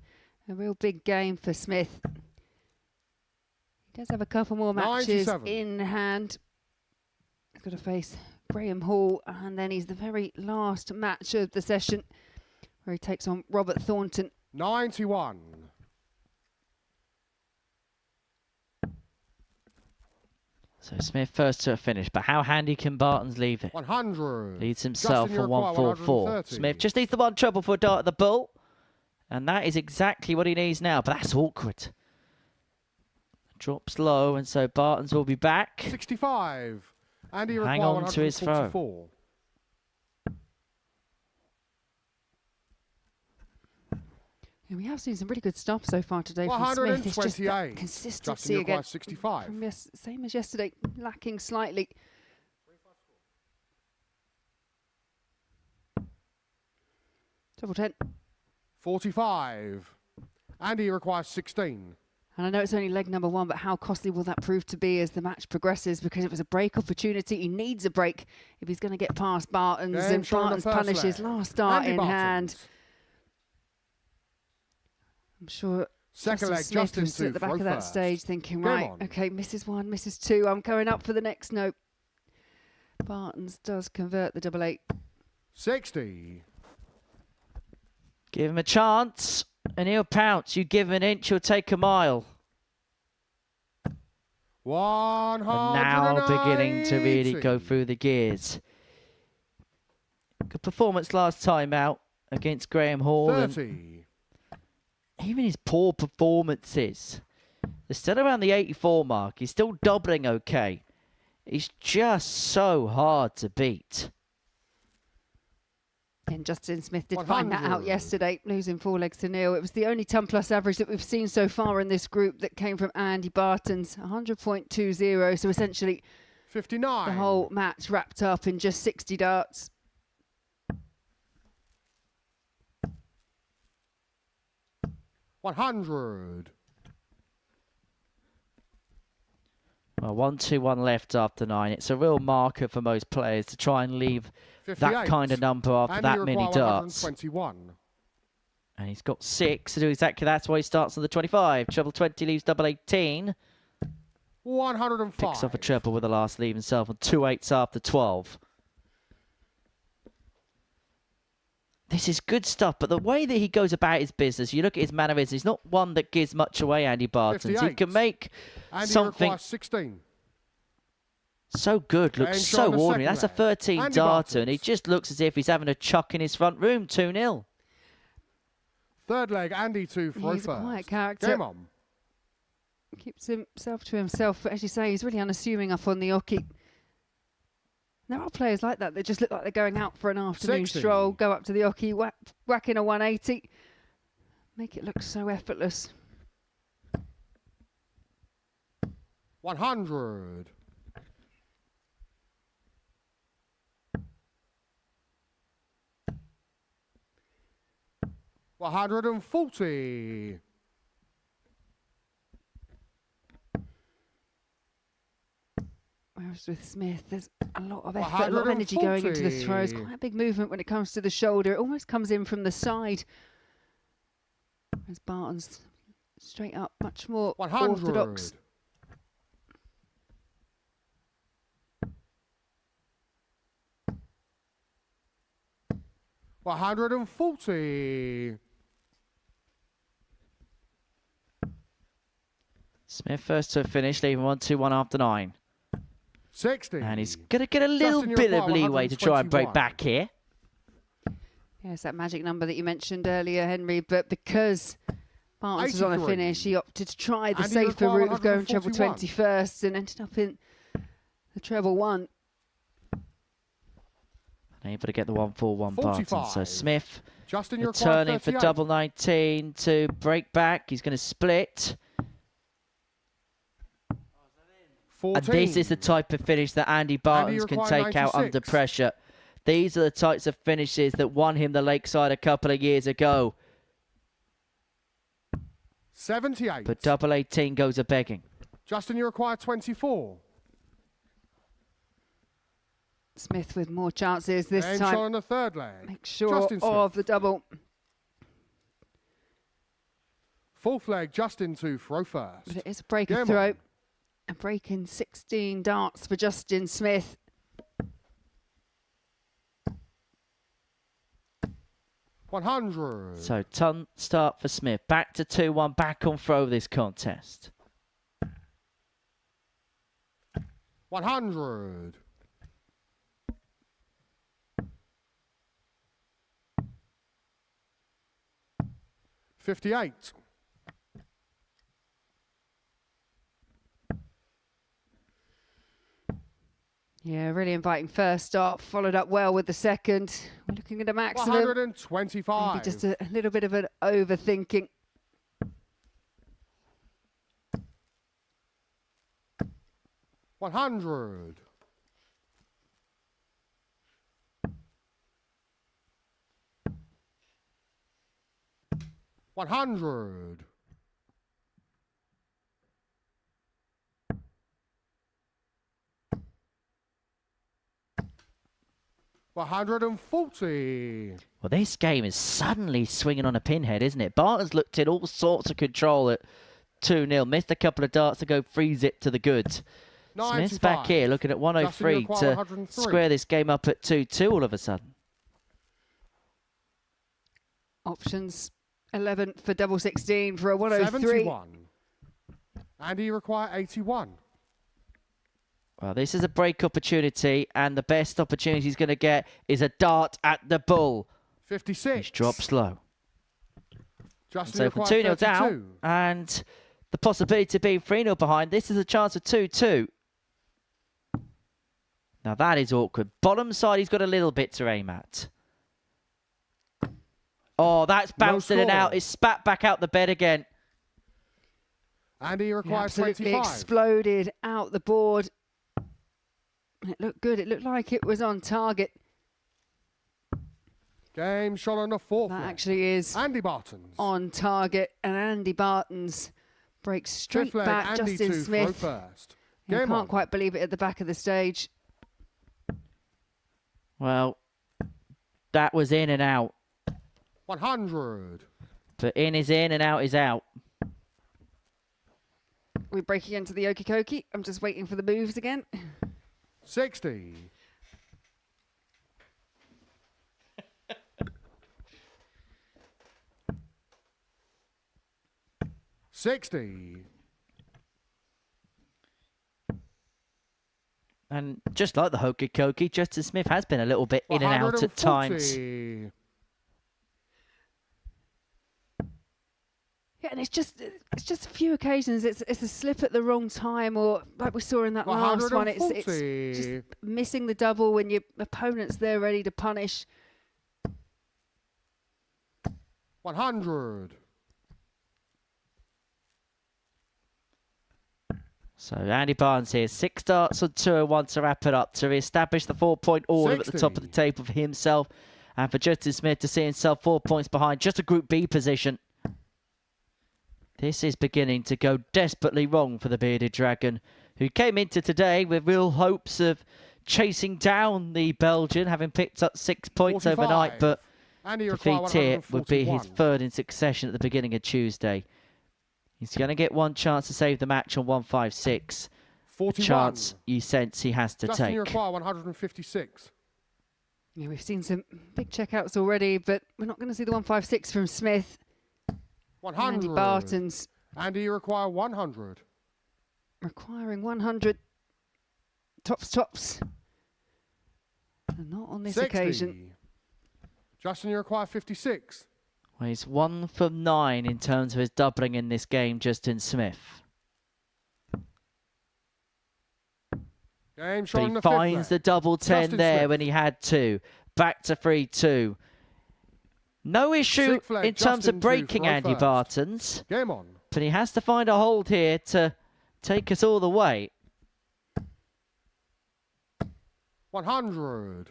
a real big game for Smith. He does have a couple more matches 97. in hand. He's got to face Graham Hall, and then he's the very last match of the session, where he takes on Robert Thornton. 91. So Smith first to a finish, but how handy can Barton's leave it? 100. Leads himself Justin, for you require 144. 130. Smith just needs the one trouble for a dart at the bull. And that is exactly what he needs now, but that's awkward. Drops low, and so Barton's will be back. 65. Andy Hang require on to his throw. 144. And we have seen some really good stuff so far today from Smith. It's just that 128. consistency Justin, you again. require 65. From same as yesterday, lacking slightly. Double 10. 45. Andy requires 16. And I know it's only leg number 1, but how costly will that prove to be as the match progresses? Because it was a break opportunity. He needs a break if he's going to get past Barton's. Game And shown on the Barton's first punishes leg. last start Andy in Barton's. hand. I'm sure Second leg, Smith Justin was to at the back throw of that first. stage thinking, Game right, on. okay, misses 1, misses 2. I'm going up for the next note. Barton's does convert the double 8. 60. Give him a chance, and he'll pounce. You give him an inch, he'll take a mile. 180. And now beginning to really go through the gears. Good performance last time out against Graham Hall. 30. And even his poor performances, they're still around the 84 mark. He's still doubling okay. He's just so hard to beat. And Justin Smith did find that out 100. yesterday, losing 4 legs to nil. It was the only 10+ average that we've seen so far in this group that came from Andy Barton's 100.20. So essentially 59. the whole match wrapped up in just 60 darts. $100. Well, 1-2-1 left after 9. It's a real marker for most players to try and leave 58. that kind of number after Andy that many require darts. 121. And he's got 6 to do exactly that's why he starts on the 25. Treble 20 leaves double 18. 105. Picks off a treble with the last leave himself on 2 8s after 12. This is good stuff, but the way that he goes about his business, you look at his mannerisms, he's not one that gives much away, Andy Barton's. He 58. can make Andy something requires 16. so good, looks And so shot on the ordinary. That's a second 13 leg. Andy darter, and he Barton's. just looks as if he's having a chuck in his front room, 2-0. Third leg, Andy to throw He's a first. quiet character. Game on. Keeps himself to himself, but as you say, he's really unassuming up on the oche. There are players like that just look like they're going out for an afternoon 60. stroll, go up to the oche, whack in a 180, make it look so effortless. 100. $140. Whereas with Smith, there's a lot of effort, a lot of energy going into the throws. 140. Quite a big movement when it comes to the shoulder. It almost comes in from the side. Whereas Barton's straight up, much more 100. orthodox. $140. Smith first to a finish, leaving 1-2-1 after 9. 60. And he's going to get a little Justin, bit you're of leeway to try and break 121. back here. Yeah, it's that magic number that you mentioned earlier, Henry, but because Barnes was on a 83. finish, he opted to try the Andy safer require route of going treble 141. 20 first and ended up in the treble 1. Able to get the 1-4-1 Barton. So 45. Smith Justin, you require returning for 38. double 19 to break back. He's going to split. 14. And this is the type of finish that Andy Bartons can require take out 96. under pressure. These are the types of finishes that won him the Lakeside a couple of years ago. 78. But double 18 goes a begging. Justin, you require 24. Smith with more chances this Aim shot time. on the third leg. Make sure Justin Smith. of the double. Fourth leg, Justin to throw first. But it is a break of Game throw. on. A break in 16 darts for Justin Smith. 100. So ton start for Smith. Back to 2-1, back on throw this contest. 100. $58. Yeah, really inviting first stop, followed up well with the second. We're looking at a maximum. 125. Maybe just a little bit of an overthinking. $100. $100. $140. Well, this game is suddenly swinging on a pinhead, isn't it? Barton's looked in all sorts of control at 2-0. Missed a couple of darts to go freeze it to the goods. Smith's back 95. here looking at 103 Justin, you to require 103. square this game up at 2-2 all of a sudden. Options 11 for double 16 for a 103. 71. And you require 81. Well, this is a break opportunity, and the best opportunity he's going to get is a dart at the bull. 56. Which drops low. Justin, So you from require 2-0 down, 32. and the possibility of being 3-0 behind, this is a chance of 2-2. Now that is awkward. Bottom side, he's got a little bit to aim at. Oh, that's bounced in and score. out. It's spat back out the bed again. And he It requires absolutely 25. exploded out the board. It looked good. It looked like it was on target. Game shot on the fourth That leg. actually is Andy Bartons. on target. And Andy Bartons breaks straight Fifth leg, back. Andy Justin to Smith. throw first. You Game can't on. quite believe it at the back of the stage. Well, that was in and out. 100. But in is in and out is out. We're breaking into the Okey-Kokey. I'm just waiting for the moves again. 60. $60. And just like the hokey cokey, Justin Smith has been a little bit in and out at times. 140. Yeah, and it's just a few occasions. It's a slip at the wrong time, or like we saw in that last one, it's 140. just missing the double when your opponent's there ready to punish. 100. So Andy Barnes here, 6 darts on 201 to wrap it up, to re-establish the 4-point order at the top of the 60. table for himself, and for Justin Smith to see himself 4 points behind, just a Group B position. This is beginning to go desperately wrong for the Bearded Dragon, who came into today with real hopes of chasing down the Belgian, having picked up 6 points 45. overnight, but And he requires defeat here would be his 141. third in succession at the beginning of Tuesday. He's going to get one chance to save the match on 156. A 41. chance you sense he has to Justin, you take. require 156. Yeah, we've seen some big checkouts already, but we're not going to see the 156 from Smith. 100. Andy Bartons. And you require 100. requiring 100 tops. And not on this 60. occasion. Justin, you require 56. Well, he's 1 from 9 in terms of his doubling in this game, Justin Smith. Game But shot in he the finds the double 10 Justin there Smith. when he had to. Back to 3-2. No issue Sixth leg, in terms Justin of to breaking throw Andy first. Barton's. Game on. But he has to find a hold here to take us all the way. 100.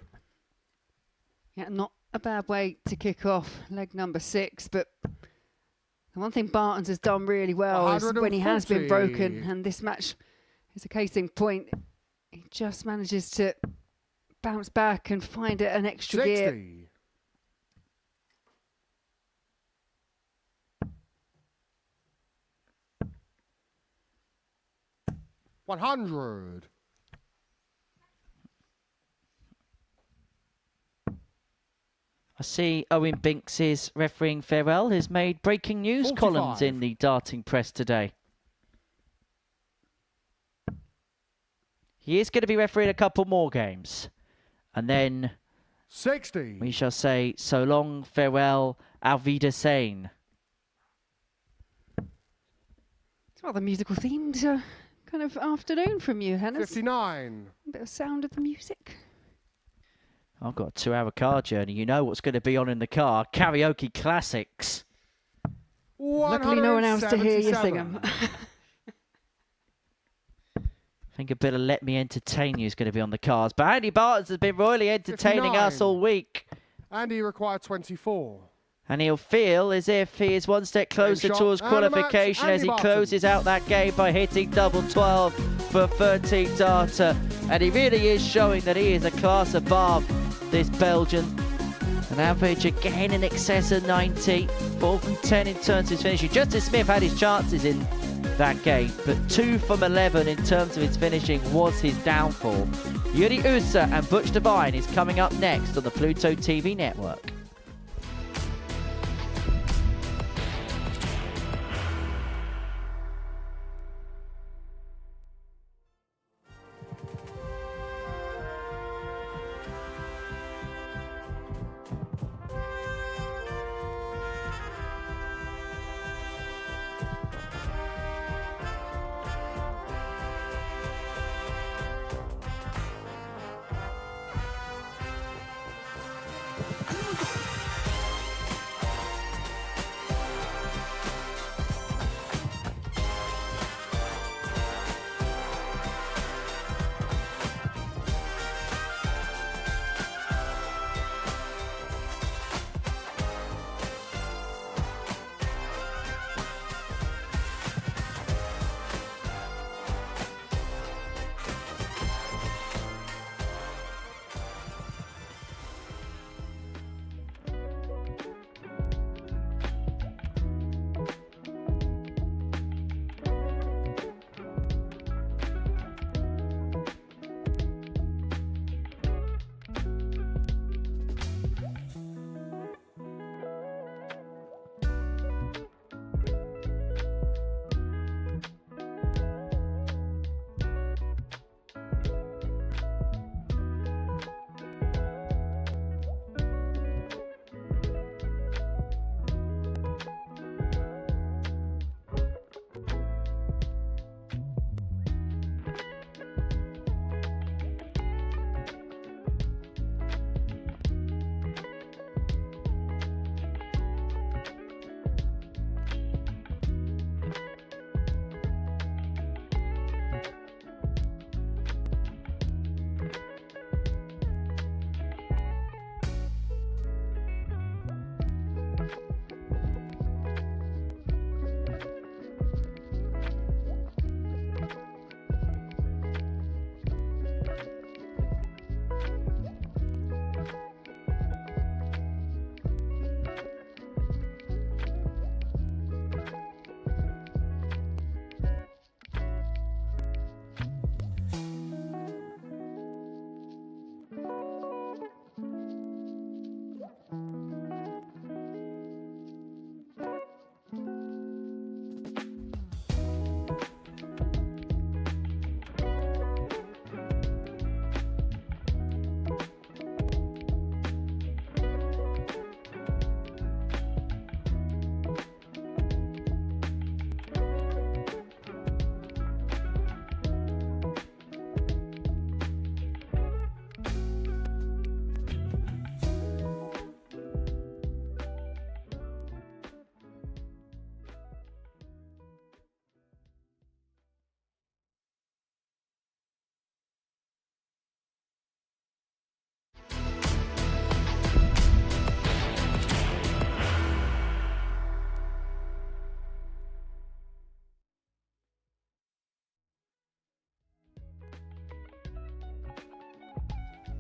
Yeah, not a bad way to kick off leg number 6, but the one thing Barton's has done really well is when he has been 140. broken, and this match is a case in point, he just manages to bounce back and find an extra 60. gear. 100. I see Owen Binks' refereeing farewell has made breaking news 45. columns in the darting press today. He is going to be refereeing a couple more games. And then 60. we shall say so long, farewell, auf Wiedersehen. It's rather musical themed kind of afternoon from you, Hennes. 59. A bit of sound of the music. I've got a 2-hour car journey. You know what's going to be on in the car. Karaoke classics. Luckily no one else to hear you sing 'em. I think a bit of Let Me Entertain You is going to be on the cars. But Andy Bartons has been royally entertaining us 59. all week. Andy required 24. And he'll feel as if he is one step closer shot towards and a match, qualification as Andy he closes out that game by hitting double 12 for 13 data. And he really is showing that he is a class above this Belgian. An average again in excess of 90. 4 from 10 in terms of his finishing. Justin Smith had his chances in that game, but 2 from 11 in terms of his finishing was his downfall. Yuri Usa and Butch Devine is coming up next on the Pluto TV network.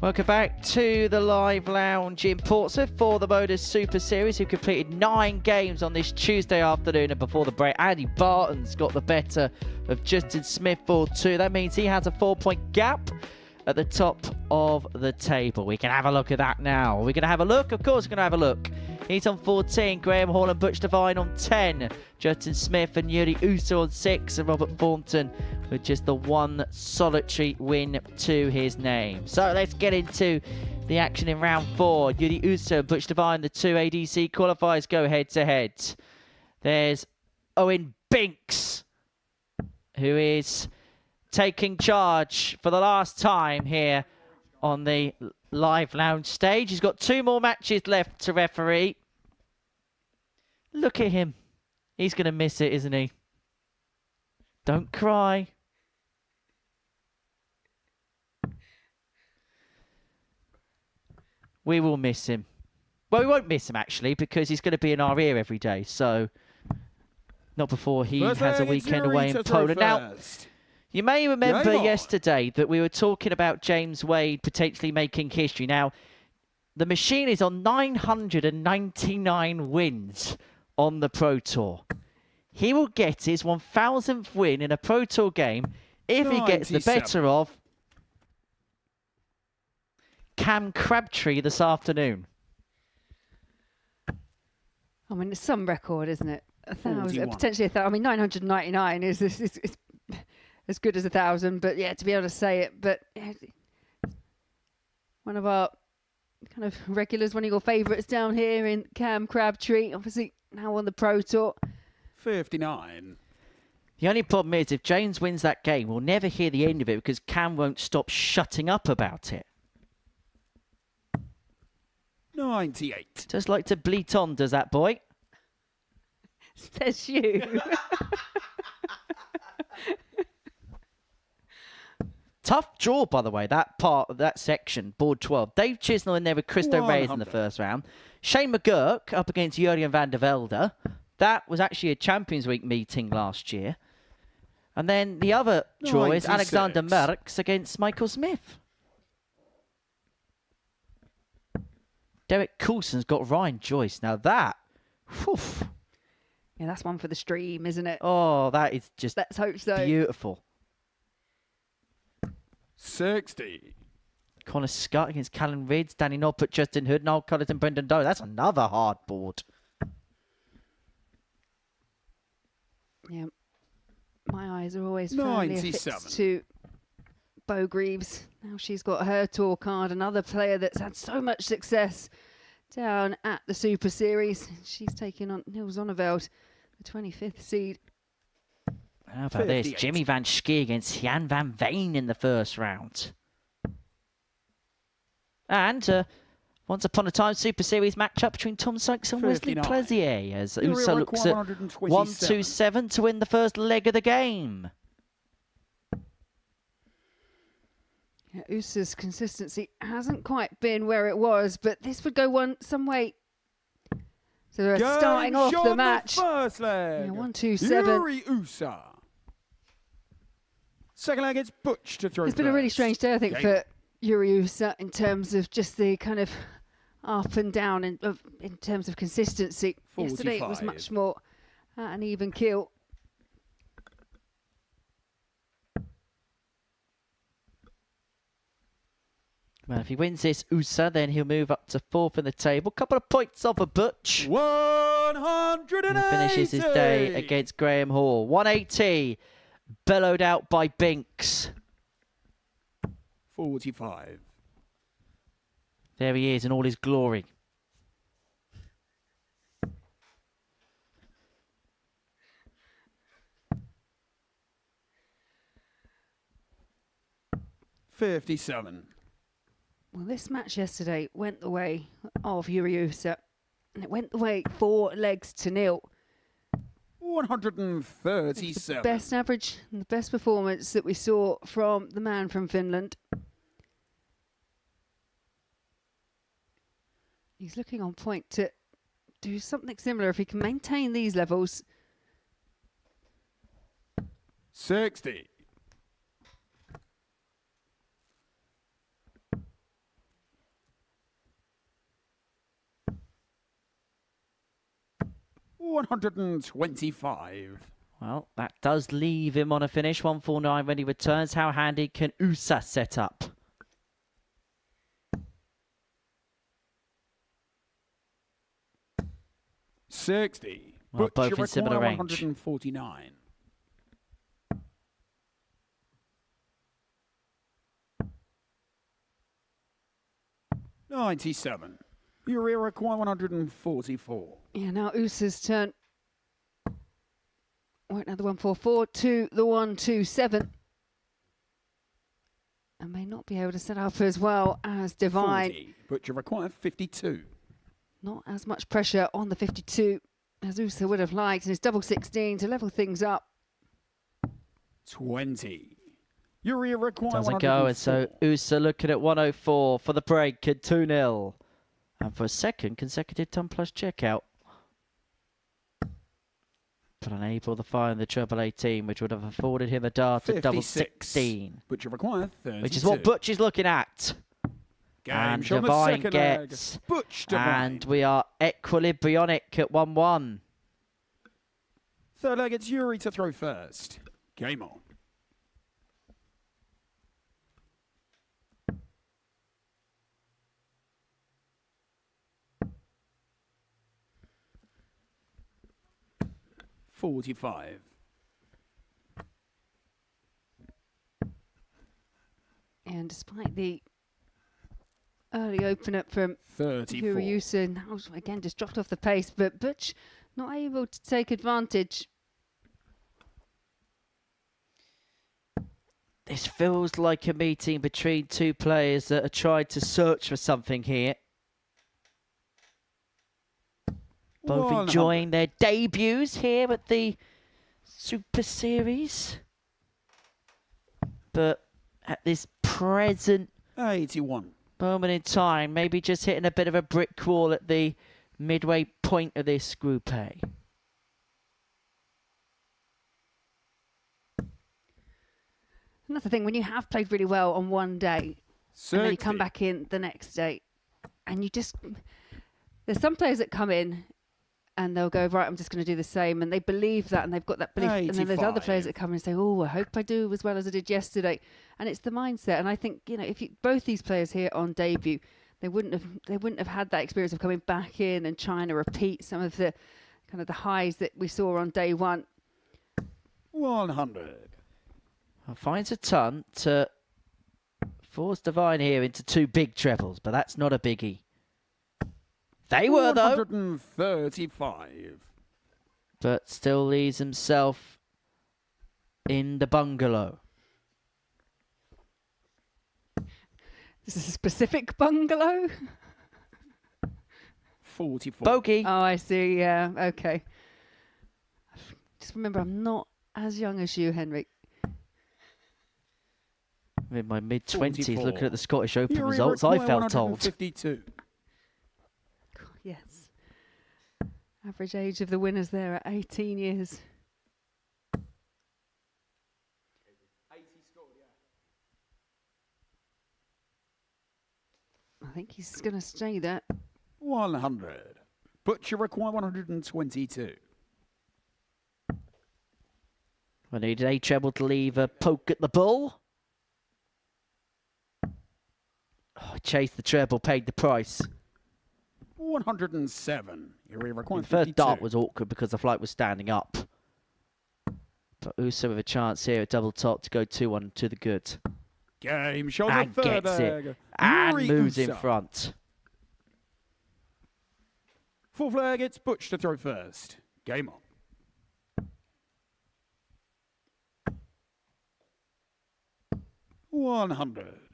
Welcome back to the live lounge in Portsmouth for the Modus Super Series, who completed 9 games on this Tuesday afternoon. And before the break, Andy Barton's got the better of Justin Smith 4-2. That means he has a 4-point gap at the top of the table. We can have a look at that now. We're going to have a look? Of course we're going to have a look. He's on 14, Graham Hall and Butch Devine on 10, Justin Smith and Yuri Uso on 6, and Robert Thornton with just the one solitary win to his name. So let's get into the action in round 4. Yuri Uso and Butch Devine, the 2 ADC qualifiers, go head to head. There's Owen Binks, who is taking charge for the last time here on the live lounge stage. He's got 2 more matches left to referee. Look at him. He's going to miss it, isn't he? Don't cry. We will miss him. Well, we won't miss him, actually, because he's going to be in our ear every day. So, not before he has a weekend away in Poland. Now, you may remember yesterday that we were talking about James Wade potentially making history. Now, the machine is on 999 wins on the Pro Tour. He will get his 1,000th win in a Pro Tour game if he gets the better of Cam Crabtree this afternoon. I mean, it's some record, isn't it? 1,000, potentially 1,000. I mean, 999 is as good as 1,000, but yeah, to be able to say it. But yeah, one of our kind of regulars, one of your favourites down here in Cam Crabtree, obviously now on the Pro Tour. 59. The only problem is if James wins that game, we'll never hear the end of it because Cam won't stop shutting up about it. 98. Just like to bleat on, does that boy? Says you. Tough draw, by the way, that part of that section, board 12. Dave Chisnell in there with Christo Reyes in the first round. Shane McGurk up against Jurgen van der Velde. That was actually a Champions Week meeting last year. And then the other draw is Alexander Merckx against Michael Smith. Derek Coulson's got Ryan Joyce. Now that, whew. Yeah, that's one for the stream, isn't it? Oh, that is just Let's hope so. Beautiful. 60. Connor Scott against Callan Ridds, Danny Noppert, Justin Hood, Noel Cullerton, Brendan Doe. That's another hard board. Yeah, my eyes are always firmly affixed to Bo Greaves. Now she's got her tour card, another player that's had so much success down at the Super Series. She's taking on Niels Zonneveld, the 25th seed. How about this? Jimmy Van Schie against Jan van Veen in the first round. And once upon a time, Super Series matchup between Tom Sykes and Wesley Plezier as Uso looks at 1-2-7 to win the first leg of the game. Yeah, Uso's consistency hasn't quite been where it was, but this would go some way. So they're starting off the match. First leg. 1-2-7. Yuri Uso. Second leg, it's Butch to throw. It's been a really strange day, I think, for Yuri Uso in terms of just the kind of up and down in terms of consistency. 45. Yesterday it was much more at an even keel. Well, if he wins this Uso, then he'll move up to 4th in the table. Couple of points off of Butch. 180. And he finishes his day against Graham Hall. 180, bellowed out by Binks. 45. There he is in all his glory. $57. Well, this match yesterday went the way of Yuri Uso, and it went the way 4 legs to nil. 137. The best average and the best performance that we saw from the man from Finland. He's looking on point to do something similar if he can maintain these levels. 60. 125. Well, that does leave him on a finish. 149 when he returns. How handy can USA set up? $60. Well, both in similar range. 149. $97. Urea require 144. Yeah, now USA's turn. Right now the 144 to the 127. And may not be able to set up as well as Divine. 40, but you require 52. Not as much pressure on the 52 as USA would have liked. And it's double 16 to level things up. 20. Urea require Doesn't go, and so USA looking at 104 for the break at 2-0. And for a second consecutive ton plus checkout. But unable to find the treble 18, which would have afforded him a dart at double 16. But you require 32. Which is what Butch is looking at. Game And shot on the Divine second gets. leg. Butch Divine. And we are equilibrionic at 1-1. Third leg, it's Yuri to throw first. Game on. $45. And despite the early opener from 34. Yuryusa, now again just dropped off the pace, but Butch not able to take advantage. This feels like a meeting between two players that are trying to search for something here. Both enjoying their debuts here at the Super Series. But at this present 81. moment in time, maybe just hitting a bit of a brick wall at the midway point of this Group A. Another thing, when you have played really well on one day, 60. and then you come back in the next day, and you just... There's some players that come in and they'll go, right, I'm just going to do the same. And they believe that, and they've got that belief. 85. And then there's other players that come in and say, oh, I hope I do as well as I did yesterday. And it's the mindset. And I think, you know, if you, both these players here on debut, they wouldn't have had that experience of coming back in and trying to repeat some of the kind of the highs that we saw on day one. 100. Finds a ton to force Divine here into two big trebles, but that's not a biggie. They were, though. 135. But still leaves himself in the bungalow. This is a specific bungalow? 44. Bogey. Oh, I see. Yeah. Okay. Just remember, I'm not as young as you, Henrik. I'm in my mid-20s 44. looking at the Scottish Open Yuri results, I require felt told. 152. Yes. Average age of the winners there at 18 years. I think he's going to stay there. 100. But you require 122. I needed a treble to leave a poke at the bull. Oh, chased the treble, paid the price. 107. Yuri require The third 52. dart was awkward because the flight was standing up. But USA with a chance here at double top to go 2-1 to the good. Game shot And the third gets leg. it. And Yuri moves in Usa. front. Fourth leg, it's Butch to throw first. Game on. $100.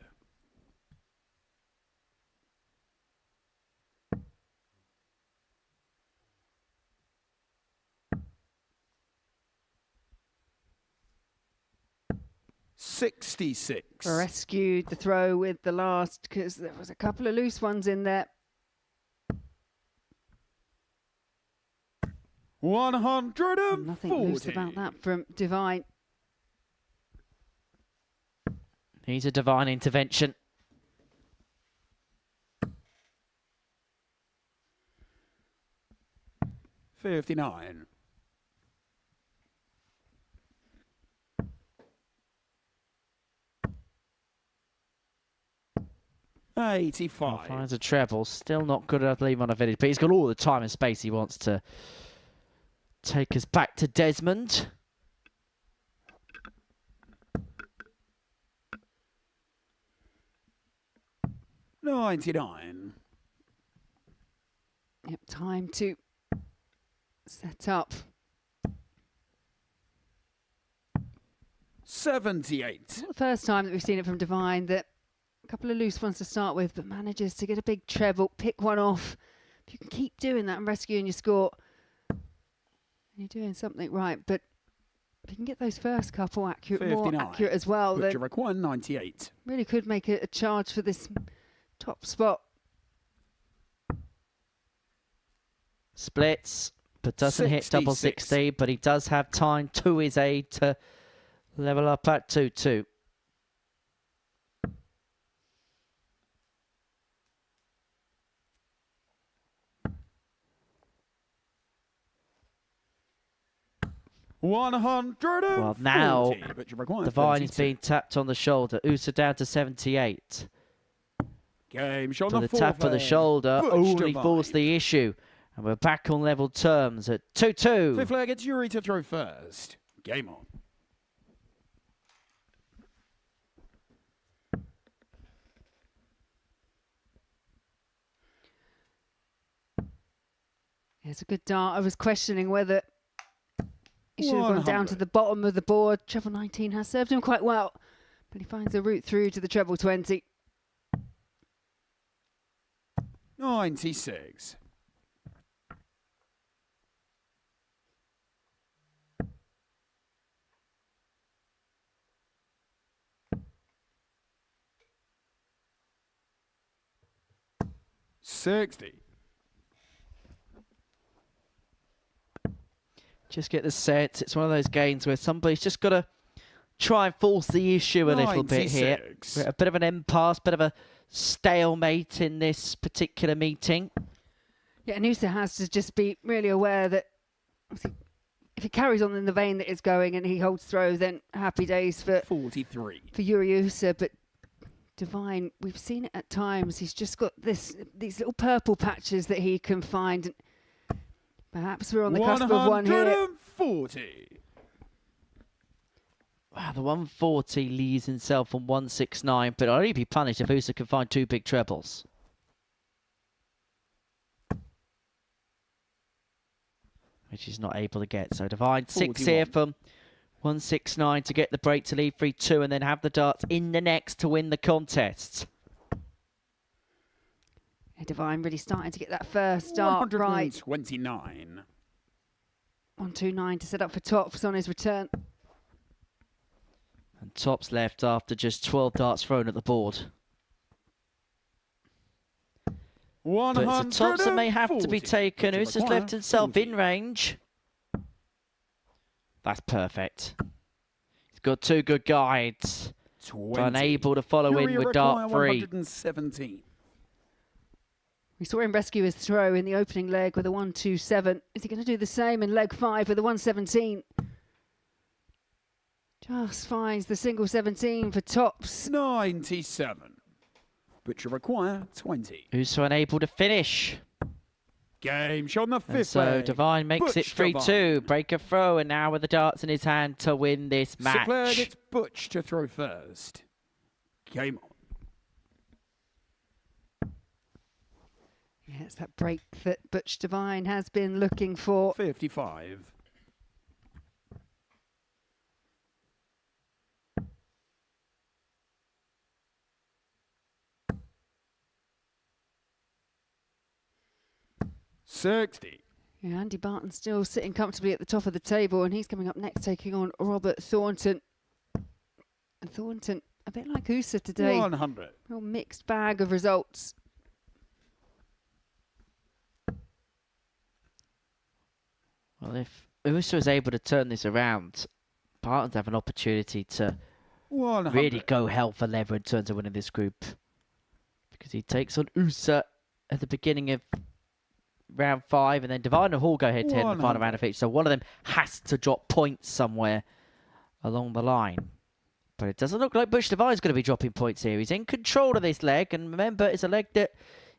$66. Rescued the throw with the last because there was a couple of loose ones in there. 140. Nothing loose about that from Divine. Needs a Divine intervention. 59. 85. Finds a treble. Still not good enough to leave on a village, but he's got all the time and space he wants to take us back to Desmond. $99. Yep, time to set up. 78. Not the first time that we've seen it from Divine, that a couple of loose ones to start with, but manages to get a big treble, pick one off. If you can keep doing that and rescuing your score, you're doing something right. But if you can get those first couple accurate, 59. more accurate as well, Butcher then require 98. really could make a charge for this top spot. Splits, but doesn't hit double 60, but he does have time to his aid to level up at 2-2. Well, now Divine is being tapped on the shoulder. Usa down to 78. Game shot But the tap on the shoulder only forced the issue. And we're back on level terms at 2-2. Fifth leg, it's Yuri to throw first. Game on. It's a good dart. I was questioning whether he should have gone down to the bottom of the board. Treble 19 has served him quite well, but he finds a route through to the treble 20. 96. $60. Just get the sense. It's one of those games where somebody's just got to try and force the issue a little bit here. We're at a bit of an impasse, bit of a stalemate in this particular meeting. Yeah, and Usa has to just be really aware that if he carries on in the vein that it's going and he holds throw, then happy days for 43. For Yuri Usa. But Divine, we've seen it at times. He's just got these little purple patches that he can find. Perhaps we're on the cusp of one here. 140. Wow, the 140 leaves himself on 169, but I'll only be punished if Usa can find two big trebles. Which he's not able to get. So Divine 6 here from 169 to get the break to lead 3-2 and then have the darts in the next to win the contest. Yeah, Divine really starting to get that first dart right. 129. 129 to set up for Tops on his return. And Tops left after just 12 darts thrown at the board. But it's a Tops that may have to be taken. Usa's left himself in range. That's perfect. He's got two good guides. Unable to follow in with dart 3. 117. We saw him rescue his throw in the opening leg with a 127. Is he going to do the same in leg 5 with a 117? Just finds the single 17 for Tops. 97. Butcher require 20. Usa unable to finish. Game shot on the fifth. And so Divine makes it 3-2. Break a throw, and now with the darts in his hand to win this match. Leg, it's Butch to throw first. Game on. Yeah, it's that break that Butch Divine has been looking for. 55. $60. Yeah, Andy Barton still sitting comfortably at the top of the table, and he's coming up next, taking on Robert Thornton. And Thornton, a bit like Usa today. 100. Real mixed bag of results. Well, if Usa is able to turn this around, Barton's have an opportunity to 100. really go hell for leather in terms of winning this group. Because he takes on Usa at the beginning of round 5, and then Divine and Hall go head-to-head in the final round of each. So one of them has to drop points somewhere along the line. But it doesn't look like Butch Divine's going to be dropping points here. He's in control of this leg, and remember, it's a leg that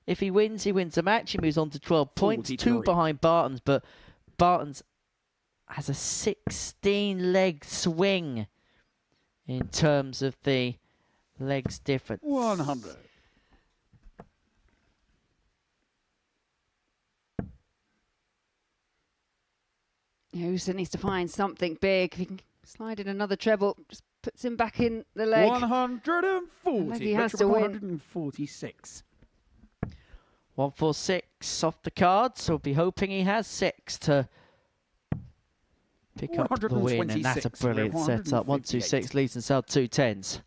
if he wins the match. He moves on to 12 points, 2 behind Barton's, but Barton's has a 16-leg swing in terms of the legs difference. 100. Houston needs to find something big. If he can slide in another treble, just puts him back in the leg. 140. He has to win. 146. 146 off the card, so we'll be hoping he has 6 to pick up the win, and that's a brilliant setup. 126 leads and sell 2 10s.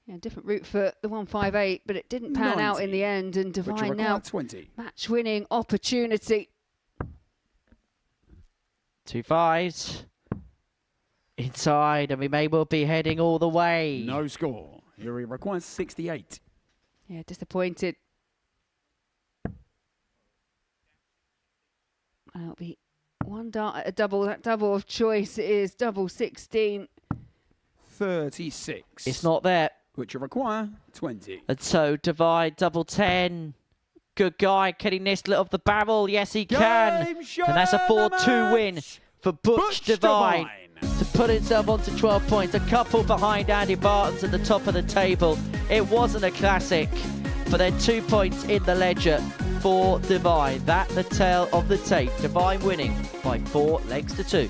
Yeah, different route for the 158, but it didn't pan out in the end, and Divine now 20. Match-winning opportunity. 2 5s. Inside, and we may well be heading all the way. No score. Here he requires 68. Yeah, disappointed. That'll be one dart at a double. That double of choice is double 16. 36. It's not there. Which you require 20. And so Divide double 10. Good guy. Can he nestle it off the barrel? Yes, he can. And that's a 4-2 win for Butch Divine to put himself onto 12 points. A couple behind Andy Barton's at the top of the table. It wasn't a classic, but then 2 points in the ledger for Divine. That the tail of the tape. Divine winning by 4 legs to 2.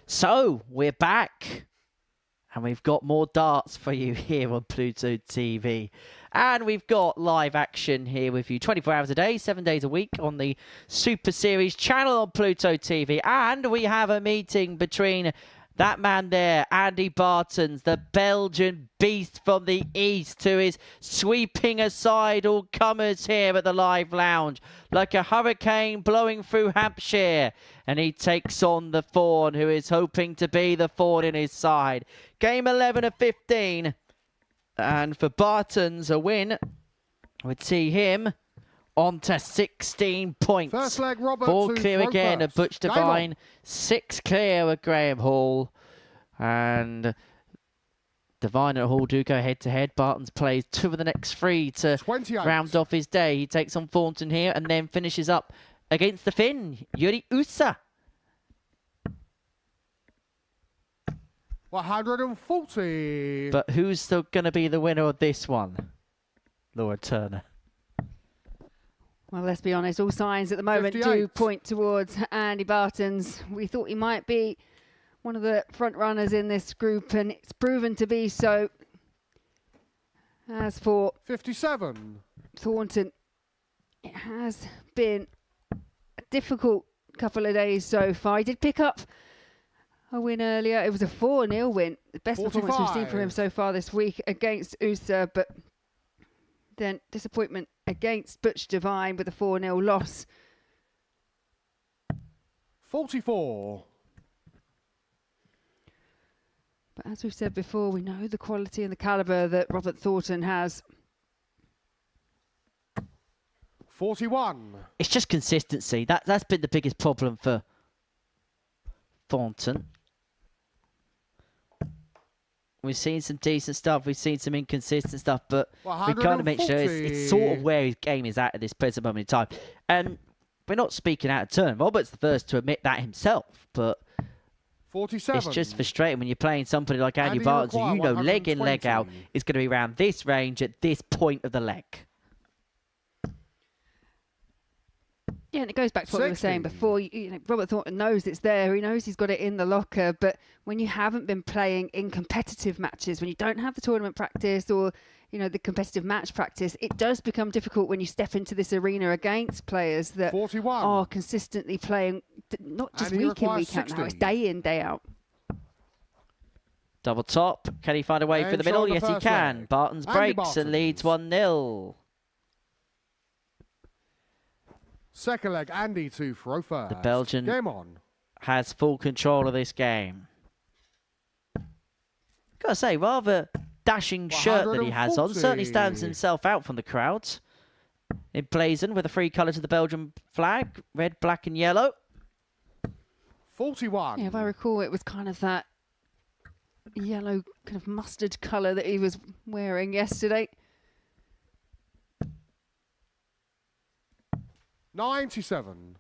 So, we're back. And we've got more darts for you here on Pluto TV. And we've got live action here with you 24 hours a day, 7 days a week on the Super Series channel on Pluto TV. And we have a meeting between that man there, Andy Bartons, the Belgian beast from the East, who is sweeping aside all comers here at the live lounge like a hurricane blowing through Hampshire. And he takes on the Fawn, who is hoping to be the Fawn in his side. Game 11 of 15. And for Bartons, a win would see him on to 16 points. First leg, Robert. 4 clear again first. of Butch Devine. 6 clear of Graham Hall. And Devine and Hall do go head-to-head. Bartons plays 2 of the next 3 to 28. round off his day. He takes on Thornton here and then finishes up against the Finn, Yuri Usa. 140. But who's still going to be the winner of this one? Laura Turner. Well, let's be honest, all signs at the moment 58. do point towards Andy Bartons. We thought he might be one of the front runners in this group, and it's proven to be so. As for 57. Thornton, it has been a difficult couple of days so far. He did pick up a win earlier. It was a 4-0 win. The best performance we've seen from him so far this week against USA, but then disappointment against Butch Devine with a 4-0 loss. 44. But as we've said before, we know the quality and the calibre that Robert Thornton has. 41. It's just consistency. That's been the biggest problem for Thornton. We've seen some decent stuff. We've seen some inconsistent stuff, but we've kind of made sure it's sort of where his game is at this present moment in time. And we're not speaking out of turn. Robert's the first to admit that himself, but 47. it's just frustrating when you're playing somebody like Andy Bartons, who you know leg in, leg out, is going to be around this range at this point of the leg. Yeah, and it goes back to what we were saying before. Robert Thornton knows it's there. He knows he's got it in the locker. But when you haven't been playing in competitive matches, when you don't have the tournament practice or, the competitive match practice, it does become difficult when you step into this arena against players that 41. are consistently playing, not just week in, week out now. It's day in, day out. Double top. Can he find a way through the middle? Yes, he can. Bartons breaks and leads 1-0. Second leg, Andy to throw first. The Belgian game on. Has full control of this game. Gotta say, rather dashing shirt that he has on. Certainly stands himself out from the crowds. Emblazoned with the 3 colours of the Belgian flag. Red, black and yellow. 41. Yeah, if I recall, it was kind of that yellow kind of mustard colour that he was wearing yesterday. 97.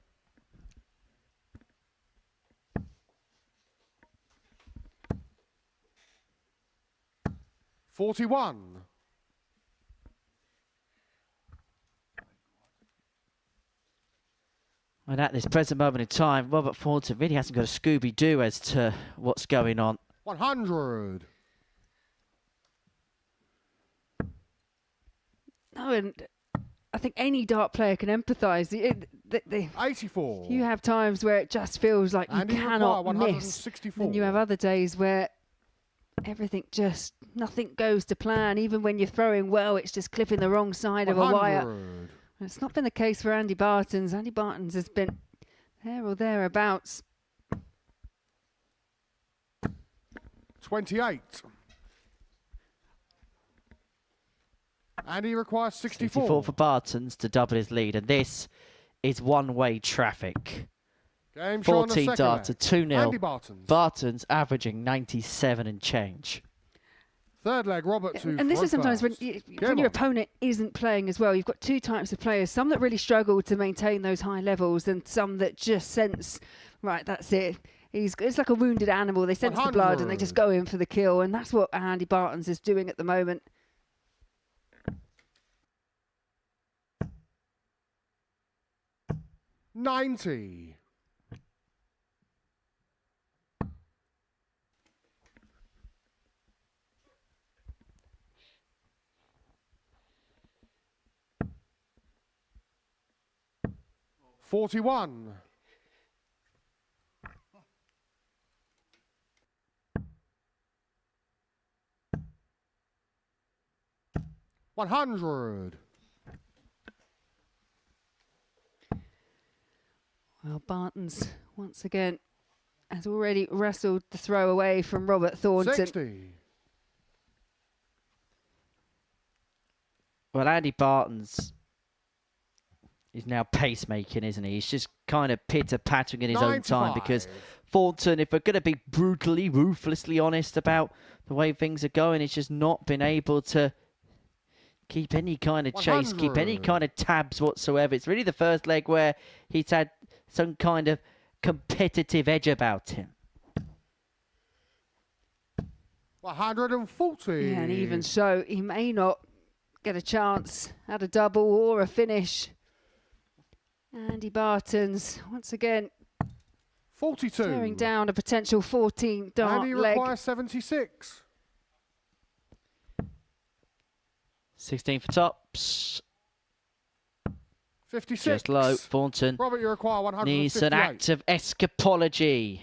41. And at this present moment in time, Robert Thornton really hasn't got a Scooby-Doo as to what's going on. 100. No, and I think any dart player can empathise. 84. You have times where it just feels like you cannot miss. And you have other days where everything just, nothing goes to plan. Even when you're throwing well, it's just clipping the wrong side of a wire. And it's not been the case for Andy Bartons. Andy Bartons has been there or thereabouts. 28. And he requires 64. 64 for Bartons to double his lead. And is one-way traffic. Game 14 darter, 2-0. Andy Bartons. Bartons averaging 97 and change. Third leg, Robert to And this is sometimes when your opponent isn't playing as well. You've got two types of players. Some that really struggle to maintain those high levels and some that just sense, right, that's it. It's like a wounded animal. They sense 100. the blood and they just go in for the kill. And that's what Andy Bartons is doing at the moment. $90. 41. $100. Well, Barton's once again has already wrestled the throw away from Robert Thornton. 60. Well, Andy Barton's is now pacemaking, isn't he? He's just kind of pitter-pattering in his own time, because Thornton, if we're going to be brutally, ruthlessly honest about the way things are going, he's just not been able to keep any kind of chase, keep any kind of tabs whatsoever. It's really the first leg where he's had some kind of competitive edge about him. 140. Yeah, and even so, he may not get a chance at a double or a finish. Andy Barton's once again 42. tearing down a potential 14 dart and he leg. requires 76. 16 for tops. 56. Just low. Thornton Robert, you require 158. needs an act of escapology.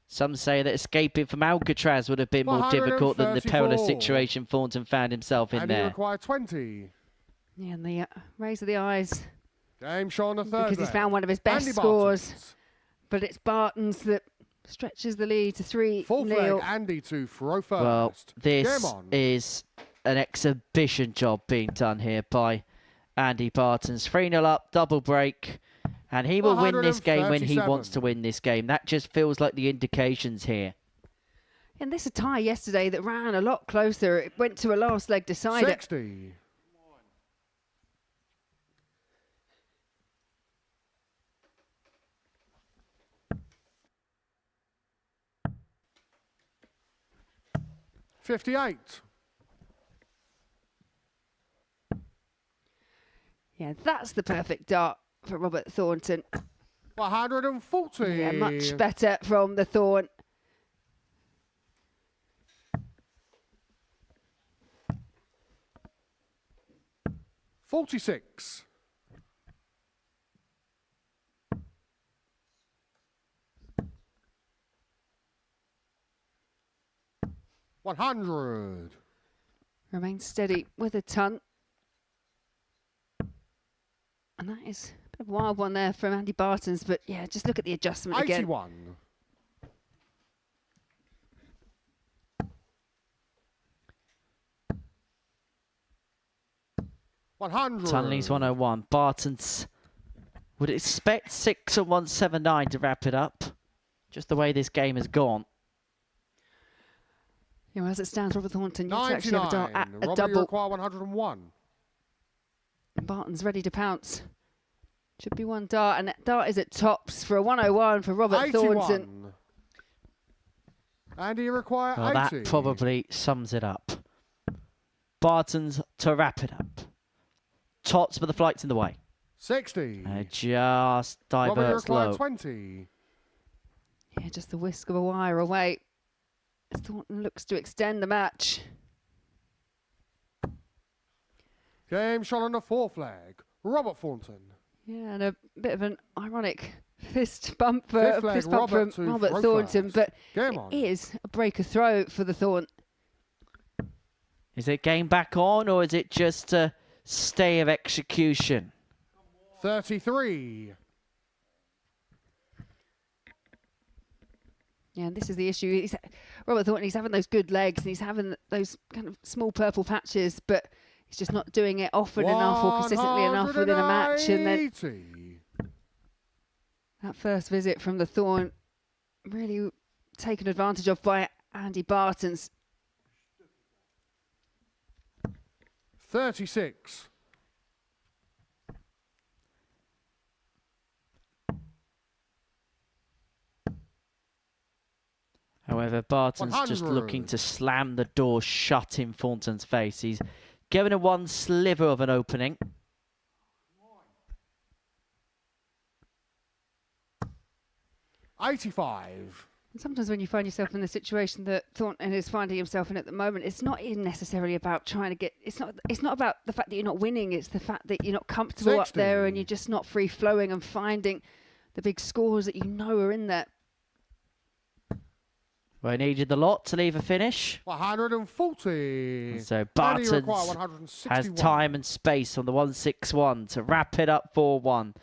Some say that escaping from Alcatraz would have been more difficult than the perilous situation Thornton found himself in and there. he required 20. Yeah, and the raise of the eyes. Game show on the third Because he's leg. found one of his best Andy scores. Barton's. But it's Barton's that stretches the lead to 3-0. Fourth leg, Andy to throw first. Well, Game this on. is an exhibition job being done here by Andy Barton's. 3-0 up, double break. And he will win this game when he wants to win this game. That just feels like the indications here. And this a tie yesterday that ran a lot closer. It went to a last leg decider. 60. $58. Yeah, that's the perfect dart for Robert Thornton. 140. Yeah, much better from the Thorn. $46. $100. Remain steady with a ton. And that is a bit of a wild one there from Andy Barton's, but yeah, just look at the adjustment again. 81. $100. Tunley's 101. Barton's would expect 6 and 179 to wrap it up. Just the way this game has gone. Yeah, well, as it stands, Robert Thornton, you have to actually have a dart at a Robert, you double. require 101. Barton's ready to pounce. Should be one dart, and that dart is at tops for a 101 for Robert 81. Thornton. And you require Well, 80. that probably sums it up. Barton's to wrap it up. Tots, but the flight's in the way. 60. Just Robert, you diverts require low. 20. Yeah, just the whisk of a wire away. Thornton looks to extend the match. Game shot on the fourth leg. Robert Thornton. Yeah, and a bit of an ironic fist bump, Fifth leg, fist bump Robert from to Robert throw Thornton, first. but Game it on. is a breaker throw for the Thorn. Is it game back on, or is it just a stay of execution? 33. Yeah, and this is the issue. Robert Thornton, he's having those good legs, and he's having those kind of small purple patches, but he's just not doing it often enough or consistently enough within a match. And then 180. that first visit from the Thorn really taken advantage of by Andy Barton's. 36. However, Barton's just 100. looking to slam the door shut in Thornton's face. He's given him one sliver of an opening. $85. Sometimes when you find yourself in the situation that Thornton is finding himself in at the moment, it's not even necessarily about trying to get. It's not about the fact that you're not winning. It's the fact that you're not comfortable up there and you're just not free flowing and finding the big scores that you know are in there. Well, he needed the lot to leave a finish. 140. So Bartons has time and space on the 161 to wrap it up 4-1.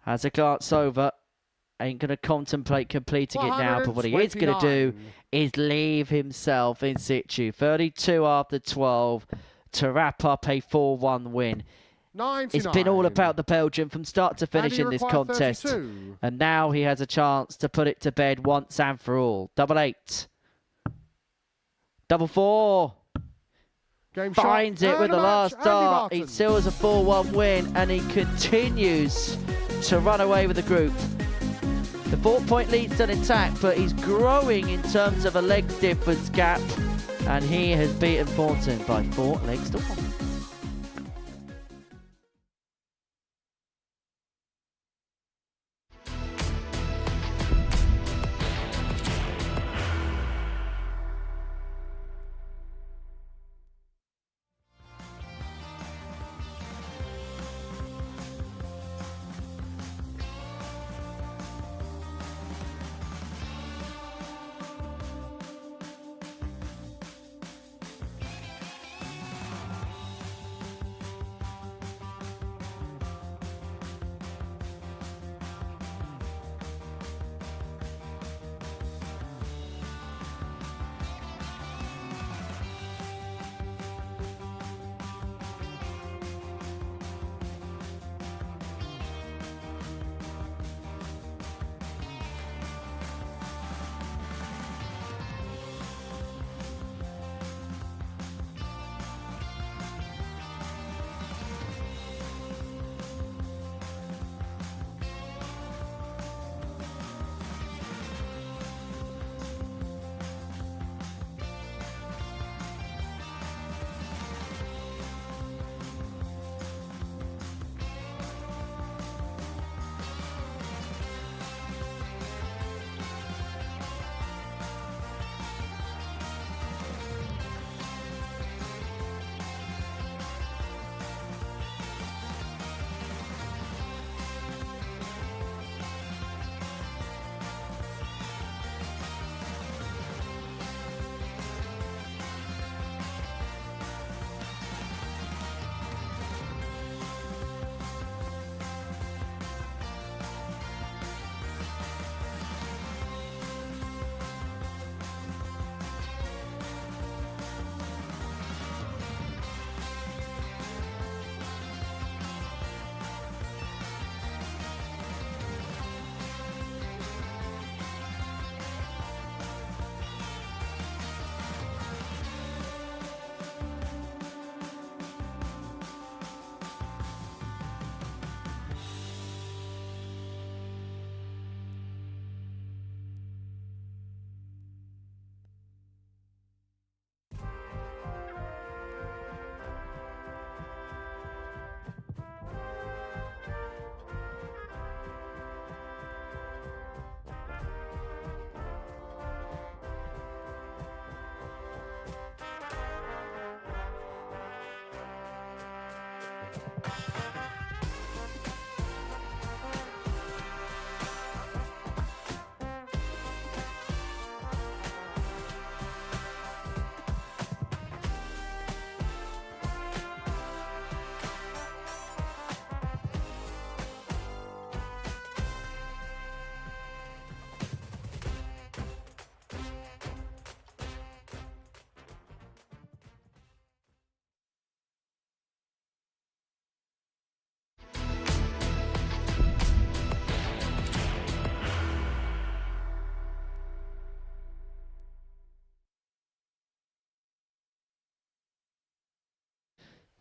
Has a glance over. Ain't going to contemplate completing it now, but what he is going to do is leave himself in situ. 32 after 12 to wrap up a 4-1 win. 99. It's been all about the Belgian from start to finish in this contest. 32. And now he has a chance to put it to bed once and for all. 88. 4. Game Finds shot. it with the last dart. He Barton. seals a 4-1 win and he continues to run away with the group. The 4-point lead's still intact, but he's growing in terms of a leg difference gap, and he has beaten Thornton by 4 legs to 1.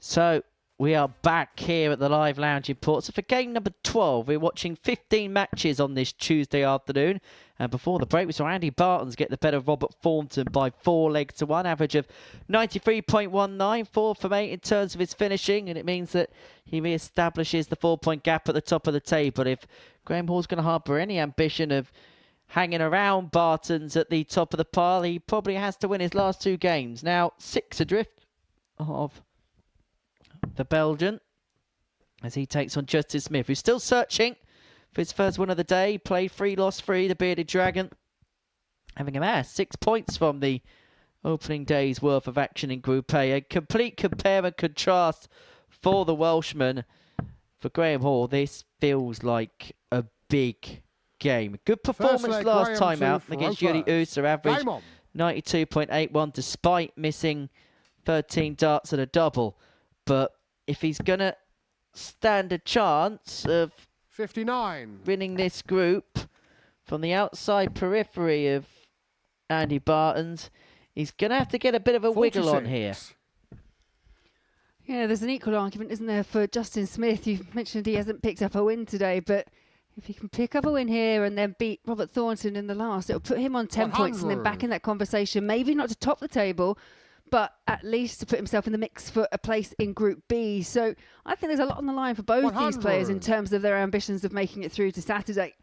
So we are back here at the Live Lounge in Port. So for game number 12, we're watching 15 matches on this Tuesday afternoon. And before the break, we saw Andy Bartons get the better of Robert Thornton by 4 legs to 1, average of 93.19, 4 from 8 in terms of his finishing. And it means that he re-establishes the 4-point gap at the top of the table. If Graham Hall's going to harbour any ambition of hanging around Barton's at the top of the pile. He probably has to win his last 2 games. Now 6 adrift of the Belgian as he takes on Justin Smith, who's still searching for his first win of the day. Played 3, lost 3, the Bearded Dragon. Having amassed 6 points from the opening day's worth of action in Group A. A complete compare and contrast for the Welshman. For Graham Hall, this feels like a big game. Good performance last time out against Yuri Usa, average 92.81 despite missing 13 darts and a double. But if he's going to stand a chance of 59 winning this group from the outside periphery of Andy Barton's, he's going to have to get a bit of a 46. wiggle on here. Yeah, there's an equal argument, isn't there, for Justin Smith? You mentioned he hasn't picked up a win today, but if he can pick up a win here and then beat Robert Thornton in the last, it'll put him on 10 points and then back in that conversation. Maybe not to top the table, but at least to put himself in the mix for a place in Group B. So I think there's a lot on the line for both these players in terms of their ambitions of making it through to Saturday.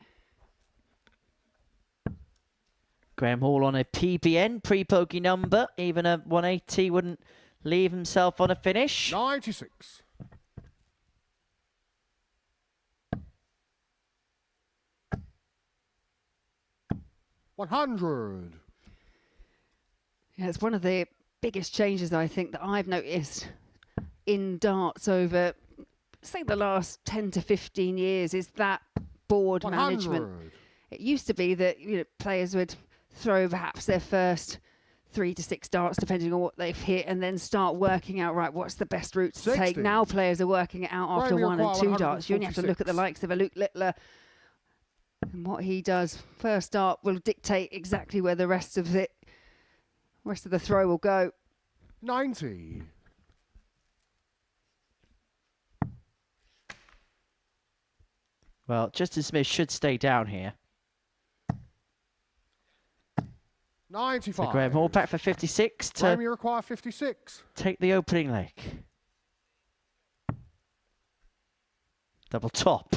Graham Hall on a PBN, pre-pokey number. Even a 180 wouldn't leave himself on a finish. 96 100. Yeah, it's one of the biggest changes, I think, that I've noticed in darts over, say, the last 10 to 15 years is that board 100. management. It used to be that players would throw perhaps their first 3 to 6 darts, depending on what they've hit, and then start working out, right, what's the best route to 60. take. Now players are working it out after 1 and 2 darts. You only have to look at the likes of a Luke Littler. And what he does first dart will dictate exactly where the rest of the throw will go. 90 Well, Justin Smith should stay down here. 95 So Graham Hall back for 56 to Graham, you require 56. take the opening leg. Double top.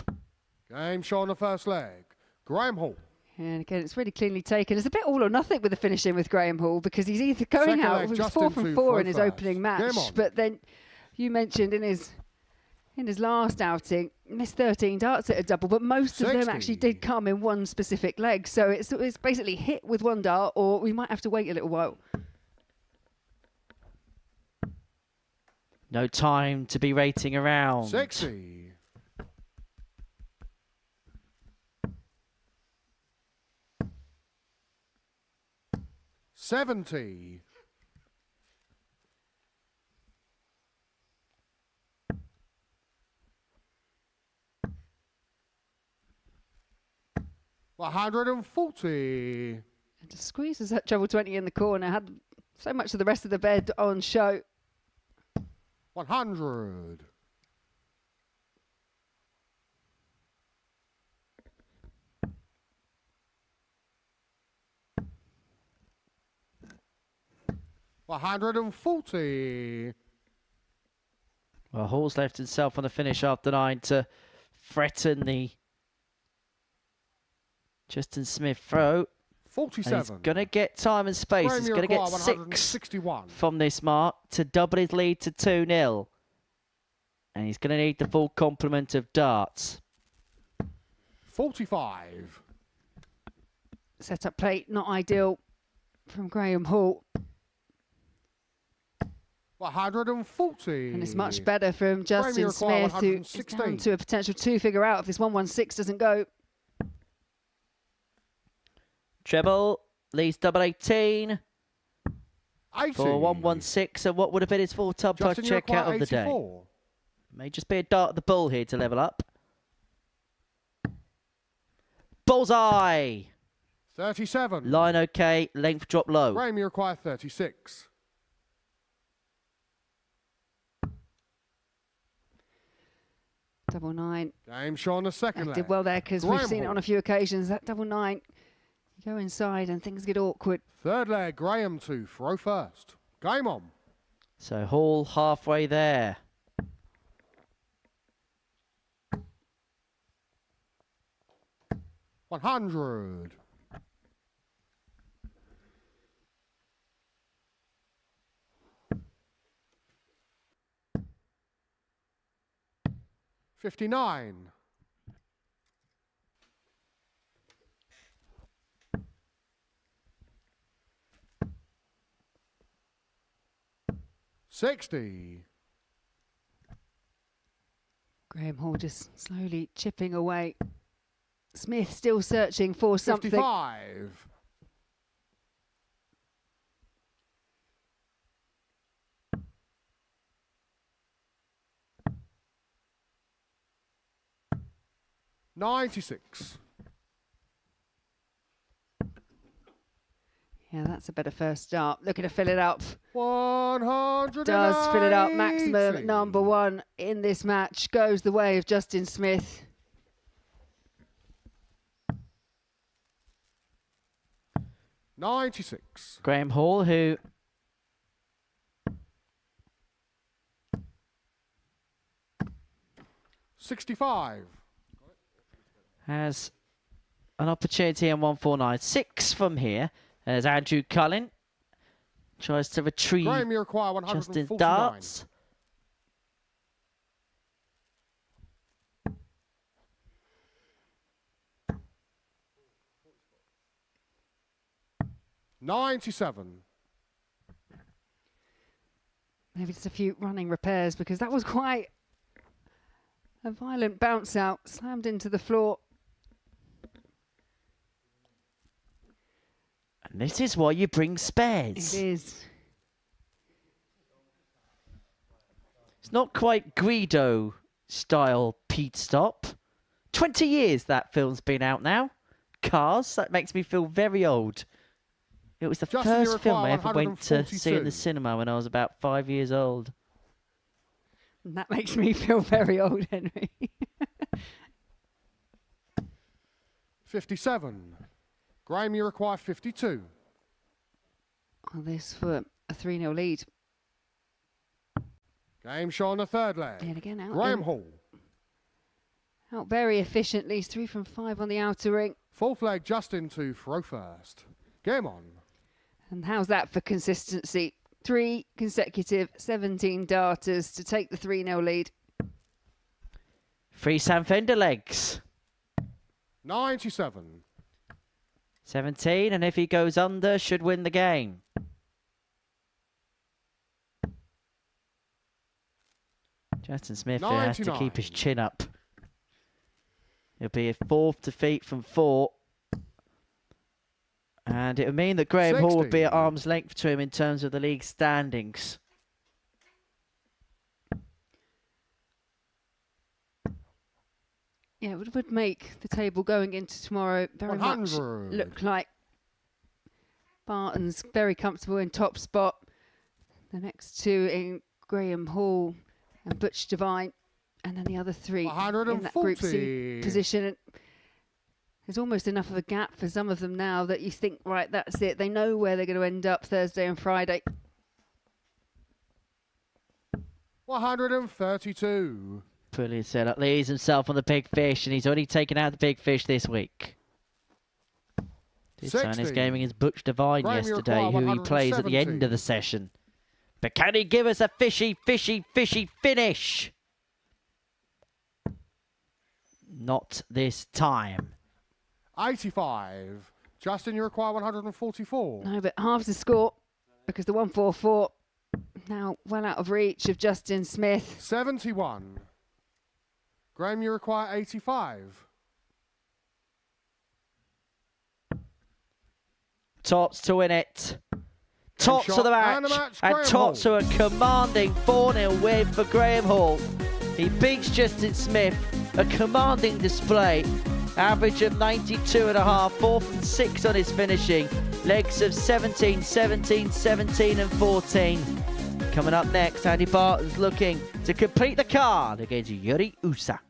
Game shot on the first leg. Graham Hall. And again, it's really cleanly taken. It's a bit all or nothing with the finishing with Graham Hall, because he's either going Second out leg, with just 4 into from 4 in his throw opening first. match, Game on. but then you mentioned in his last outing, missed 13 darts at a double, but most of them 60. actually did come in one specific leg. So it's basically hit with 1 dart, or we might have to wait a little while. No time to be rating around. 60 70 140 And to squeeze that treble 20 in the corner, had so much of the rest of the bed on show. 100 140 Well, Hall's left himself on the finish after 9 to threaten the Justin Smith throw. 47 And he's going to get time and space. Graham, He's you going to get require 6 161. from this mark to double his lead to 2-0. And he's going to need the full complement of darts. 45 Setup plate, not ideal from Graham Hall. 140 And it's much better from Graham, you Justin require Smith, who is 116. down to a potential 2-figure out if this 116 doesn't go. Treble, leads double 18 80 for 116. And what would have been his full tub Justin, you checkout require of the day? 84 May just be a dart at the bull here to level up. Bullseye! 37 Line okay, length drop low. Graham, you require 36 Double 9. Game shot on the second leg. Did well there, because we've Graham seen it Hall. on a few occasions. That double 9, you go inside and things get awkward. Third leg, Graham to throw first. Game on. So Hall halfway there. 59. $60. Graham Hall just slowly chipping away. Smith still searching for something. 55. $96. Yeah, that's a better first start. Looking to fill it up. 100. Does fill it up. Maximum number one in this match goes the way of Justin Smith. $96. Graham Hall, who $65. has an opportunity in 149.6 from here. As Andrew Cullen tries to retrieve Graham, you require Justin 149. darts. $97. Maybe just a few running repairs because that was quite a violent bounce out. Slammed into the floor. And this is why you bring spares. It is. It's not quite Guido style Pete stop. 20 years that film's been out now. Cars, that makes me feel very old. It was the Justin, you first film I require ever went to see in 142. the cinema when I was about 5 years old. And that makes me feel very old, Henry. 57. Graham, you require 52. Well, this for a 3-0 lead. Game show on the third leg. And again, out, Graham Hall. out very efficiently. 3 from 5 on the outer ring. Fourth leg, Justin to throw first. Game on. And how's that for consistency? 3 consecutive 17 darters to take the 3-0 lead. 3 Sam Fender legs. 97. 17, and if he goes under, should win the game. Justin Smith has to keep his chin up. It'll be a 4th defeat from 4. And it would mean that Graham Hall would be at 60. arm's length to him in terms of the league standings. Yeah, it would make the table going into tomorrow very much 100. look like Barton's very comfortable in top spot. The next 2 in Graham Hall and Butch Devine, and then the other 3 in that Group C 140. position. And there's almost enough of a gap for some of them now that you think, right, that's it. They know where they're going to end up Thursday and Friday. 132. Brilliant setup. Leaves himself on the big fish, and he's already taken out the big fish this week. Did sign his 60. gaming as Butch Devine Graham, you yesterday, require who he plays at the end 170. of the session. But can he give us a fishy, fishy, fishy finish? Not this time. 85. Justin, you require 144. No, but halves the score because the 144 now well out of reach of Justin Smith. 71. Graham, you require 85. Tops to win it. Tops of the and match. the match, And Graham tops Hall. to a commanding 4-0 win for Graham Hall. He beats Justin Smith. A commanding display. Average of 92.5. 4 from 6 on his finishing. Legs of 17, 17, 17 and 14. Coming up next, Andy Barton's looking to complete the card against Yuri Usa.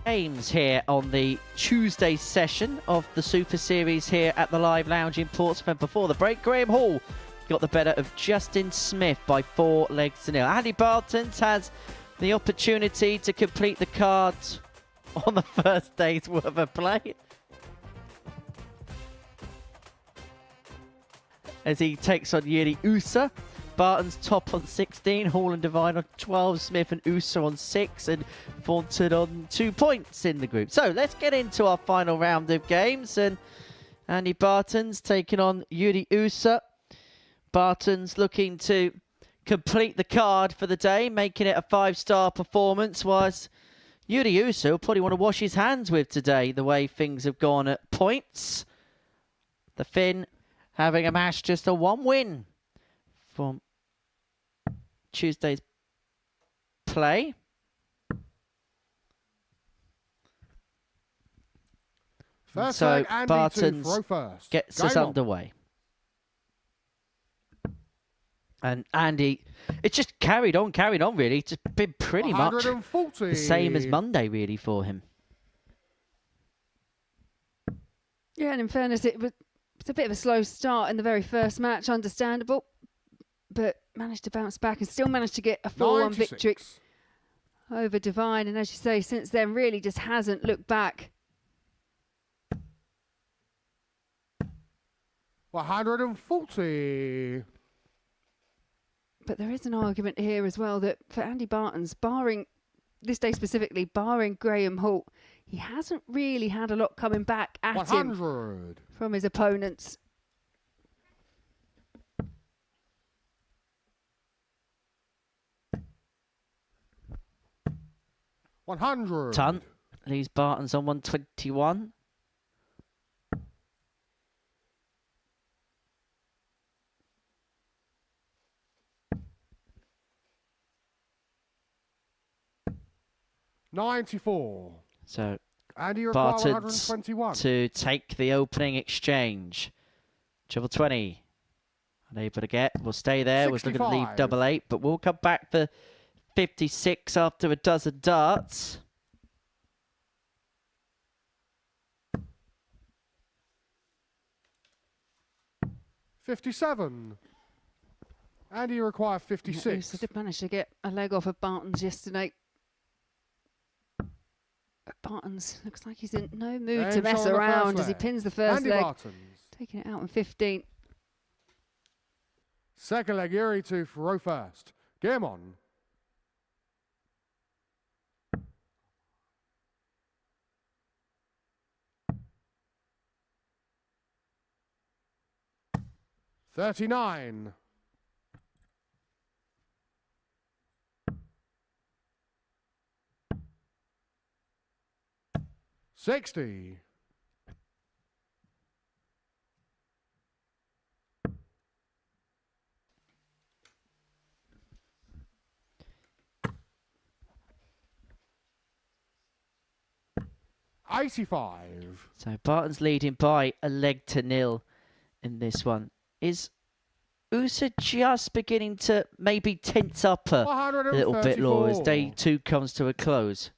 Games here on the Tuesday session of the Super Series here at the Live Lounge in Portsmouth. Before the break, Graham Hall got the better of Justin Smith by 4 legs to 0. Andy Bartons has the opportunity to complete the cards on the first day's worth of play, as he takes on Yuri Usa. Barton's top on 16, Hall and Divine on 12, Smith and Usa on 6, and Thornton on 2 points in the group. So let's get into our final round of games, and Andy Barton's taking on Yuri Usa. Barton's looking to complete the card for the day, making it a 5-star performance, whilst Yuri Usa will probably want to wash his hands with today, the way things have gone at points. The Finn having amassed just a 1 win from Tuesday's play. First So leg, Andy Bartons to throw first. gets Game us on. underway. And Andy, it's just carried on really. It's just been pretty much 140. the same as Monday really for him. Yeah, and in fairness, it's a bit of a slow start in the very first match, understandable, but managed to bounce back and still managed to get a 4-1 victory over Divine. And as you say, since then really just hasn't looked back. 140. But there is an argument here as well that for Andy Bartons, barring this day specifically, barring Graham Hall, he hasn't really had a lot coming back at 100. him from his opponents. Ton leaves Bartons on 121. $94. So Andy require Bartons 121. to take the opening exchange. Triple 20. Unable to get. We'll stay there. Was looking to leave 65. double 8, but we'll come back for 56 after a dozen darts. $57. Andy require 56. I did manage to get a leg off of Bartons yesterday. Bartons looks like he's in no mood to mess around as he pins the first Andy leg, Bartons. taking it out in 15. Second leg, Yuri to throw first. Game on. $39. $60. $85. So Barton's leading by a leg to 0 in this one. Is Usa just beginning to maybe tense up a little bit, Laura, as day 2 comes to a close?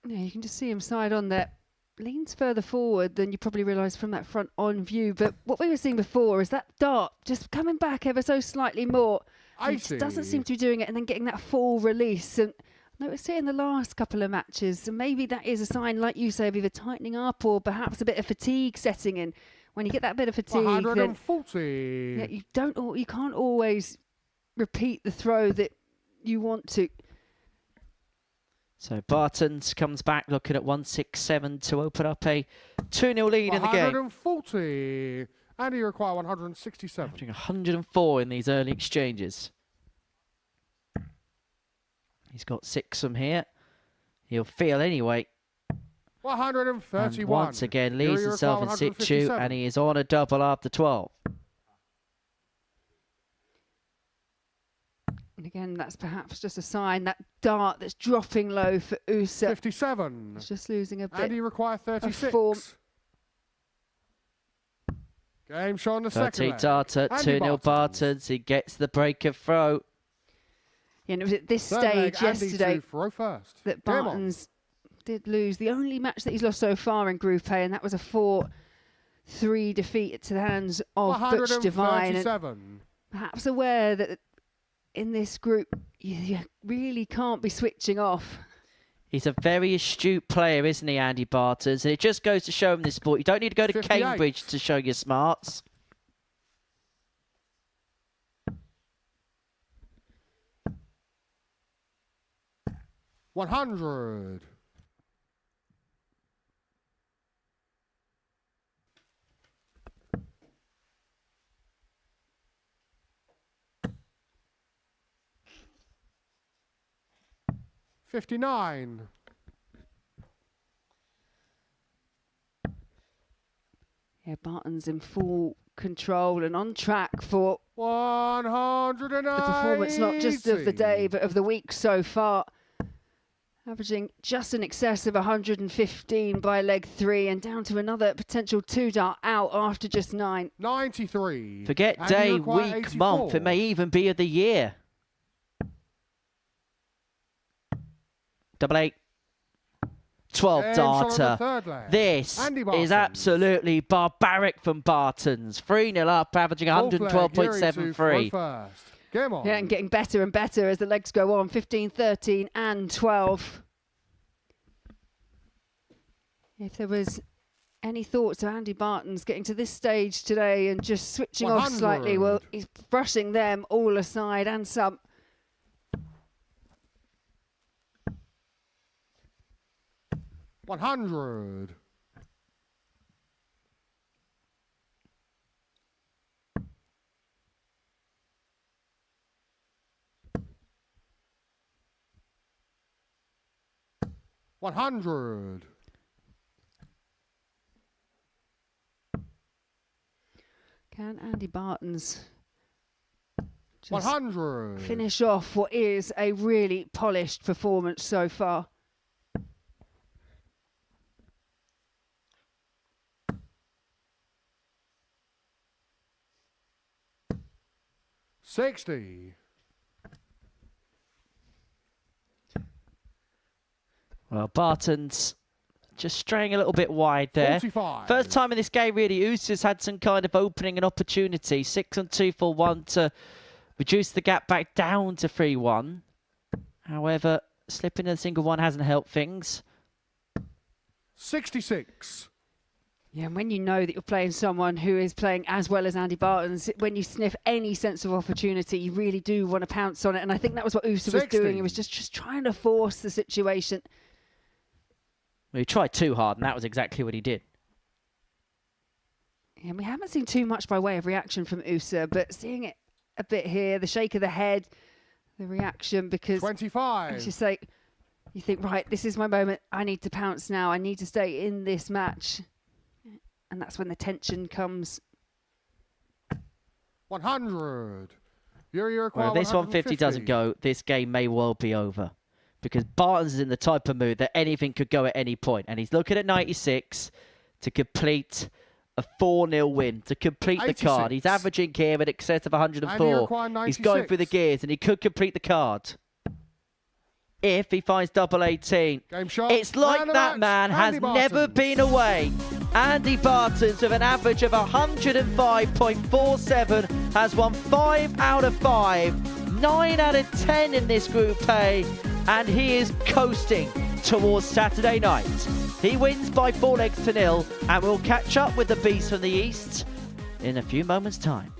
Yeah, you can just see him side on there. Leans further forward than you probably realise from that front on view. But what we were seeing before is that dart just coming back ever so slightly more. He just doesn't seem to be doing it and then getting that full release. And I noticed it in the last couple of matches. And maybe that is a sign, like you say, of either tightening up or perhaps a bit of fatigue setting in. When you get that bit of fatigue, 140. then you can't always repeat the throw that you want to. So Bartons comes back looking at 167 to open up a 2-0 lead in the game. 140. And he require 167. Averaging 104 in these early exchanges. He's got 6 from here. He'll feel anyway. 131. And once again leaves himself in situ, and he is on a double after 12. And again, that's perhaps just a sign, that dart that's dropping low for Usa. 57. It's just losing a bit. And he require 36. form. Game shot on the second 30 leg. darter, Andy 2-0 Bartons. He gets the break of throw. Yeah, and it was at this Third leg, stage Andy yesterday to throw first. that Game on. Bartons did lose the only match that he's lost so far in Group A, and that was a 4-3 defeat to the hands of Butch Divine. And perhaps aware that in this group, you really can't be switching off. He's a very astute player, isn't he, Andy Bartons? And it just goes to show him this sport. You don't need to go to 58. Cambridge to show your smarts. $100. $59. Yeah, Barton's in full control and on track for 180. the performance, not just of the day, but of the week so far. Averaging just in excess of 115 by leg 3 and down to another potential 2-dart out after just 9. 93. Forget And day, you require week, 84. month. It may even be of the year. 88. 12 Games on the darter. third leg. This Andy is Bartons. absolutely barbaric from Bartons. 3-0 up, averaging Fourth leg, Geary to 112.73. throw first. Game on. Yeah, and getting better and better as the legs go on. 15, 13 and 12. If there was any thoughts of Andy Barton's getting to this stage today and just switching off 100. slightly, well, he's brushing them all aside and some. $100. $100. Can Andy Barton's just 100. finish off what is a really polished performance so far? $60. Well, Barton's just straying a little bit wide there. 45. First time in this game, really, Usa's had some kind of opening and opportunity. 6-2 for 1 to reduce the gap back down to 3-1. However, slipping in a single one hasn't helped things. 66. Yeah, and when you know that you're playing someone who is playing as well as Andy Barton's, when you sniff any sense of opportunity, you really do want to pounce on it. And I think that was what Usa was 60. doing. He was just trying to force the situation. Well, he tried too hard, and that was exactly what he did. Yeah, we haven't seen too much by way of reaction from Usa, but seeing it a bit here, the shake of the head, the reaction, because 25. as you say, you think, right, this is my moment. I need to pounce now. I need to stay in this match. And that's when the tension comes. 100. You Well, if this 150 doesn't go, this game may well be over. Because Barton's is in the type of mood that anything could go at any point. And he's looking at 96 to complete a 4-0 win, to complete 86. the card. He's averaging here in excess of And you 104. require He's going 96. through the gears, and he could complete the card. If he finds double 18. Game shot. It's like Man of that the man match, has Andy never Bartons. been away. Andy Bartons, with an average of 105.47, has won 5 out of 5, 9 out of 10 in this Group A, and he is coasting towards Saturday night. He wins by 4-0, and we'll catch up with the Beast from the East in a few moments' time.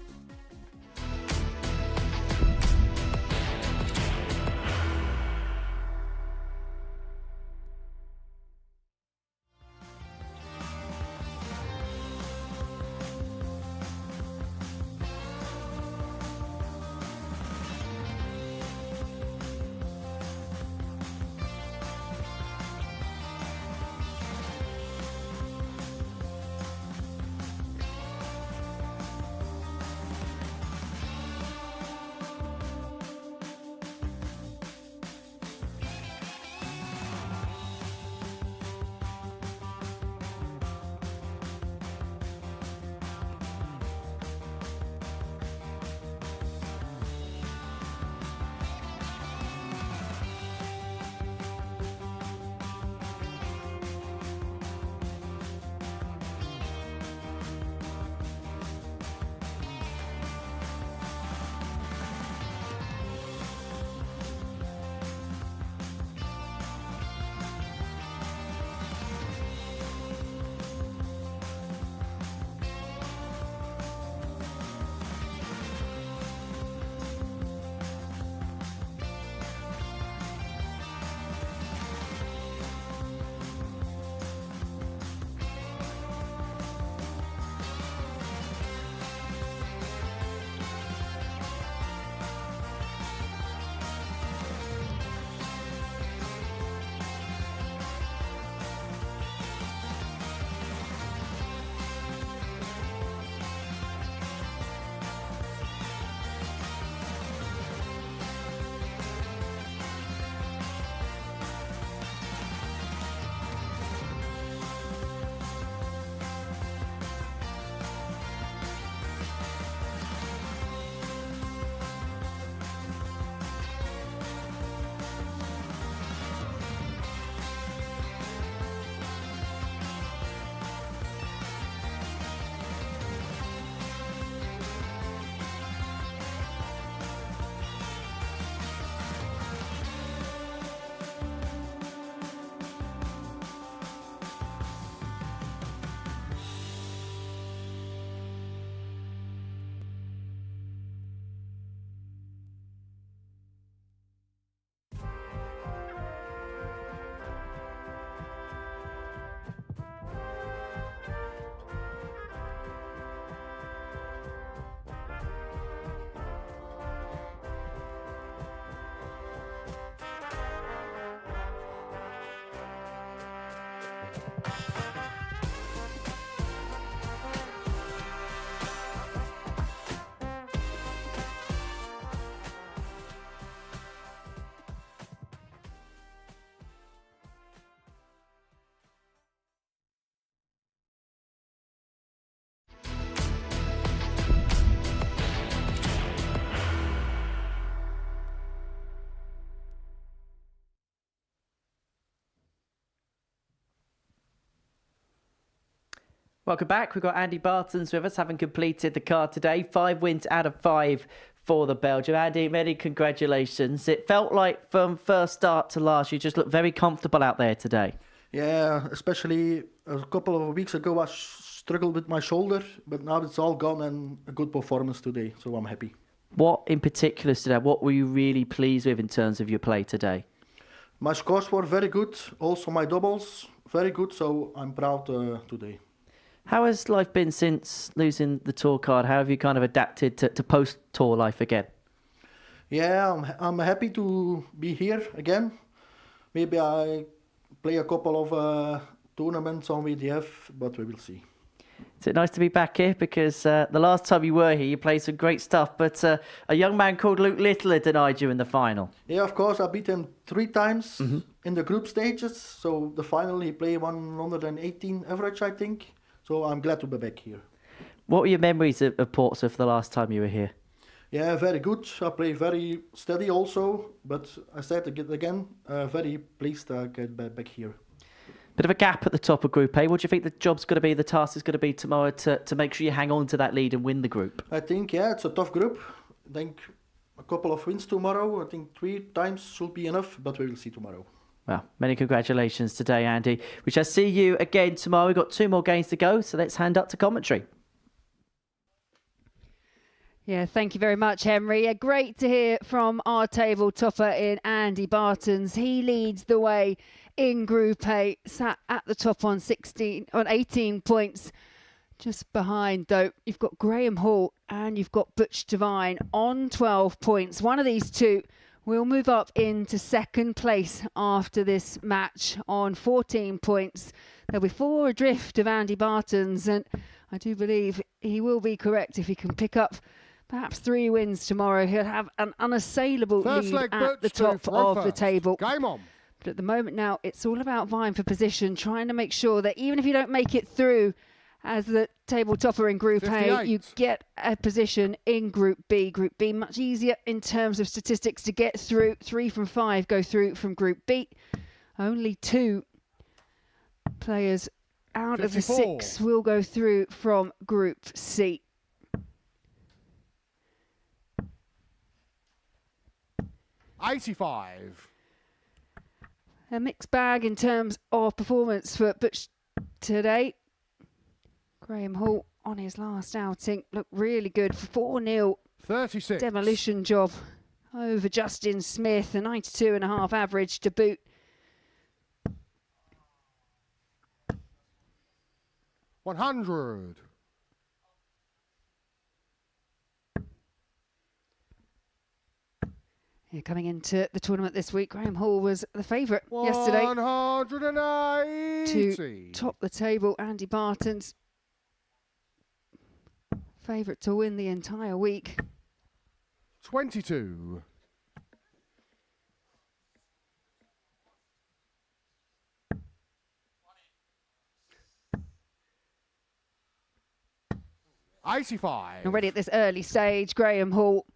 Welcome back. We've got Andy Bartons with us, having completed the card today. 5 wins out of 5 for the Belgium. Andy, many congratulations. It felt like from first start to last, you just looked very comfortable out there today. Yeah, especially a couple of weeks ago I struggled with my shoulder, but now it's all gone and a good performance today, so I'm happy. What in particular stood out? What were you really pleased with in terms of your play today? My scores were very good, also my doubles, very good, so I'm proud today. How has life been since losing the tour card? How have you kind of adapted to post-tour life again? Yeah, I'm happy to be here again. Maybe I play a couple of tournaments on VDF, but we will see. Is it nice to be back here? Because the last time you were here, you played some great stuff, but a young man called Luke Littler denied you in the final. Yeah, of course, I beat him 3 times in the group stages. So the final, he played 118 average, I think. So I'm glad to be back here. What were your memories of Portsmouth the last time you were here? Yeah, very good. I play very steady also, but I said again, very pleased to get back here. Bit of a gap at the top of Group A. What do you think the job's going to be, the task is going to be tomorrow to make sure you hang on to that lead and win the group? I think, yeah, it's a tough group. I think a couple of wins tomorrow. I think 3 times should be enough, but we will see tomorrow. Well, many congratulations today, Andy. We shall see you again tomorrow. We've got 2 more games to go, so let's hand up to commentary. Yeah, thank you very much, Henry. Yeah, great to hear from our table topper in Andy Bartons. He leads the way in Group A, sat at the top on 18 points. Just behind, though, you've got Graham Hall and you've got Butch Devine on 12 points. One of these two will move up into second place after this match on 14 points. There'll be 4 adrift of Andy Bartons, and I do believe he will be correct if he can pick up perhaps 3 wins tomorrow. He'll have an unassailable lead at the top of the table. Game on. But at the moment now, it's all about vying for position, trying to make sure that even if you don't make it through as the table topper in Group 58. A, you get a position in Group B. Group B, much easier in terms of statistics to get through. 3 from 5 go through from Group B. Only 2 players out 54. of the 6 will go through from Group C. $85. A mixed bag in terms of performance for Butch today. Graham Hall on his last outing looked really good. 4-0 36. demolition job over Justin Smith. A 92.5 average to boot. $100. Yeah, coming into the tournament this week, Graham Hall was the favourite yesterday 180. to top the table. Andy Bartons, favourite to win the entire week. 22. $85. Already at this early stage, Graham Hall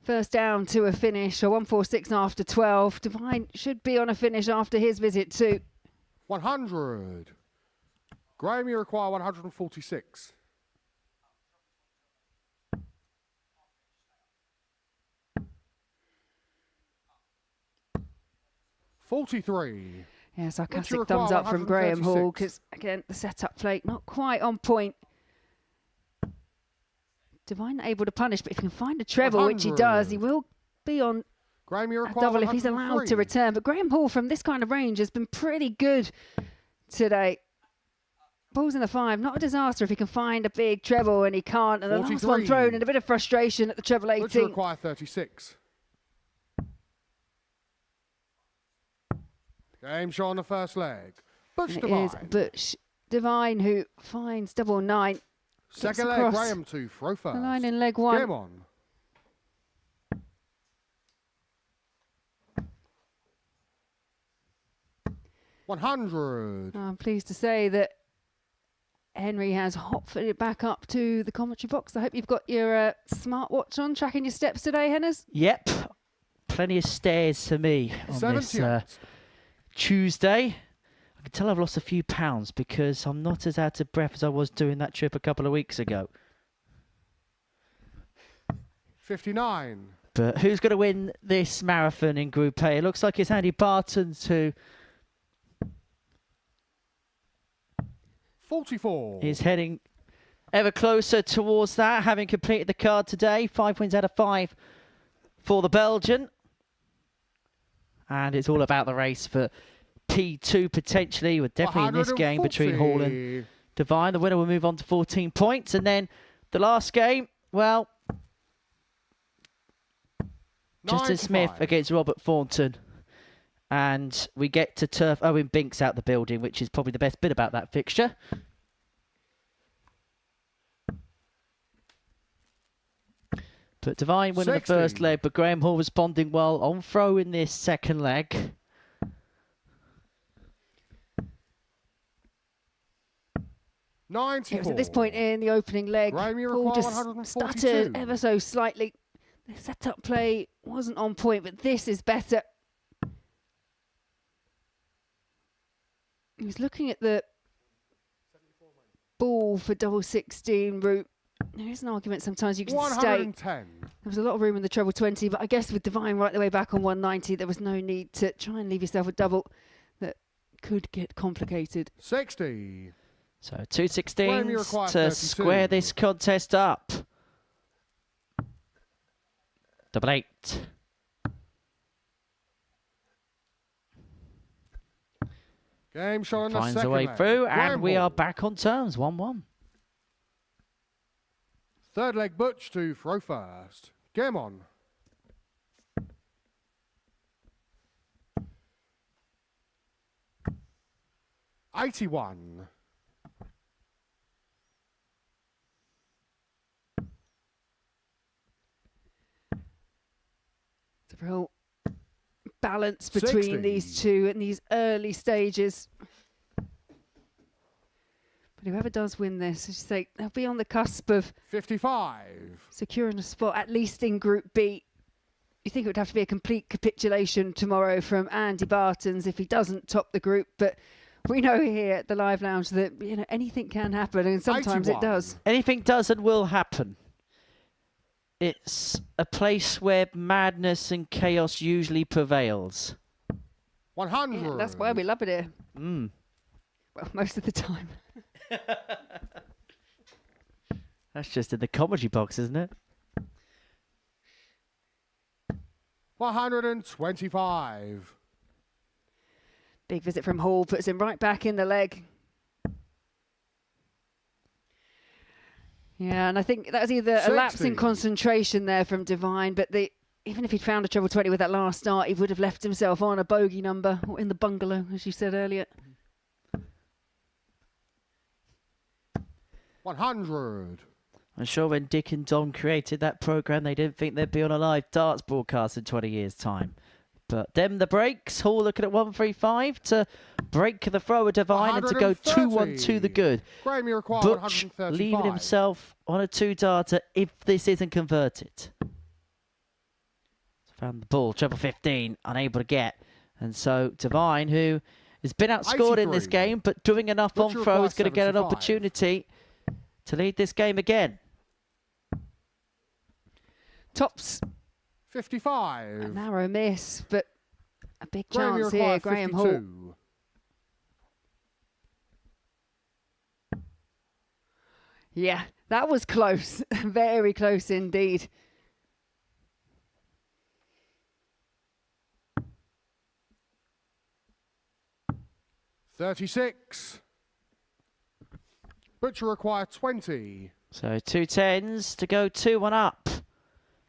first down to a finish, a 146 after 12. Devine should be on a finish after his visit too. 100. Graham, you require 146. $43. Yeah, sarcastic thumbs up from Graham Hall because, again, the setup play not quite on point. Devine able to punish, but if he can find a treble, which he does, he will be on Graham, you a require double if he's allowed to 103. return. But Graham Hall from this kind of range has been pretty good today. Balls in the 5, not a disaster if he can find a big treble, and he can't. And the last one 43. thrown in a bit of frustration at the treble Would you 18. require 36? Game show on the first leg. Butch And it is Divine. Butch Divine who finds double 9. Second leg, across Graham to throw first. the line in leg 1. Game on. $100. I'm pleased to say that Henry has hot-footed back up to the commentary box. I hope you've got your smartwatch on, tracking your steps today, Henners. Yep. Plenty of stairs for me on this 78. Tuesday. I can tell I've lost a few pounds because I'm not as out of breath as I was doing that trip a couple of weeks ago. 59. But who's going to win this marathon in Group A? It looks like it's Andy Bartons who 44. is heading ever closer towards that, having completed the card today. 5 wins out of 5 for the Belgian. And it's all about the race for P2 potentially. We're definitely in this game between Hall and Divine. The winner will move on to 14 points. And then the last game, well, Justin Smith against Robert Thornton. And we get to turf Owen Binks out the building, which is probably the best bit about that fixture. But Divine winning the first leg, but Graham Hall responding well on throw in this second leg. It was at this point in the opening leg, Paul just stuttered ever so slightly. The setup play wasn't on point, but this is better. He was looking at the ball for double 16 route. There is an argument sometimes you can stay. There was a lot of room in the treble 20, but I guess with Divine right the way back on 190, there was no need to try and leave yourself a double that could get complicated. 60. So 2/16 to square this contest up. Double 8. Game shot on the Finds second a way leg. through, and Graham we Hall. are back on terms, 1-1. Third leg, Butch to throw first. Game on. $81. It's a real balance between 60. these two in these early stages. But whoever does win this, as you say, they'll be on the cusp of 55. securing a spot, at least in Group B. You think it would have to be a complete capitulation tomorrow from Andy Bartons if he doesn't top the group, but we know here at the Live Lounge that anything can happen, and sometimes 81. it does. Anything does and will happen. It's a place where madness and chaos usually prevails. 100. Yeah, that's why we love it here. Mm. Well, most of the time. That's just in the comedy box, isn't it? 125. Big visit from Hall puts him right back in the leg. Yeah, and I think that was either a lapse in 60. concentration there from Divine, but even if he'd found a treble 20 with that last start, he would have left himself on a bogey number or in the bungalow, as you said earlier. 100. I'm sure when Dick and Don created that programme, they didn't think they'd be on a live darts broadcast in 20 years' time. But them the breaks. Hall looking at 135 to break the thrower Divine and to go 2-1 to the good. Graham, you require Butch 135. leaving himself on a 2-darter if this isn't converted. Found the ball, treble 15, unable to get. And so Divine, who has been outscored in this 83. game, but doing enough Butch on throw, is going to get an 75. opportunity to lead this game again. Tops 55. a narrow miss, but a big Graham, you chance require here, Graham Hall. 52. Yeah, that was close. Very close indeed. $36. Butcher require 20. So 2 10s to go 2-1 up.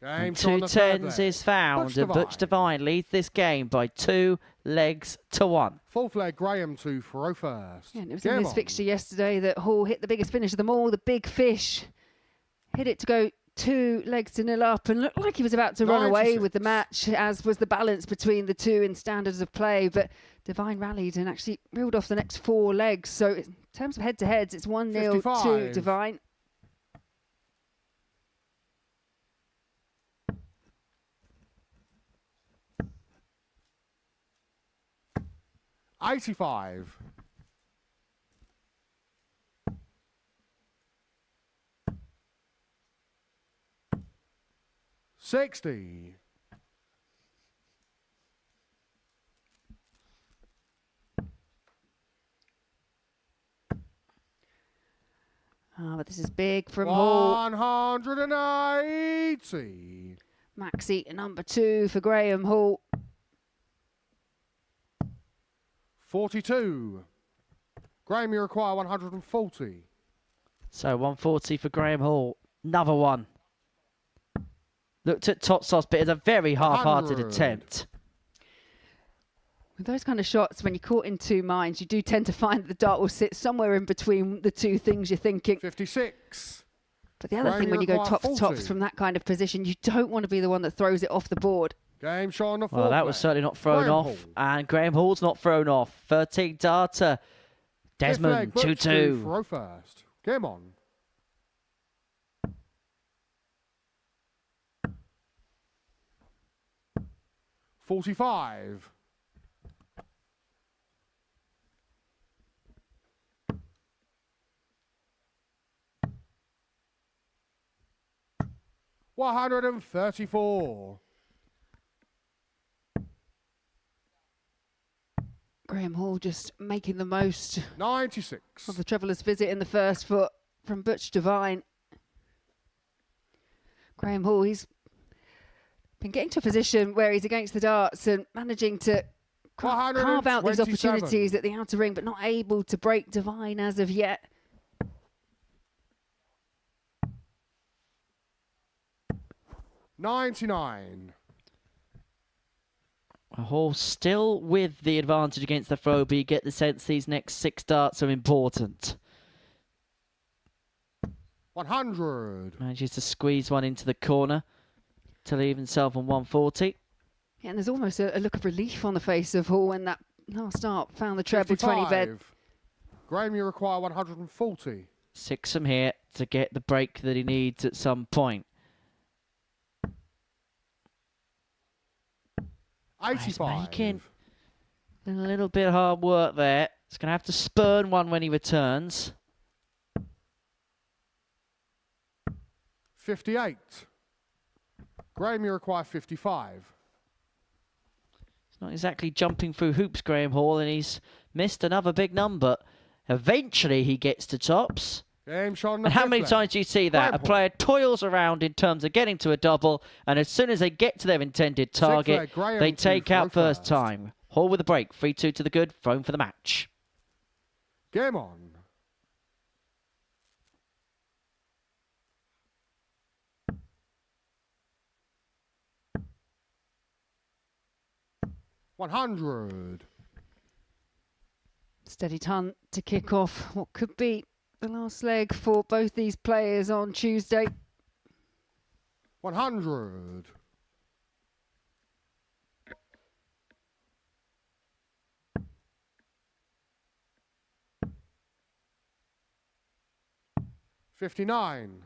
Game And shot on the third 2-10s leg. is found, Butch and Butch Divine leads this game by 2 legs to 1. Fourth leg, Graham to throw first. Yeah, and it was Game in this on. fixture yesterday that Hall hit the biggest finish of them all, the big fish. Hit it to go 2 legs to 0 up and looked like he was about to run away with the 96. match, as was the balance between the two in standards of play. But Divine rallied and actually reeled off the next 4 legs. So in terms of head-to-heads, it's 1-0 to 55. Divine. 85. 60. But this is big from Hall. 180. Maxi number 2 for Graham Hall. 42. Graham, you require 140. So 140 for Graham Hall. Another one. Looked at top sauce, but it's a very half-hearted 100. attempt. With those kind of shots, when you're caught in two minds, you do tend to find that the dart will sit somewhere in between the two things you're thinking. 56. But the other Graham, thing, when you you go require tops to 40. tops from that kind of position, you don't want to be the one that throws it off the board. Game shot on the fourth Well, that was leg. certainly not thrown Graham off. Hall. And Graham Hall's not thrown off. 13 darter. Fifth leg, Desmond, Butch to 2-2. throw first. Game on. 45. 134. Graham Hall just making the most 96. of the traveller's visit in the first foot from Butch Divine. Graham Hall, he's been getting to a position where he's against the darts and managing to carve out these 127. opportunities at the outer ring, but not able to break Divine as of yet. $99. Hall still with the advantage against the throw, but you get the sense these next 6 darts are important. 100. Manages to squeeze one into the corner to leave himself on 140. Yeah, and there's almost a look of relief on the face of Hall when that last dart found the treble 20 bed. 55. Graham, you require 140. 6 from here to get the break that he needs at some point. He's 85. making a little bit of hard work there. He's going to have to spurn one when he returns. 58. Graham, you require 55. He's not exactly jumping through hoops, Graham Hall, and he's missed another big number. Eventually he gets to tops. Game shot on the And how fifth many leg. times do you see that? Graham A Hall. player toils around in terms of getting to a double, and as soon as they get to their intended target, leg, Graham they to take throw out first first. time. Hall with a break, 3-2 to the good, thrown for the match. Game on. $100. Steady ton to kick off what could be the last leg for both these players on Tuesday. 100. 59.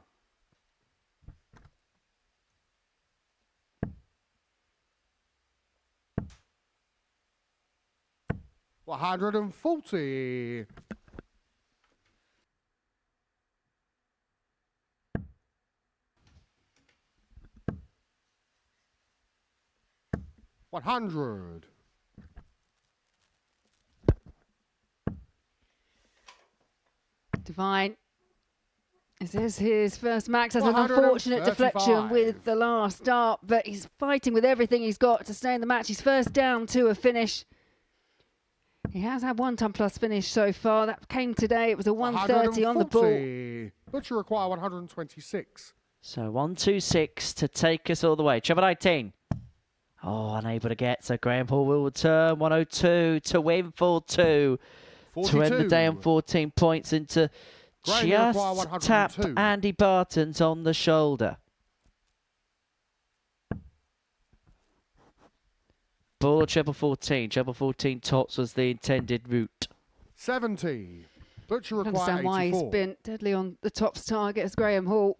140. 100. Divine. This is his first max. Has an unfortunate deflection with the last dart, but he's fighting with everything he's got to stay in the match. He's first down to a finish. He has had 1 ton plus finish so far. That came today. It was a 130 on the ball. 140. But you require 126. So 1-2-6 to take us all the way. Treble 19. Oh, unable to get. So Graham Hall will return. 102 to win 4-2. 42. To end the day on 14 points and to Graham, you require just tap 102. Andy Barton's on the shoulder. Ball or treble 14. Treble 14 tops was the intended route. 70. Butcher I require understand 84. why he's been deadly on the tops target as Graham Hall.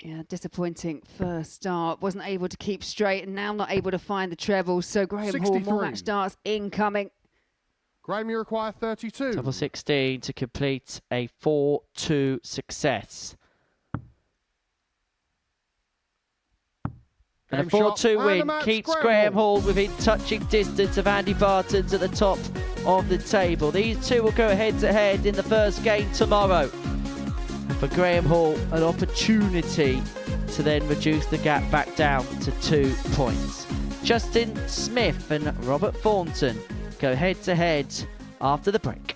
Yeah, disappointing first start. Wasn't able to keep straight and now not able to find the treble. So Graham Hall, 63. more match starts incoming. Graham, you require 32. Double 16 to complete a 4-2 success. And a Game shot. 4-2 And the win match, keeps Graham Graham Hall. Hall within touching distance of Andy Barton's at the top of the table. These two will go head-to-head in the first game tomorrow. And for Graham Hall, an opportunity to then reduce the gap back down to 2 points. Justin Smith and Robert Thornton go head-to-head after the break.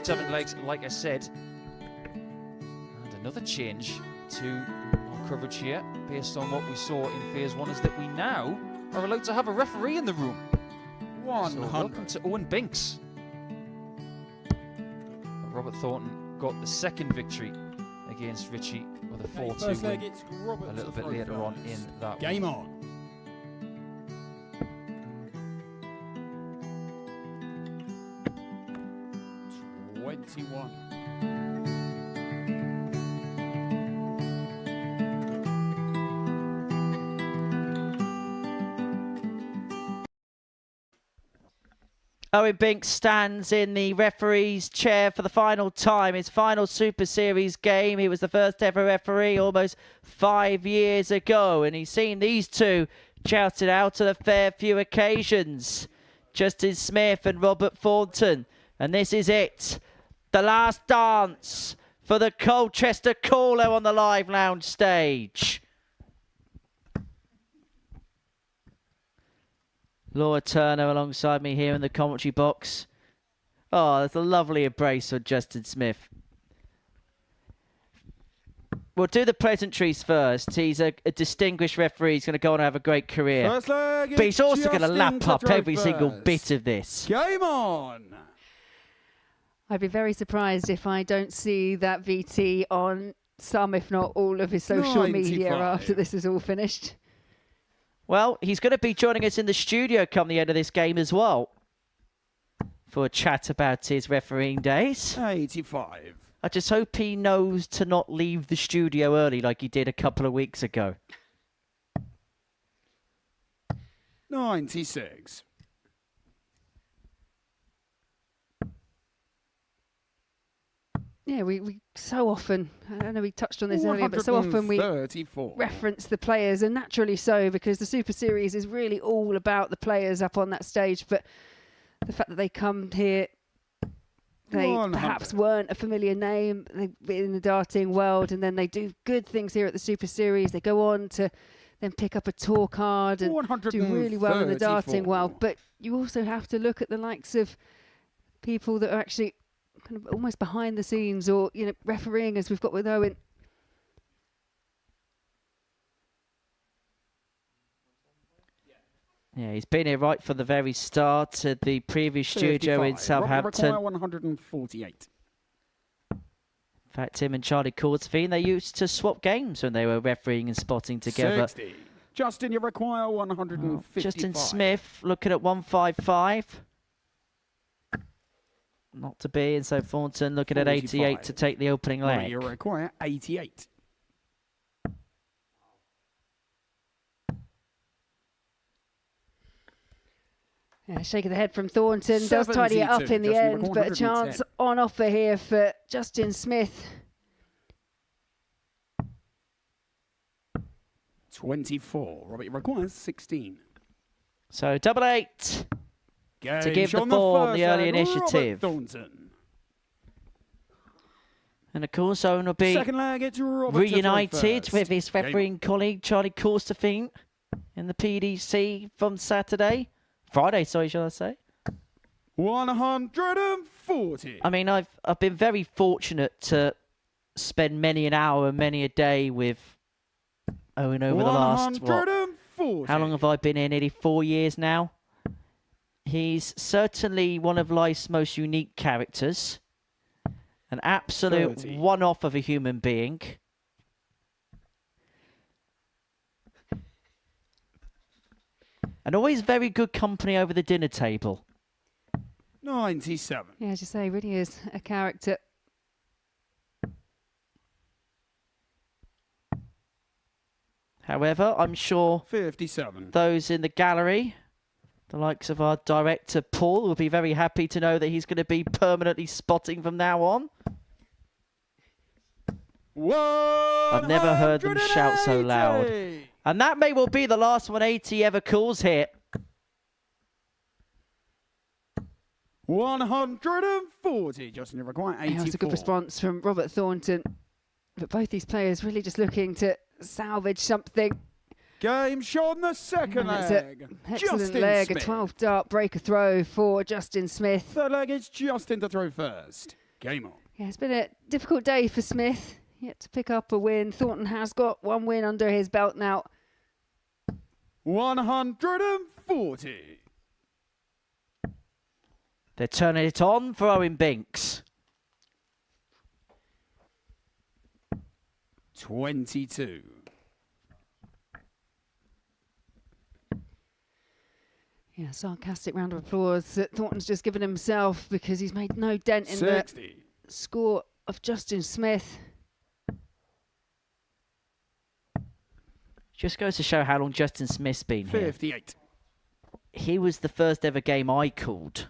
Seven legs, like I said. And another change to our coverage here, based on what we saw in Phase 1, is that we now are allowed to have a referee in the room. 100. So welcome to Owen Binks. Robert Thornton got the second victory against Richie with a Okay, 4-2 first leg, win it's Robert a little to bit throw later on first. in that Game week. on. Owen Binks stands in the referee's chair for the final time. His final Super Series game. He was the first ever referee almost 5 years ago. And he's seen these two shout it out on a fair few occasions. Justin Smith and Robert Thornton. And this is it. The last dance for the Colchester Caller on the Live Lounge stage. Laura Turner alongside me here in the commentary box. Oh, that's a lovely embrace on Justin Smith. We'll do the pleasantries first. He's a distinguished referee. He's going to go on and have a great career. First leg, But he's also going to Justin lap to up throw every single first. bit of this. Game on. I'd be very surprised if I don't see that VT on some, if not all, of his social media 95. after this is all finished. Well, he's going to be joining us in the studio come the end of this game as well for a chat about his refereeing days. 85. I just hope he knows to not leave the studio early like he did a couple of weeks ago. 96. Yeah, we so often, I know we touched on this earlier, but so often we 134. reference the players, and naturally so, because the Super Series is really all about the players up on that stage. But the fact that they come here, they 100. perhaps weren't a familiar name in the darting world, and then they do good things here at the Super Series. They go on to then pick up a tour card and do really well in the darting 134. world. But you also have to look at the likes of people that are actually kind of almost behind the scenes, or refereeing, as we've got with Owen. Yeah, he's been here right from the very start at the previous studio in 55. Southampton. Require 148. In fact, him and Charlie Cordesveen, they used to swap games when they were refereeing and spotting together. 60. Justin, you require 155. Justin Smith looking at 155. Not to be, and so Thornton looking at 88 to 45. take the opening leg. You require 88. Yeah, shake of the head from Thornton. Does tidy it up 72, in the Justin, end, record but a chance 110. on offer here for Justin Smith. 24. Robert, you require 16. So double 8 to Gage give the on form first the early leg, initiative. Robert Thornton. And of course, Owen will be Second leg, it's Robert to throw reunited first. with his Game refereeing colleague Charlie Cordesveen in the PDC from Friday, sorry, shall I say? 140. I mean, I've been very fortunate to spend many an hour and many a day with Owen over the last, what, 140. how long have I been here? Nearly 4 years now. He's certainly one of life's most unique characters. An absolute 30. one-off of a human being. And always very good company over the dinner table. 97. Yeah, as you say, really is a character. However, I'm sure 57. those in the gallery, the likes of our director Paul, will be very happy to know that he's going to be permanently spotting from now on. I've never heard them shout so loud. 180. And that may well be the last 180 ever calls here. 140. Justin, you require 84. That was a good response from Robert Thornton. But both these players really just looking to salvage something. Game shot in the second And it's leg. an excellent Justin leg, Smith. a 12 dart breaker throw for Justin Smith. Third leg, it's Justin to throw first. Game on. Yeah, it's been a difficult day for Smith. Yet to pick up a win. Thornton has got one win under his belt now. 140. They're turning it on for Owen Binks. 22. Yeah, sarcastic round of applause that Thornton's just given himself because he's made no dent in 60. the score of Justin Smith. Just goes to show how long Justin Smith's been here. 58. He was the first ever game I called.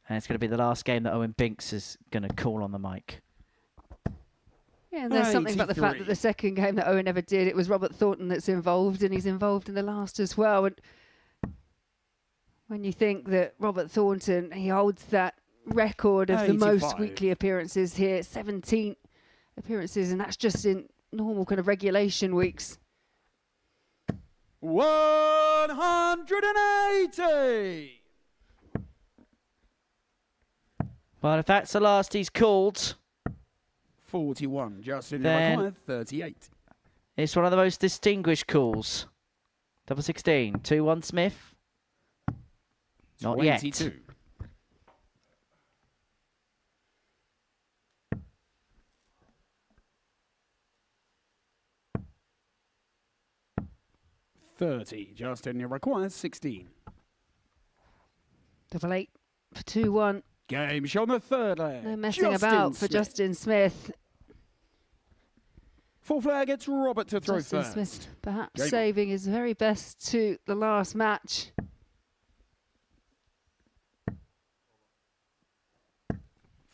And it's going to be the last game that Owen Binks is going to call on the mic. Yeah, and there's something about the fact that the second game that Owen ever did, it was Robert Thornton that's involved, and he's involved in the last as well. And when you think that Robert Thornton, he holds that record of the most weekly appearances here, 17 appearances, and that's just in normal kind of regulation weeks. 180. Well, if that's the last he's called, 41. Justin then required 38. it's one of the most distinguished calls. Double 16, 2-1 Smith. Not 22. yet. Justin requires 16. Double 8 for 2-1. Game shown the third leg. No messing about for Justin Smith. Full flag, it's Robert to throw Justin first. Smith perhaps Game saving his very best to the last match.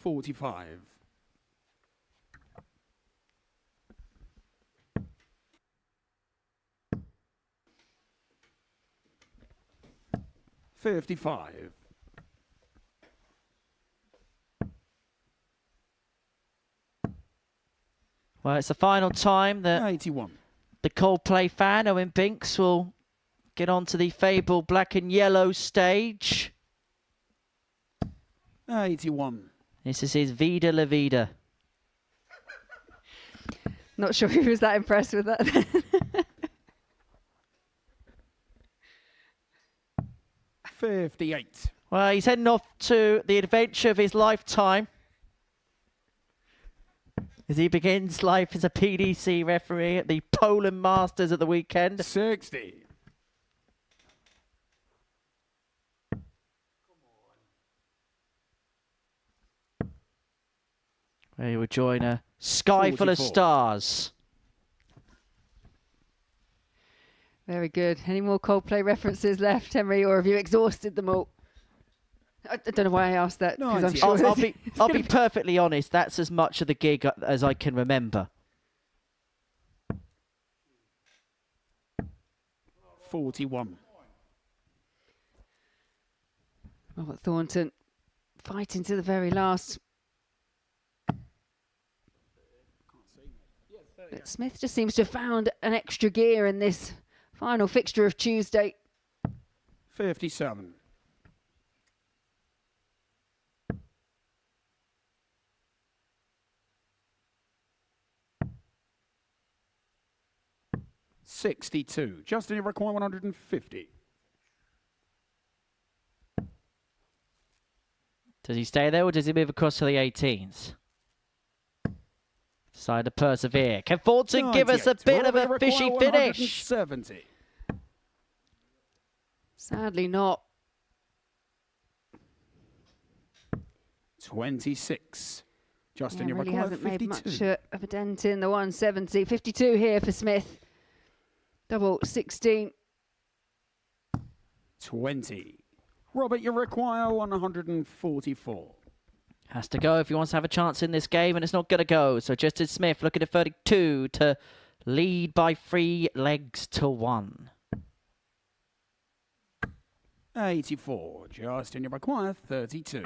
$45. $55. Well, it's the final time that 81. the Coldplay fan, Owen Binks, will get onto the fabled black and yellow stage. 81. This is his Vida La Vida. Not sure he was that impressed with that. 58. Well, he's heading off to the adventure of his lifetime as he begins life as a PDC referee at the Poland Masters at the weekend. 60. Where he will join a sky full of 44. stars. Very good. Any more Coldplay references left, Henry, or have you exhausted them all? I don't know why I asked that, because I'm sure I'll be perfectly honest, that's as much of the gig as I can remember. 41. Robert Thornton fighting to the very last. But Smith just seems to have found an extra gear in this final fixture of Tuesday. 57. $62. Justin, you require 150. Does he stay there or does he move across to the 18s? Decide to persevere. Can Thornton give us a bit of a fishy finish? 70. Sadly not. 26. Justin, Yeah, you really require hasn't 52. made much of a dent in the 170. 52 here for Smith. Double 16. 20. Robert, you require 144. Has to go if he wants to have a chance in this game, and it's not going to go. So Justin Smith looking at 32 to lead by 3 legs to 1. 84. Justin, you require 32.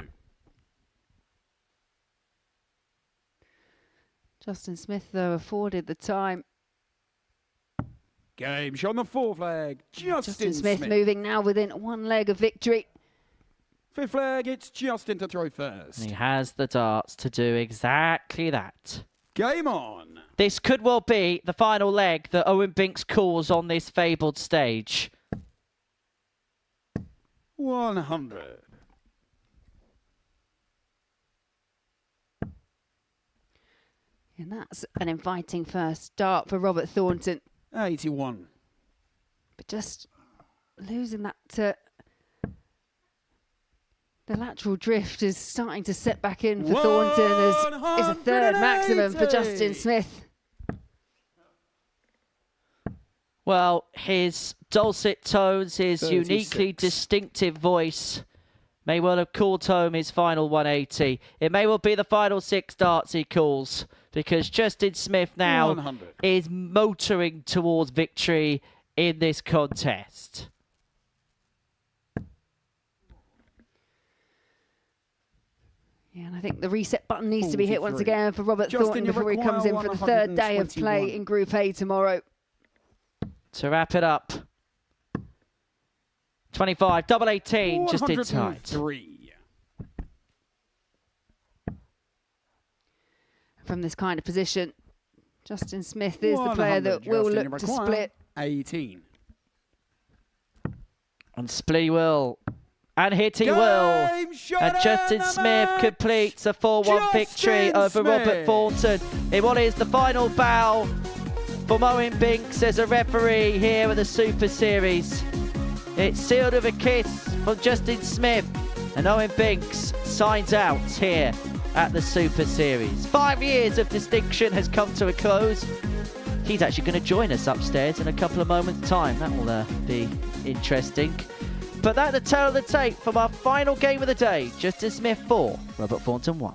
Justin Smith, though, afforded the time. Game shown the fourth flag. Justin Smith moving now within 1 leg of victory. Fifth flag, it's Justin to throw first. And he has the darts to do exactly that. Game on. This could well be the final leg that Owen Binks calls on this fabled stage. 100. And that's an inviting first start for Robert Thornton. 81. But just losing that, the lateral drift is starting to set back in for Thornton as is a third maximum for Justin Smith. Well, his dulcet tones, his 36. uniquely distinctive voice may well have called home his final 180. It may well be the final 6 darts he calls, because Justin Smith now 100. is motoring towards victory in this contest. Yeah, and I think the reset button needs to be hit once 43. again for Robert Justin, Thornton you before he comes in for the require third day of play 121. in Group A tomorrow. To wrap it up, 25, double 18, just in time. 103. From this kind of position, Justin Smith is the player that will Justin, you look to require split. 18. And split he will. And hit he Game will. shot And Justin and the Smith match. completes a 4-1 victory Justin over Robert Smith. Thornton in what is the final bow from Owen Binks as a referee here at the Super Series. It's sealed with a kiss from Justin Smith, and Owen Binks signs out here at the Super Series. 5 years of distinction has come to a close. He's actually going to join us upstairs in a couple of moments' time. That will be interesting. But that's the tale of the tape from our final game of the day. Justin Smith 4, Robert Thornton 1.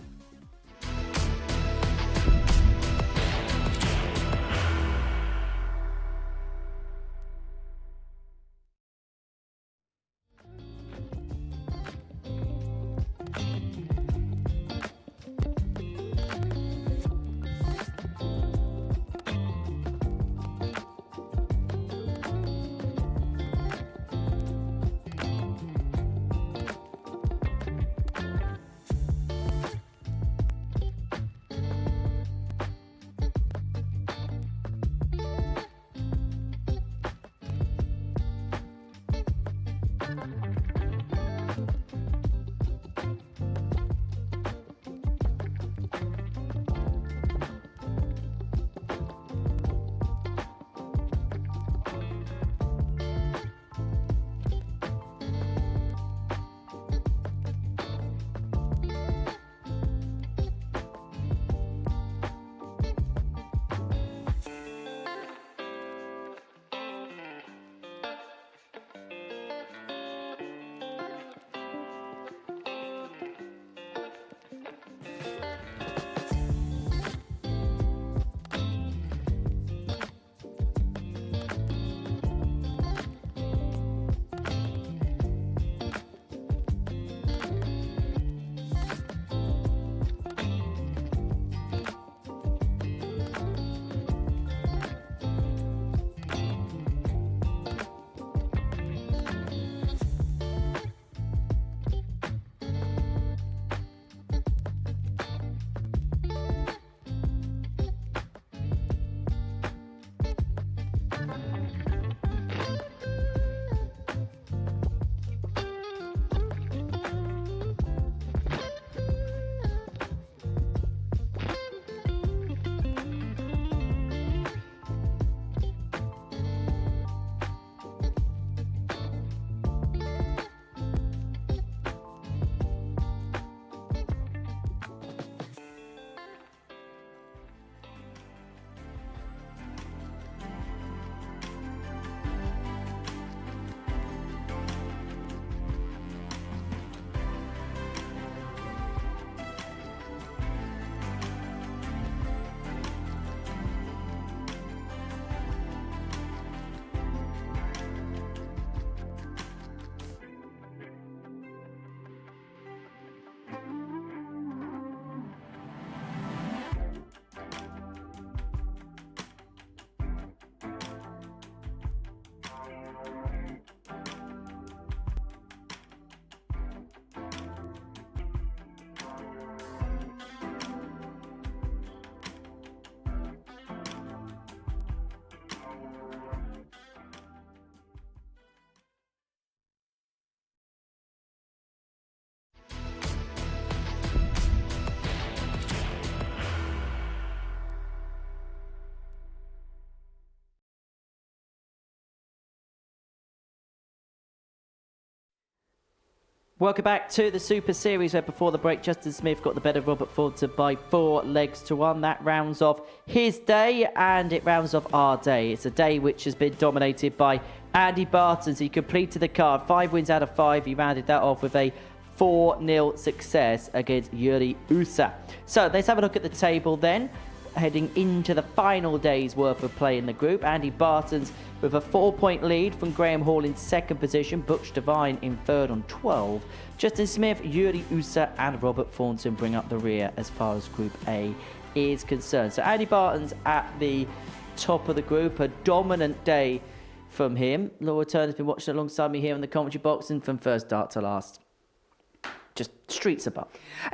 Welcome back to the Super Series, where before the break, Justin Smith got the better of Robert Thornton by 4 legs to 1. That rounds off his day, and it rounds off our day. It's a day which has been dominated by Andy Bartons. He completed the card, 5 wins out of 5. He rounded that off with a 4-0 success against Yuri Usa. So let's have a look at the table then. Heading into the final day's worth of play in the group, Andy Bartons with a 4-point lead from Graham Hall in second position, Butch Devine in third on 12. Justin Smith, Yuri Usa and Robert Thornton bring up the rear as far as Group A is concerned. So Andy Bartons at the top of the group, a dominant day from him. Laura Turner's been watching alongside me here in the commentary box, and from first start to last, just streets above.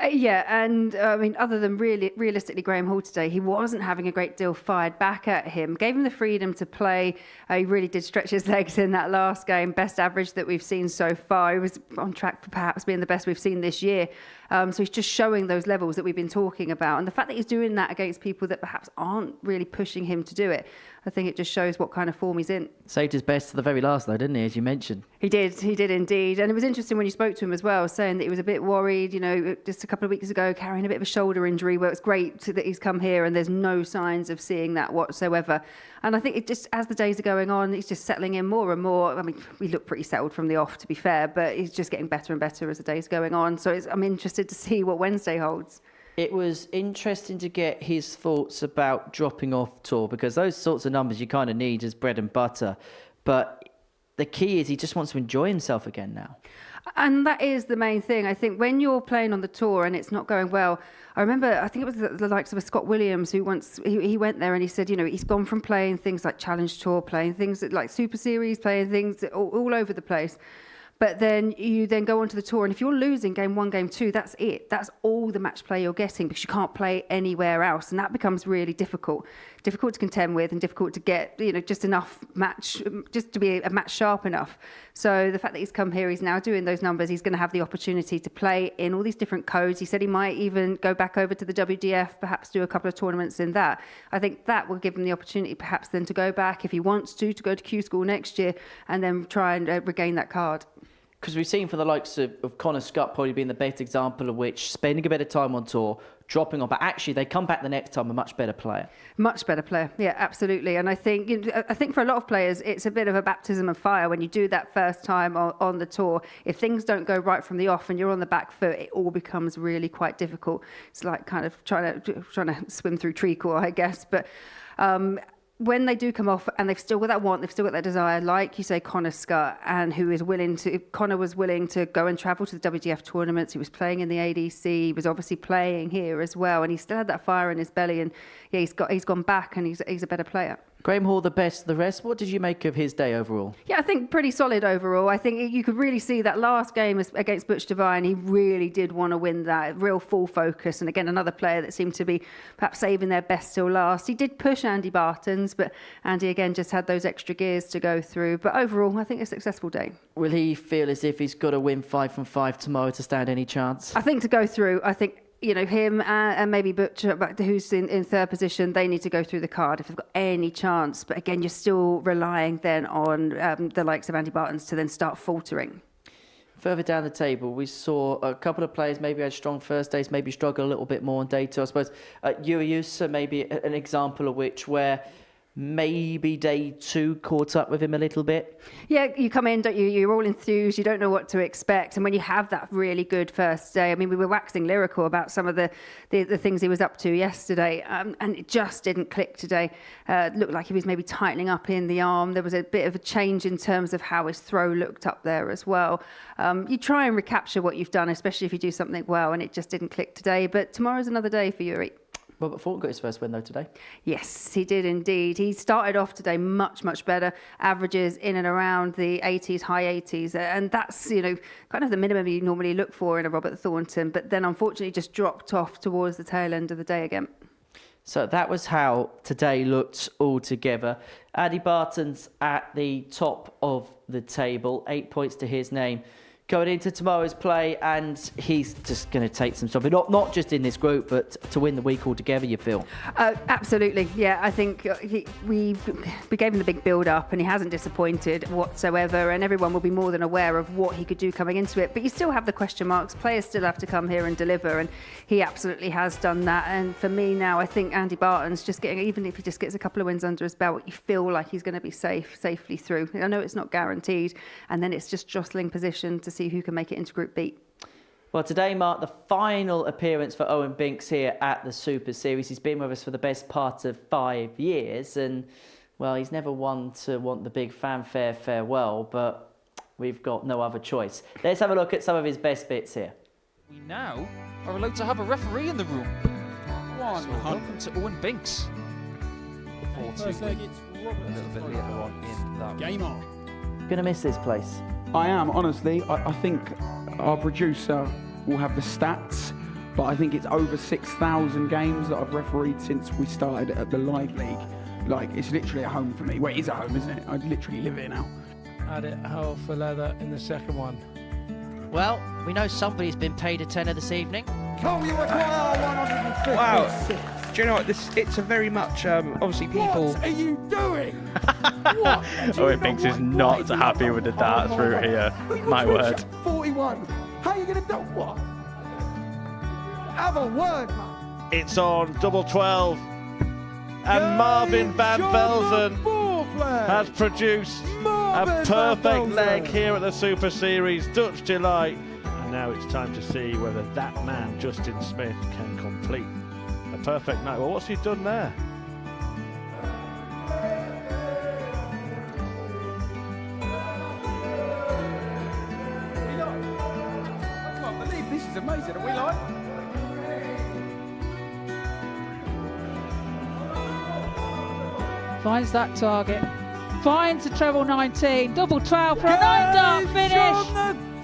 Yeah, and I mean, other than realistically Graham Hall today, he wasn't having a great deal fired back at him. Gave him the freedom to play. He really did stretch his legs in that last game. Best average that we've seen so far. He was on track for perhaps being the best we've seen this year. So he's just showing those levels that we've been talking about. And the fact that he's doing that against people that perhaps aren't really pushing him to do it, I think it just shows what kind of form he's in. Saved his best to the very last, though, didn't he, as you mentioned? He did indeed. And it was interesting when you spoke to him as well, saying that he was a bit worried, you know, just a couple of weeks ago, carrying a bit of a shoulder injury, where it's great that he's come here and there's no signs of seeing that whatsoever. And I think it just, as the days are going on, he's just settling in more and more. I mean, we look pretty settled from the off, to be fair, but he's just getting better and better as the days going on. So I'm interested to see what Wednesday holds. It was interesting to get his thoughts about dropping off tour, because those sorts of numbers you kind of need as bread and butter. But the key is he just wants to enjoy himself again now. And that is the main thing. I think when you're playing on the tour and it's not going well, I remember, I think it was the likes of a Scott Williams who once, he went there and he said, you know, he's gone from playing things like Challenge Tour, playing things like Super Series, playing things all over the place. But then you then go onto the tour, and if you're losing game 1, game 2, that's it. That's all the match play you're getting, because you can't play anywhere else, and that becomes really difficult to contend with, and difficult to get, you know, just enough match, just to be a match sharp enough. So the fact that he's come here, he's now doing those numbers. He's going to have the opportunity to play in all these different codes. He said he might even go back over to the WDF, perhaps do a couple of tournaments in that. I think that will give him the opportunity, perhaps then to go back if he wants to go to Q School next year, and then try and regain that card. Because we've seen from the likes of Connor Scott probably being the best example of which, spending a bit of time on tour, dropping off, but actually they come back the next time a much better player. Much better player, yeah, absolutely. And I think for a lot of players, it's a bit of a baptism of fire when you do that first time on the tour. If things don't go right from the off and you're on the back foot, it all becomes really quite difficult. It's like kind of trying to swim through treacle, I guess. But when they do come off and they've still got that want, they've still got that desire, like you say, Connor Scott, and Connor was willing to go and travel to the WDF tournaments. He was playing in the ADC. He was obviously playing here as well, and he still had that fire in his belly. And yeah, he's gone back, and he's a better player. Graham Hall, the best of the rest. What did you make of his day overall? Yeah, I think pretty solid overall. I think you could really see that last game against Butch Devine, he really did want to win that, real full focus. And again, another player that seemed to be perhaps saving their best till last. He did push Andy Bartons, but Andy again just had those extra gears to go through. But overall, I think a successful day. Will he feel as if he's got to win 5 from 5 tomorrow to stand any chance? I think to go through, you know, him and maybe Butch, who's in third position, they need to go through the card if they've got any chance. But again, you're still relying then on the likes of Andy Bartons to then start faltering. Further down the table, we saw a couple of players maybe had strong first days, maybe struggle a little bit more on day 2. I suppose Yuri Usa, maybe an example of which where maybe day 2 caught up with him a little bit. Yeah, you come in, don't you? You're all enthused. You don't know what to expect. And when you have that really good first day, I mean, we were waxing lyrical about some of the things he was up to yesterday, and it just didn't click today. Looked like he was maybe tightening up in the arm. There was a bit of a change in terms of how his throw looked up there as well. You try and recapture what you've done, especially if you do something well, and it just didn't click today. But tomorrow's another day for Yuri. Robert Thornton got his first win though today. Yes, he did indeed. He started off today much better. Averages in and around the 80s, high 80s, and that's, you know, kind of the minimum you normally look for in a Robert Thornton. But then unfortunately just dropped off towards the tail end of the day again. So that was how today looked altogether. Andy Bartons at the top of the table, 8 points to his name. going into tomorrow's play, and he's just going to take some stuff, not just in this group, but to win the week altogether, you feel? Absolutely, yeah. I think we gave him the big build-up, and he hasn't disappointed whatsoever, and everyone will be more than aware of what he could do coming into it. But you still have the question marks. Players still have to come here and deliver, and he absolutely has done that. And for me now, I think Andy Barton's just getting, even if he just gets a couple of wins under his belt, you feel like he's going to be safely through. I know it's not guaranteed, and then it's just jostling position to see who can make it into Group B. Well, today marked the final appearance for Owen Binks here at the Super Series. He's been with us for the best part of 5 years, and, well, he's never one to want the big fanfare farewell, but we've got no other choice. Let's have a look at some of his best bits here. We now are allowed to have a referee in the room. So welcome to Owen Binks. 4-2 win. A little bit later on in that Game on. Gonna miss this place. I am, honestly. I think our producer will have the stats, but I think it's over 6,000 games that I've refereed since we started at the Live League. Like, it's literally a home for me. Well, it is a home, isn't it? I literally live here now. Had it hell for leather in the second one. Well, we know somebody's been paid a tenner this evening. Cole, you require 156. Wow. Do you know what? It's a very much, obviously people... What are you doing? What? Owen Binks is not happy with the darts route here. My word. 41. How are you going to do what? Have a word, man. It's on double 12. And Marvin van Velzen has produced a perfect leg here at the Super Series. Dutch delight. And now it's time to see whether that man, Justin Smith, can complete a perfect night. Well, what's he done there? I can't believe this is amazing. Are we live? Finds that target. Finds the treble 19. Double 12 for a 9-dart finish.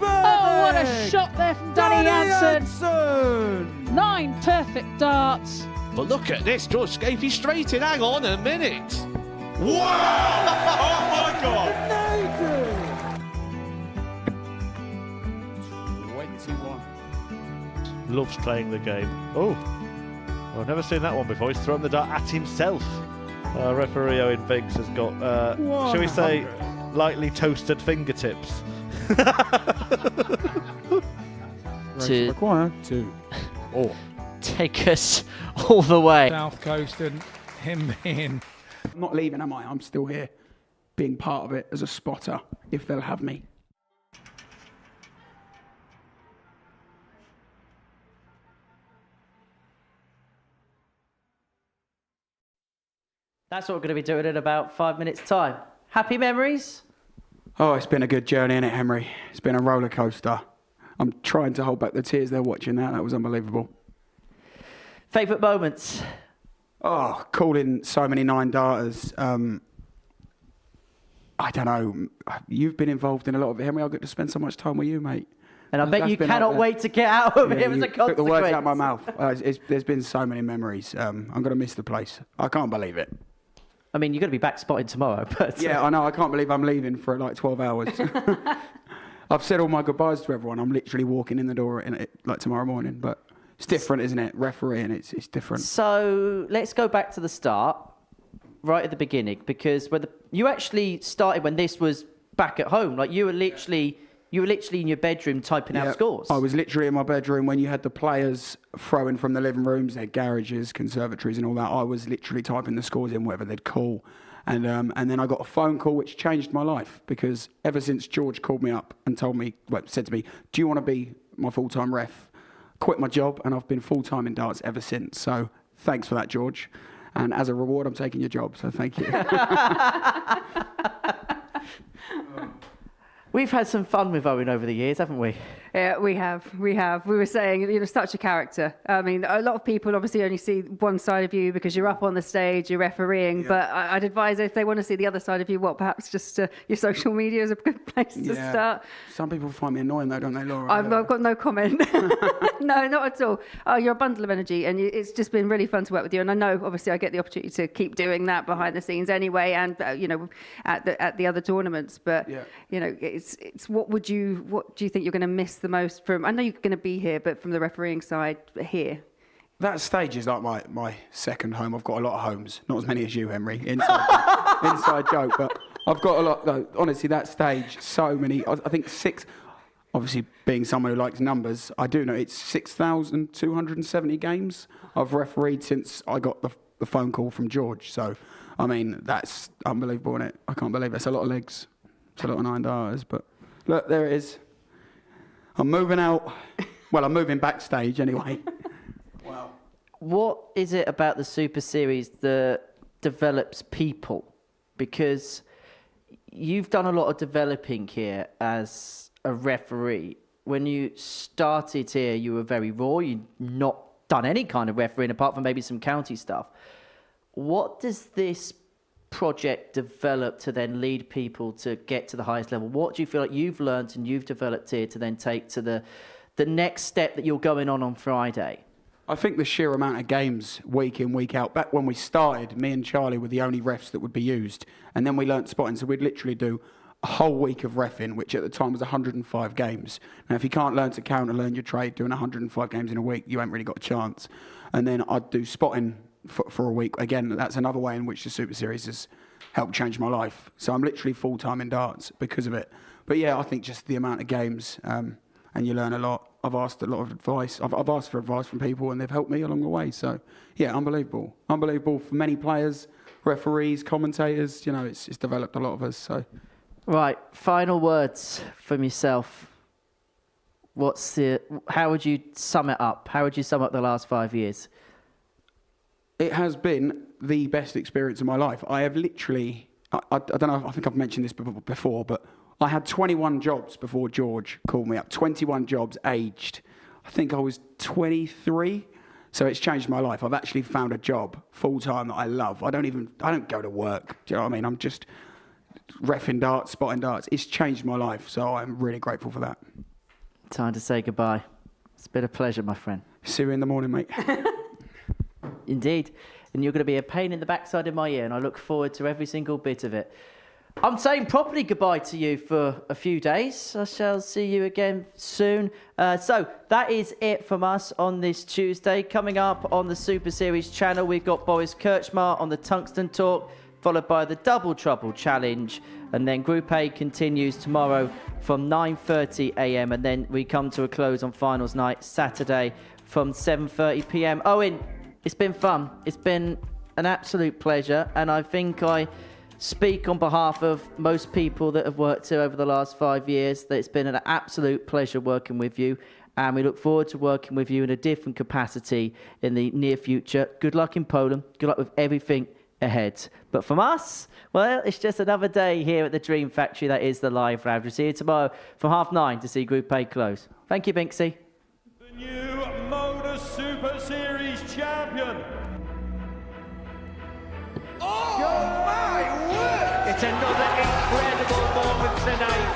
Oh, what a shot there from Danny Jansen. 9 perfect darts. But look at this, George Scapey straight in. Hang on a minute. Wow! Oh my God! 21. Loves playing the game. Oh, I've never seen that one before. He's thrown the dart at himself. Referee Owen Binks has got, shall we say, lightly toasted fingertips. To require 2 or take us all the way. South Coast and him being... I'm not leaving, am I? I'm still here, being part of it as a spotter, if they'll have me. That's what we're going to be doing in about 5 minutes' time. Happy memories? Oh, it's been a good journey, innit, Henry? It's been a roller coaster. I'm trying to hold back the tears there watching that. That was unbelievable. Favourite moments? Oh, calling so many 9-darters. I don't know. You've been involved in a lot of it, Henry. I'll get to spend so much time with you, mate. And I bet you cannot wait to get out of him as a consequence. Took the words out of my mouth. There's been so many memories. I'm going to miss the place. I can't believe it. I mean, you're going to be back spotting tomorrow, but... Yeah, I know. I can't believe I'm leaving for like 12 hours. I've said all my goodbyes to everyone. I'm literally walking in the door in it, like tomorrow morning. But it's different, isn't it? Refereeing, it's different. So let's go back to the start, right at the beginning, because when you actually started when this was back at home. Like you were literally in your bedroom typing out scores. I was literally in my bedroom when you had the players throwing from the living rooms, their garages, conservatories and all that. I was literally typing the scores in, whatever they'd call. And then I got a phone call which changed my life, because ever since George called me up and said to me, do you want to be my full-time ref? Quit my job, and I've been full-time in darts ever since. So thanks for that, George. And as a reward, I'm taking your job, so thank you. We've had some fun with Owen over the years, haven't we? Yeah, we have. We were saying, such a character. I mean, a lot of people obviously only see one side of you because you're up on the stage, you're refereeing. Yeah. But I'd advise if they want to see the other side of you, perhaps just your social media is a good place to start. Some people find me annoying though, don't they, Laura? I've got no comment. No, not at all. Oh, you're a bundle of energy, and it's just been really fun to work with you. And I know, obviously, I get the opportunity to keep doing that behind the scenes anyway, and at the other tournaments. But it's what do you think you're going to miss the most from? I know you're going to be here, but from the refereeing side here. That stage is like my second home. I've got a lot of homes, not as many as you, Henry. Inside joke, but I've got a lot. Though, honestly, that stage, so many. I think 6. Obviously, being someone who likes numbers, I do know it's 6,270 games I've refereed since I got the phone call from George. So, I mean, that's unbelievable, isn't it? I can't believe it. It's a lot of legs. It's a lot of 9 darters. But look, there it is. I'm moving out. Well, I'm moving backstage anyway. Wow. What is it about the Super Series that develops people? Because you've done a lot of developing here as a referee. When you started here, you were very raw. You'd not done any kind of refereeing apart from maybe some county stuff. What does this project develop to then lead people to get to the highest level? What do you feel like you've learned and you've developed here to then take to the next step that you're going on Friday? I think the sheer amount of games week in, week out. Back when we started, me and Charlie were the only refs that would be used. And then we learnt spotting. So we'd literally do a whole week of reffing, which at the time was 105 games. Now, if you can't learn to count and learn your trade doing 105 games in a week, you ain't really got a chance. And then I'd do spotting for a week. Again, that's another way in which the Super Series has helped change my life. So I'm literally full-time in darts because of it. But yeah, I think just the amount of games, and you learn a lot. I've asked a lot of advice. I've asked for advice from people, and they've helped me along the way. So, yeah, unbelievable. Unbelievable for many players, referees, commentators. You know, it's developed a lot of us. So, right. Final words from yourself. How would you sum it up? How would you sum up the last 5 years? It has been the best experience of my life. I have literally, I don't know, I think I've mentioned this before, but I had 21 jobs before George called me up. 21 jobs aged. I think I was 23. So it's changed my life. I've actually found a job full-time that I love. I don't go to work. Do you know what I mean? I'm just reffing darts, spotting darts. It's changed my life. So I'm really grateful for that. Time to say goodbye. It's been a pleasure, my friend. See you in the morning, mate. Indeed. And you're going to be a pain in the backside of my ear, and I look forward to every single bit of it. I'm saying properly goodbye to you for a few days. I shall see you again soon. So that is it from us on this Tuesday. Coming up on the Super Series channel, we've got Boris Kirchmar on the Tungsten Talk, followed by the Double Trouble Challenge. And then Group A continues tomorrow from 9:30 a.m. And then we come to a close on finals night Saturday from 7:30 p.m. Owen, it's been fun. It's been an absolute pleasure. And I think I speak on behalf of most people that have worked here over the last 5 years that it's been an absolute pleasure working with you, and we look forward to working with you in a different capacity in the near future. Good luck in Poland. Good luck with everything ahead. But from us, well, it's just another day here at the Dream Factory. That is the live round. We'll see you tomorrow from 9:30 to see Group A close. Thank you, Binksy. The new Modus Super Series champion. Oh my word! It's another incredible moment tonight.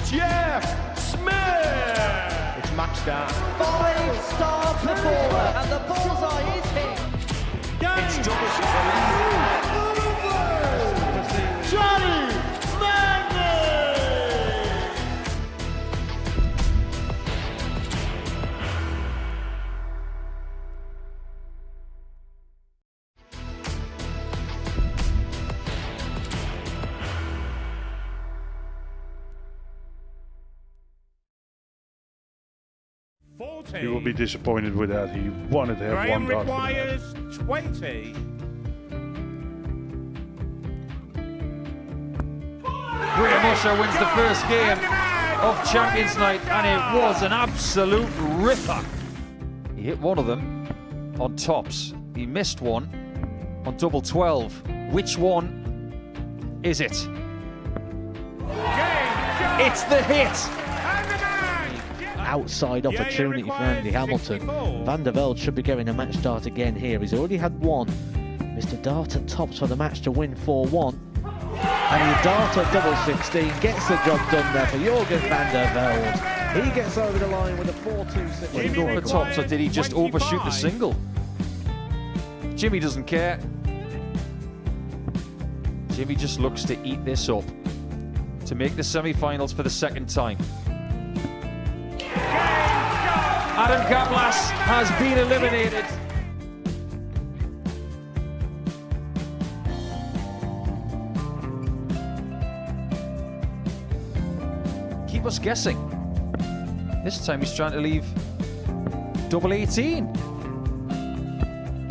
Jeff Smith! It's match start. 5-star performer, and the bullseye is hit. It's double Johnny Magny! You will be disappointed with that. He wanted to have Graham one dart. requires 20. Graham Usher wins the first game of Champions Night, and it was an absolute ripper. He hit one of them on tops. He missed one on double 12. Which one is it? It's the hit! Outside opportunity for Andy Hamilton. Van der Velde should be getting a match start again here. He's already had one. Mr. Dart at tops for the match to win 4-1. And he Dart at double 16 gets the job done there for Jürgen van der Velde. 7. He gets over the line with a 4-2-6. Did he go over the top, or did he just overshoot the single? Jimmy doesn't care. Jimmy just looks to eat this up to make the semi-finals for the second time. Adam Gablas has been eliminated. Keep us guessing. This time he's trying to leave double 18.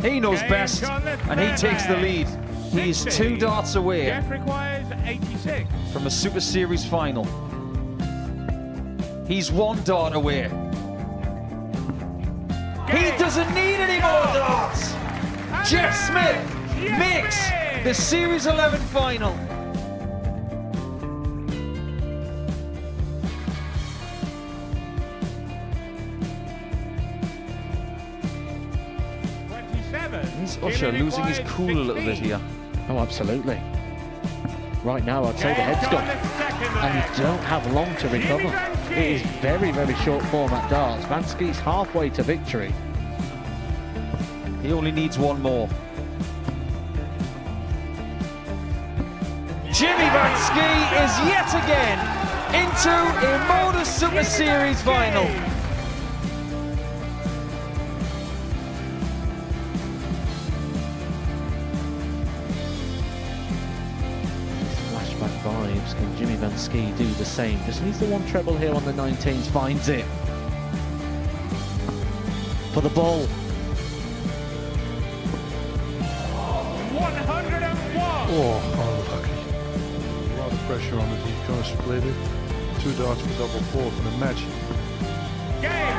He knows best, and he takes the lead. He's 2 darts away Jeff requires 86. from a Super Series final. He's 1 dart away. He doesn't need any more darts. Jeff Smith makes the Series 11 final. Is Usher losing his cool a little bit here? Oh, absolutely. Right now, I'd say the head's gone. And you don't have long to recover. It is very, very short format darts. Vansky's halfway to victory. He only needs 1 more. Jimmy Vansky is yet again into a Modus Super Series final. Flashback vibes. Can Jimmy Vansky do the same? Just needs the 1 treble here on the 19s. Finds it. For the ball. 101. Oh, unlucky. A lot of pressure on it. He's going to split it. 2 darts for double 4 for the match. Game